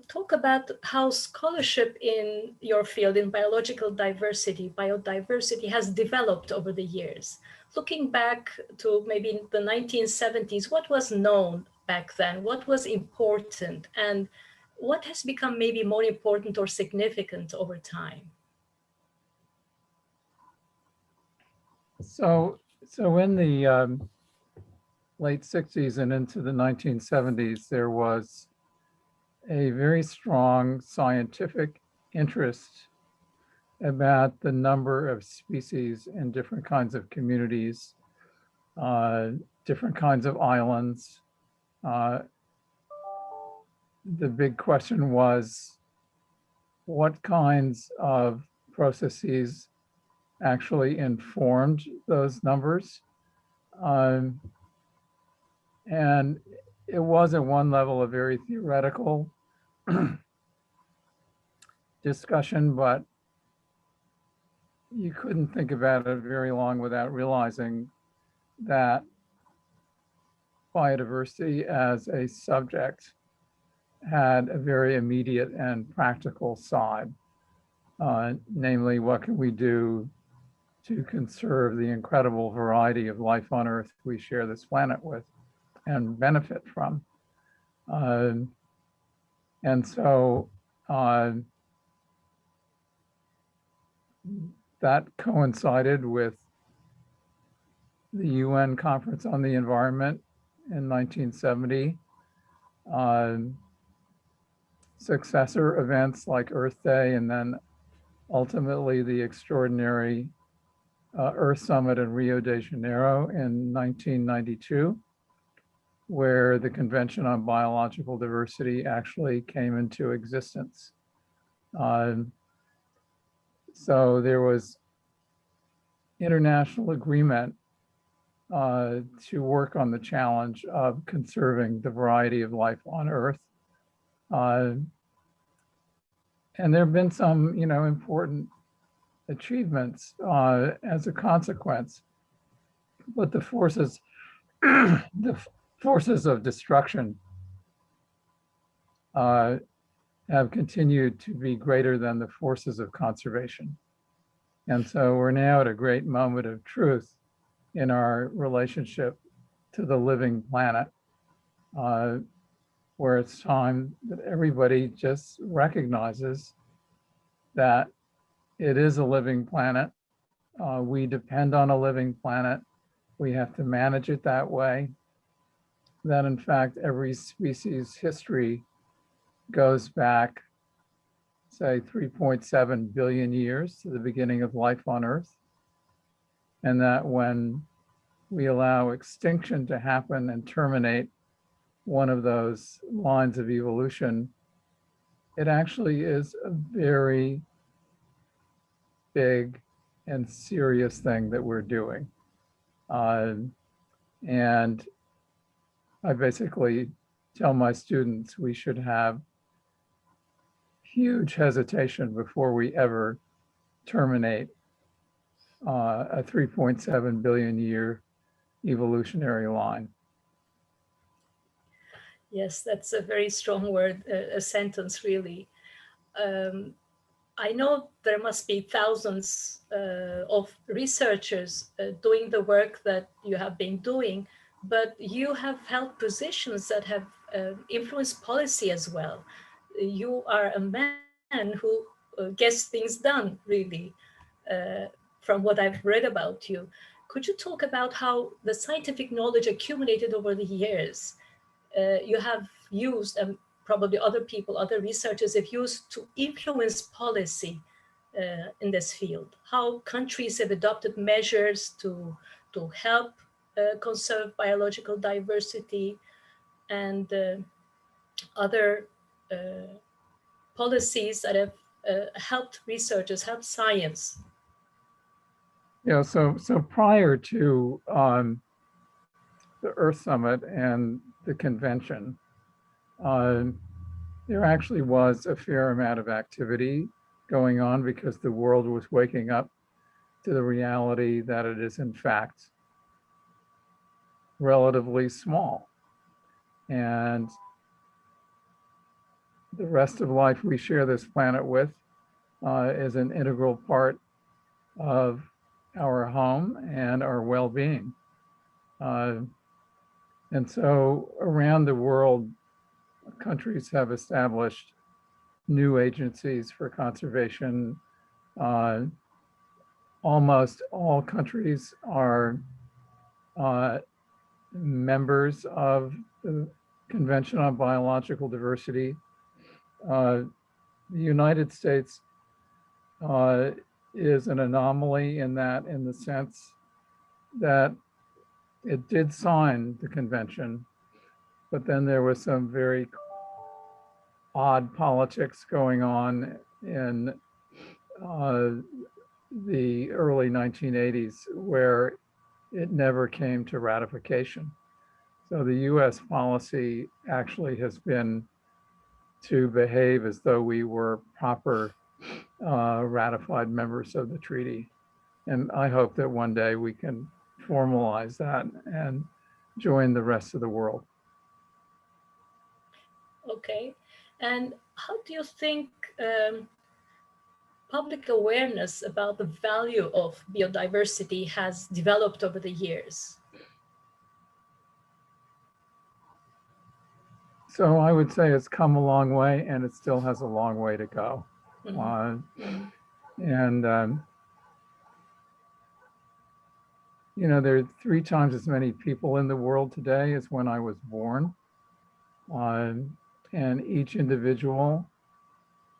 talk about how scholarship in your field in biological diversity, biodiversity, has developed over the years? Looking back to maybe the 1970s, what was known back then? What was important? And what has become maybe more important or significant over time? So in the late 60s and into the 1970s, there was a very strong scientific interest about the number of species in different kinds of communities, different kinds of islands. The big question was, what kinds of processes actually informed those numbers? And it was at one level a very theoretical discussion, but you couldn't think about it very long without realizing that biodiversity as a subject had a very immediate and practical side. Namely, what can we do to conserve the incredible variety of life on Earth we share this planet with and benefit from? And so that coincided with the UN Conference on the Environment in 1970. Successor events like Earth Day, and then ultimately the extraordinary Earth Summit in Rio de Janeiro in 1992, where the Convention on Biological Diversity actually came into existence. So there was international agreement to work on the challenge of conserving the variety of life on Earth. And there have been some, important achievements as a consequence, but the forces, the forces of destruction have continued to be greater than the forces of conservation. And so we're now at a great moment of truth in our relationship to the living planet, where it's time that everybody just recognizes that it is a living planet. We depend on a living planet. We have to manage it that way. That in fact, every species history goes back, say, 3.7 billion years to the beginning of life on Earth. And that when we allow extinction to happen and terminate one of those lines of evolution, it actually is a very big and serious thing that we're doing. And I basically tell my students we should have huge hesitation before we ever terminate a 3.7 billion year evolutionary line. Yes, that's a very strong word, a sentence, really. I know there must be thousands of researchers doing the work that you have been doing, but you have held positions that have influenced policy as well. You are a man who gets things done, really, from what I've read about you. Could you talk about how the scientific knowledge accumulated over the years you have used, and probably other people, other researchers have used to influence policy in this field? How countries have adopted measures to help conserve biological diversity, and other policies that have helped researchers, helped science? Yeah, so prior to the Earth Summit and the convention, there actually was a fair amount of activity going on because the world was waking up to the reality that it is in fact relatively small. And the rest of life we share this planet with is an integral part of our home and our well-being. And so around the world, countries have established new agencies for conservation. Almost all countries are members of the Convention on Biological Diversity. The United States is an anomaly in the sense that it did sign the convention, but then there was some very odd politics going on in the early 1980s where it never came to ratification. So the US policy actually has been to behave as though we were proper ratified members of the treaty. And I hope that one day we can formalize that and join the rest of the world. Okay, and how do you think public awareness about the value of biodiversity has developed over the years? So I would say it's come a long way, and it still has a long way to go. You know, there are 3 times as many people in the world today as when I was born. And each individual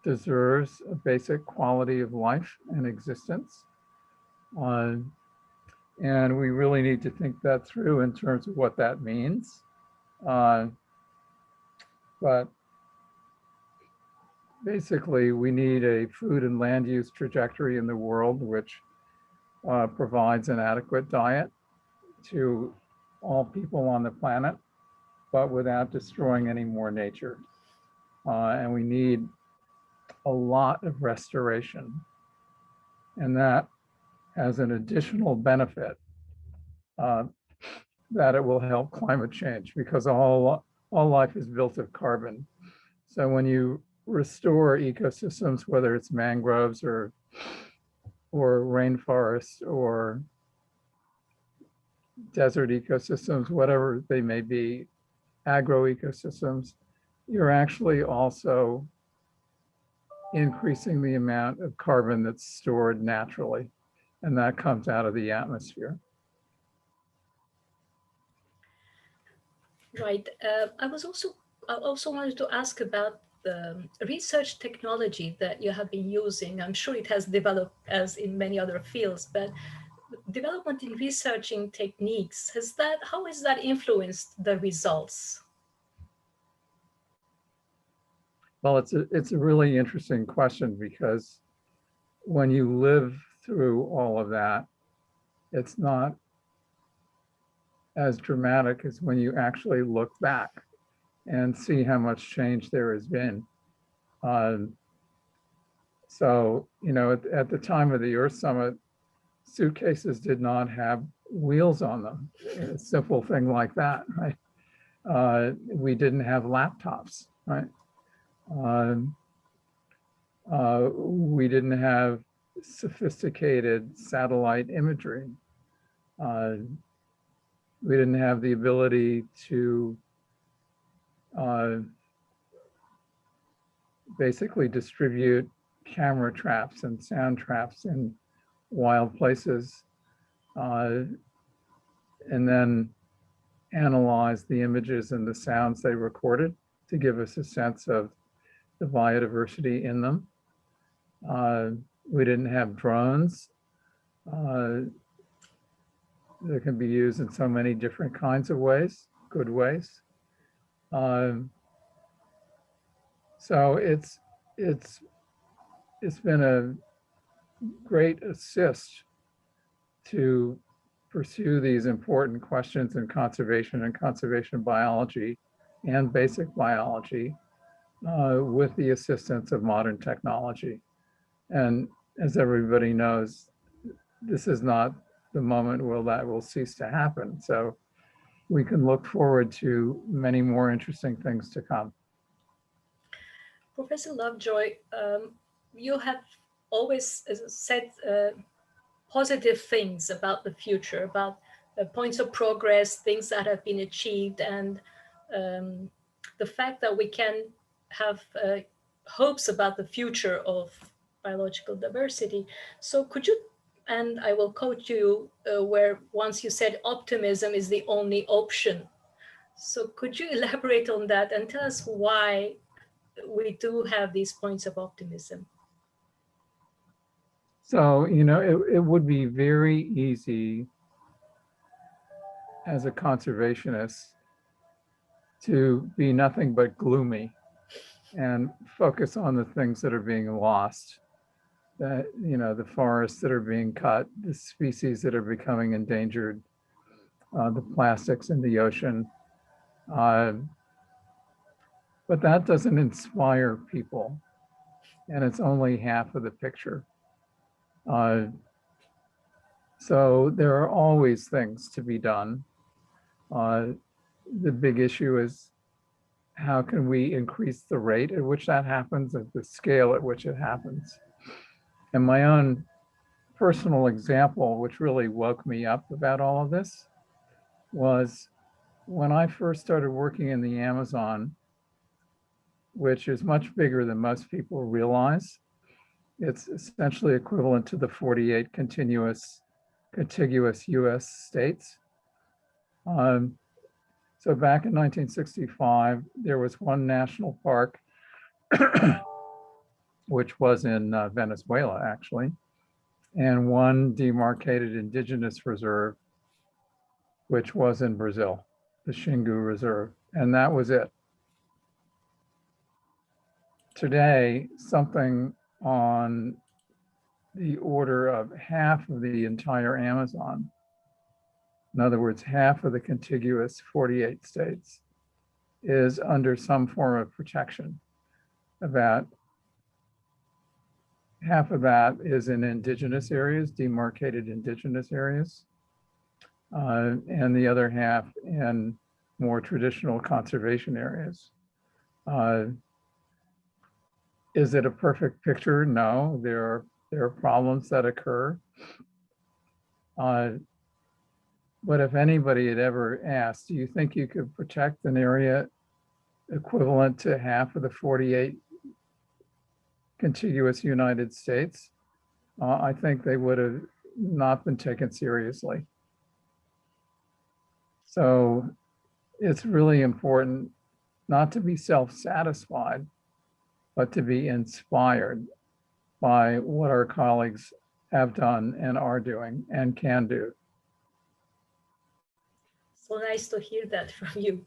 deserves a basic quality of life and existence. And we really need to think that through in terms of what that means. But basically, we need a food and land use trajectory in the world which provides an adequate diet to all people on the planet, but without destroying any more nature. And we need a lot of restoration. And that has an additional benefit that it will help climate change, because all life is built of carbon. So when you restore ecosystems, whether it's mangroves or rainforests or desert ecosystems, whatever they may be, agroecosystems, you're actually also increasing the amount of carbon that's stored naturally, and that comes out of the atmosphere. Right. I also wanted to ask about the research technology that you have been using. I'm sure it has developed as in many other fields, but development in researching techniques, how has that influenced the results? Well, it's a really interesting question, because when you live through all of that, it's not as dramatic as when you actually look back and see how much change there has been. So, you know, at the time of the Earth Summit, suitcases did not have wheels on them. A simple thing like that, right? We didn't have laptops, right? We didn't have sophisticated satellite imagery. We didn't have the ability to basically distribute camera traps and sound traps in wild places, and then analyze the images and the sounds they recorded to give us a sense of the biodiversity in them. We didn't have drones that can be used in so many different kinds of ways, good ways. So it's been a great assist to pursue these important questions in conservation and conservation biology and basic biology with the assistance of modern technology. And as everybody knows, this is not the moment where that will cease to happen. So we can look forward to many more interesting things to come. Professor Lovejoy, you have always said positive things about the future, about points of progress, things that have been achieved, and the fact that we can have hopes about the future of biological diversity. So could you, and I will quote you where once you said optimism is the only option. So could you elaborate on that and tell us why we do have these points of optimism? So, it would be very easy as a conservationist to be nothing but gloomy and focus on the things that are being lost, that, the forests that are being cut, the species that are becoming endangered, the plastics in the ocean. But that doesn't inspire people, and it's only half of the picture. So there are always things to be done. The big issue is how can we increase the rate at which that happens, at the scale at which it happens. And my own personal example, which really woke me up about all of this, was when I first started working in the Amazon, which is much bigger than most people realize. It's essentially equivalent to the 48 contiguous US states. So back in 1965, there was one national park, which was in Venezuela, actually, and one demarcated indigenous reserve, which was in Brazil, the Xingu Reserve, and that was it. Today, something on the order of half of the entire Amazon, in other words, half of the contiguous 48 states, is under some form of protection. About half of that is in indigenous areas, demarcated indigenous areas, and the other half in more traditional conservation areas. Is it a perfect picture? No, there are problems that occur. But if anybody had ever asked, do you think you could protect an area equivalent to half of the 48 contiguous United States? I think they would have not been taken seriously. So it's really important not to be self-satisfied, but to be inspired by what our colleagues have done and are doing and can do. So nice to hear that from you.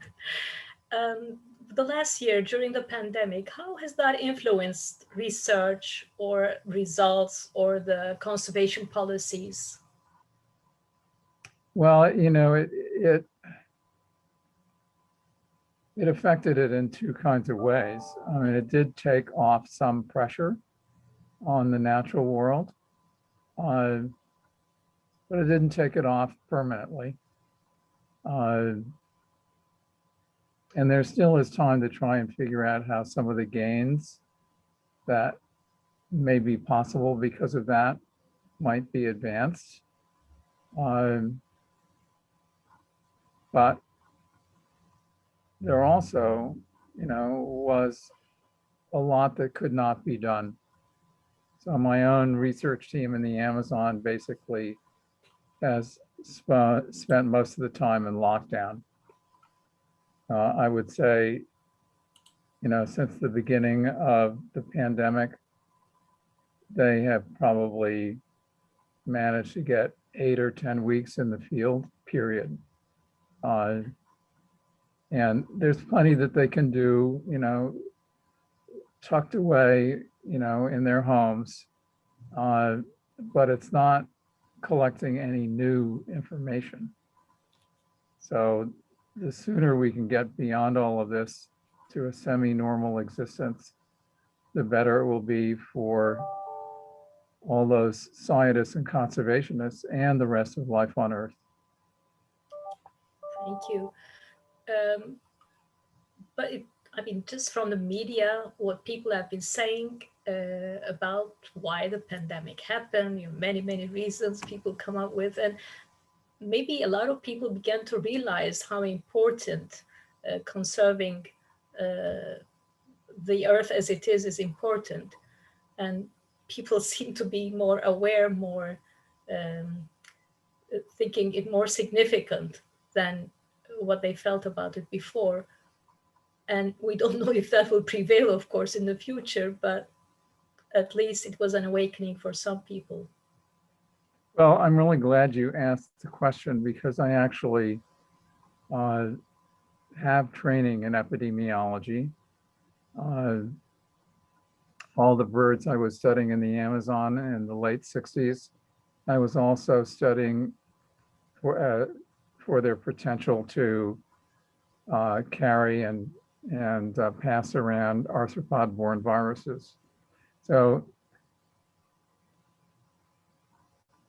The last year during the pandemic, how has that influenced research or results or the conservation policies? Well, it affected it in two kinds of ways. I mean, it did take off some pressure on the natural world, but it didn't take it off permanently. And there still is time to try and figure out how some of the gains that may be possible because of that might be advanced. But there also, was a lot that could not be done. So my own research team in the Amazon basically has spent most of the time in lockdown. I would say, since the beginning of the pandemic, they have probably managed to get 8 or 10 weeks in the field, period. And there's plenty that they can do, tucked away, in their homes, but it's not collecting any new information. So the sooner we can get beyond all of this to a semi-normal existence, the better it will be for all those scientists and conservationists and the rest of life on Earth. Thank you. But just from the media, what people have been saying about why the pandemic happened, many, many reasons people come up with, and maybe a lot of people began to realize how important conserving the earth as it is important. And people seem to be more aware, more thinking it more significant than what they felt about it before. And we don't know if that will prevail, of course, in the future, but at least it was an awakening for some people. Well, I'm really glad you asked the question because I actually have training in epidemiology. All the birds I was studying in the Amazon in the late 60s, I was also studying for their potential to carry and pass around arthropod-borne viruses. So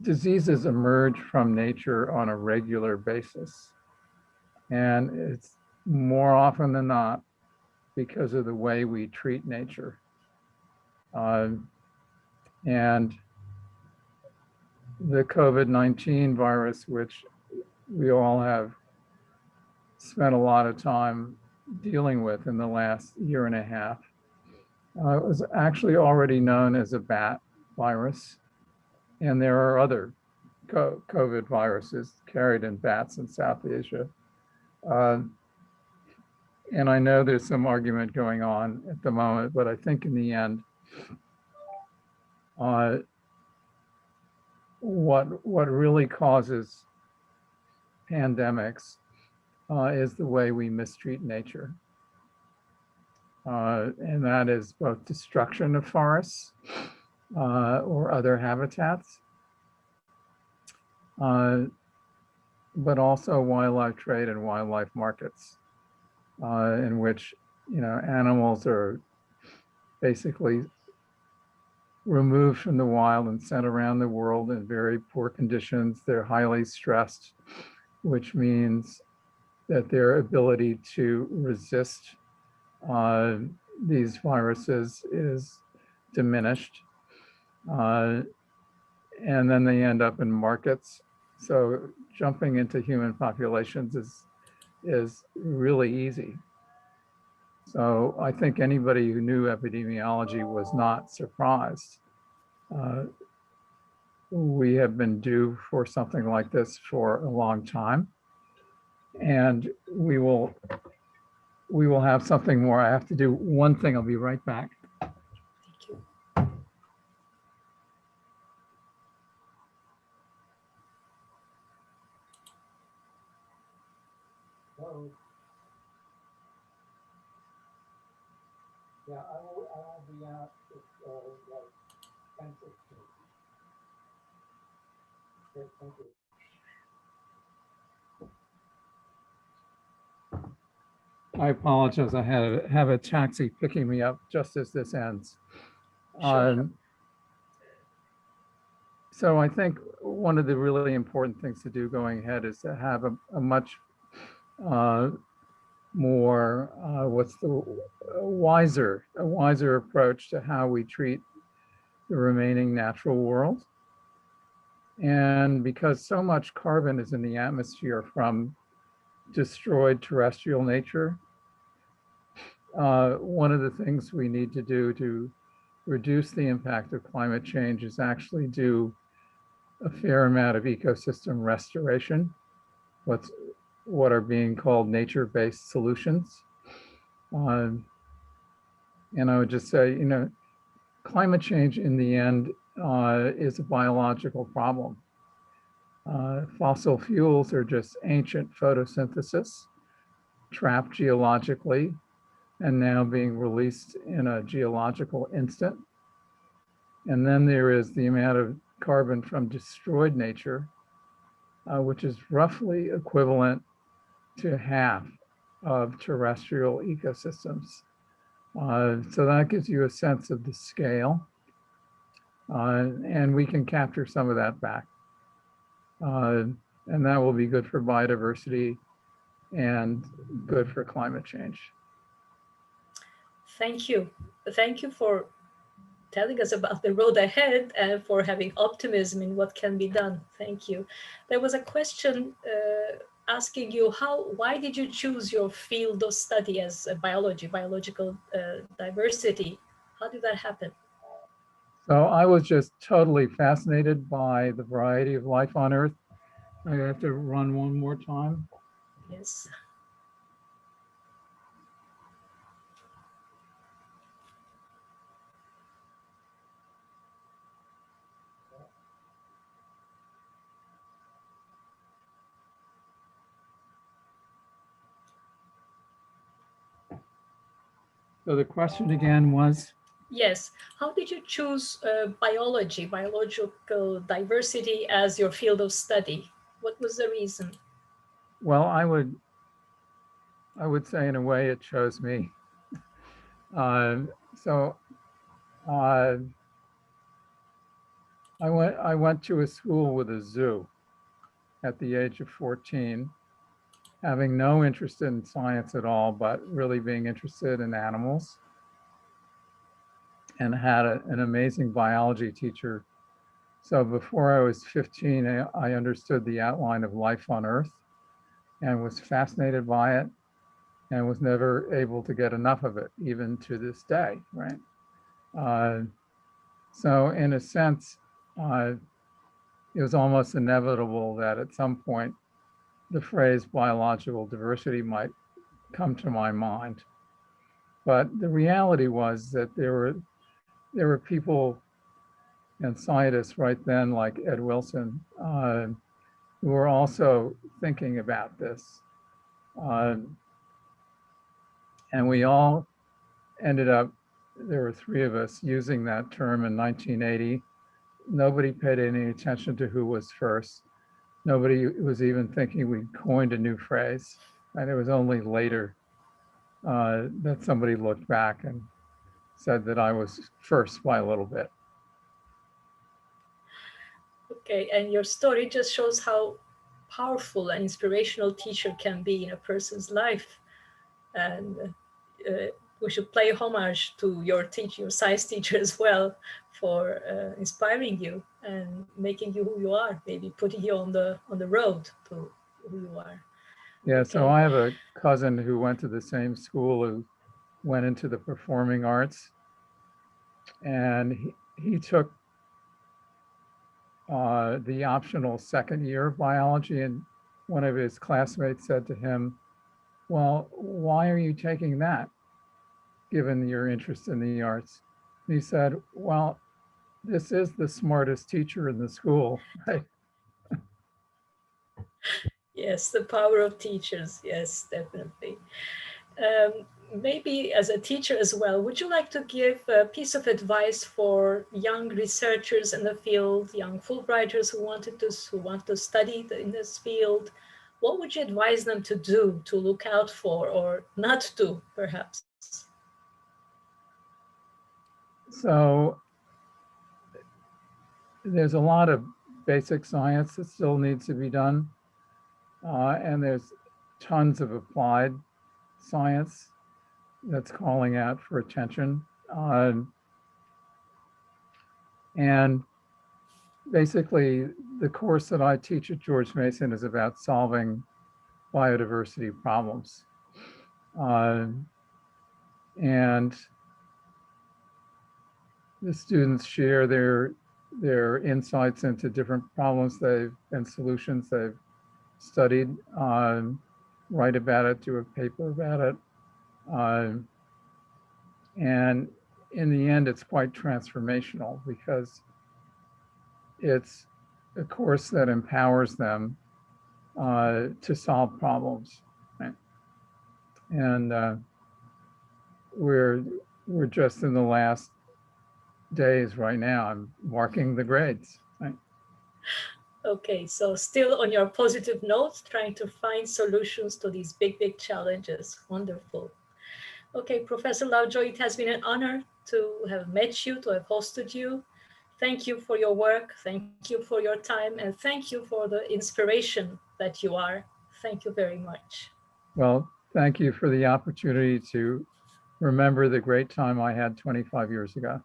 diseases emerge from nature on a regular basis. And it's more often than not because of the way we treat nature. And the COVID-19 virus, which we all have spent a lot of time dealing with in the last year and a half, was actually already known as a bat virus. And there are other COVID viruses carried in bats in South Asia. And I know there's some argument going on at the moment, but I think in the end, what really causes pandemics is the way we mistreat nature. And that is both destruction of forests or other habitats, but also wildlife trade and wildlife markets, in which, you know, animals are basically removed from the wild and sent around the world in very poor conditions. They're highly stressed, which means that their ability to resist these viruses is diminished. And then they end up in markets. So jumping into human populations is really easy. So I think anybody who knew epidemiology was not surprised. We have been due for something like this for a long time. And we will have something more. I have to do one thing. I'll be right back. Thank you. Yeah, I will be out like 10, 15. Okay, thank you. I apologize. I have a taxi picking me up just as this ends. Sure. So I think one of the really important things to do going ahead is to have a much more wiser approach to how we treat the remaining natural world. And because so much carbon is in the atmosphere from destroyed terrestrial nature, one of the things we need to do to reduce the impact of climate change is actually do a fair amount of ecosystem restoration, what are being called nature-based solutions. And I would just say, you know, climate change in the end is a biological problem. Fossil fuels are just ancient photosynthesis, trapped geologically, and now being released in a geological instant. And then there is the amount of carbon from destroyed nature, which is roughly equivalent to half of terrestrial ecosystems. So that gives you a sense of the scale. And we can capture some of that back. And that will be good for biodiversity and good for climate change. Thank you. Thank you for telling us about the road ahead and for having optimism in what can be done. Thank you. There was a question asking you why did you choose your field of study as biological diversity? How did that happen? So I was just totally fascinated by the variety of life on Earth. I have to run one more time. Yes. So the question again was? Yes. How did you choose biological diversity as your field of study? What was the reason? Well, I would say in a way it chose me. I went to a school with a zoo at the age of 14, having no interest in science at all, but really being interested in animals, and had an amazing biology teacher. So before I was 15, I understood the outline of life on Earth and was fascinated by it and was never able to get enough of it, even to this day, right? So in a sense, it was almost inevitable that at some point the phrase biological diversity might come to my mind. But the reality was that there were people and scientists right then, like Ed Wilson, who were also thinking about this. And we all ended up, there were 3 of us using that term in 1980. Nobody paid any attention to who was first. Nobody was even thinking we coined a new phrase. And it was only later that somebody looked back and said that I was first by a little bit. Okay, and your story just shows how powerful an inspirational teacher can be in a person's life. And we should pay homage to your science teacher as well, for inspiring you and making you who you are, maybe putting you on the road to who you are. Yeah, Okay. so I have a cousin who went to the same school, who went into the performing arts, and he took the optional second year of biology, and one of his classmates said to him, well, why are you taking that, given your interest in the arts? And he said, well, this is the smartest teacher in the school, right? Yes, the power of teachers. Yes, definitely. Maybe as a teacher as well, would you like to give a piece of advice for young researchers in the field, young Fulbrighters who want to study in this field? What would you advise them to do, to look out for, or not do, perhaps? So there's a lot of basic science that still needs to be done. And there's tons of applied science that's calling out for attention. And basically, the course that I teach at George Mason is about solving biodiversity problems. And the students share their insights into different problems and solutions they've studied, write about it, do a paper about it. And in the end, it's quite transformational because it's a course that empowers them to solve problems. Right? And we're just in the last days right now. I'm marking the grades. Right? Okay, so still on your positive note, trying to find solutions to these big challenges. Wonderful. Okay, Professor Lovejoy, it has been an honor to have met you, to have hosted you. Thank you for your work. Thank you for your time. And thank you for the inspiration that you are. Thank you very much. Well, thank you for the opportunity to remember the great time I had 25 years ago.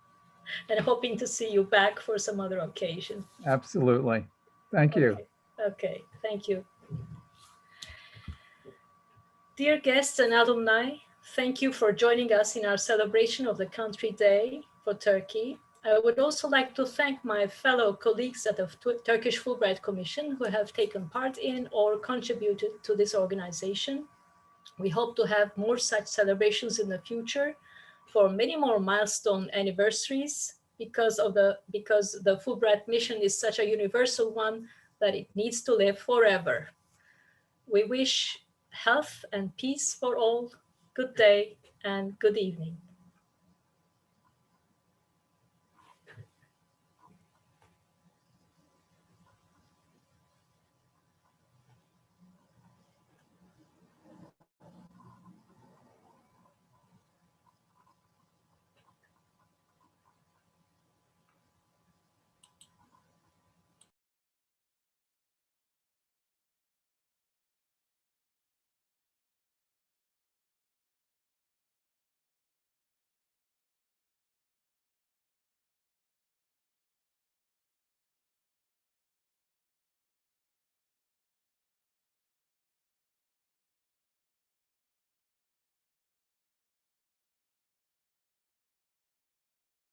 And hoping to see you back for some other occasion. Absolutely. Thank you. Okay, thank you. Dear guests and alumni, thank you for joining us in our celebration of the Country Day for Turkey. I would also like to thank my fellow colleagues at the Turkish Fulbright Commission who have taken part in or contributed to this organization. We hope to have more such celebrations in the future for many more milestone anniversaries because the Fulbright mission is such a universal one that it needs to live forever. We wish health and peace for all. Good day and good evening.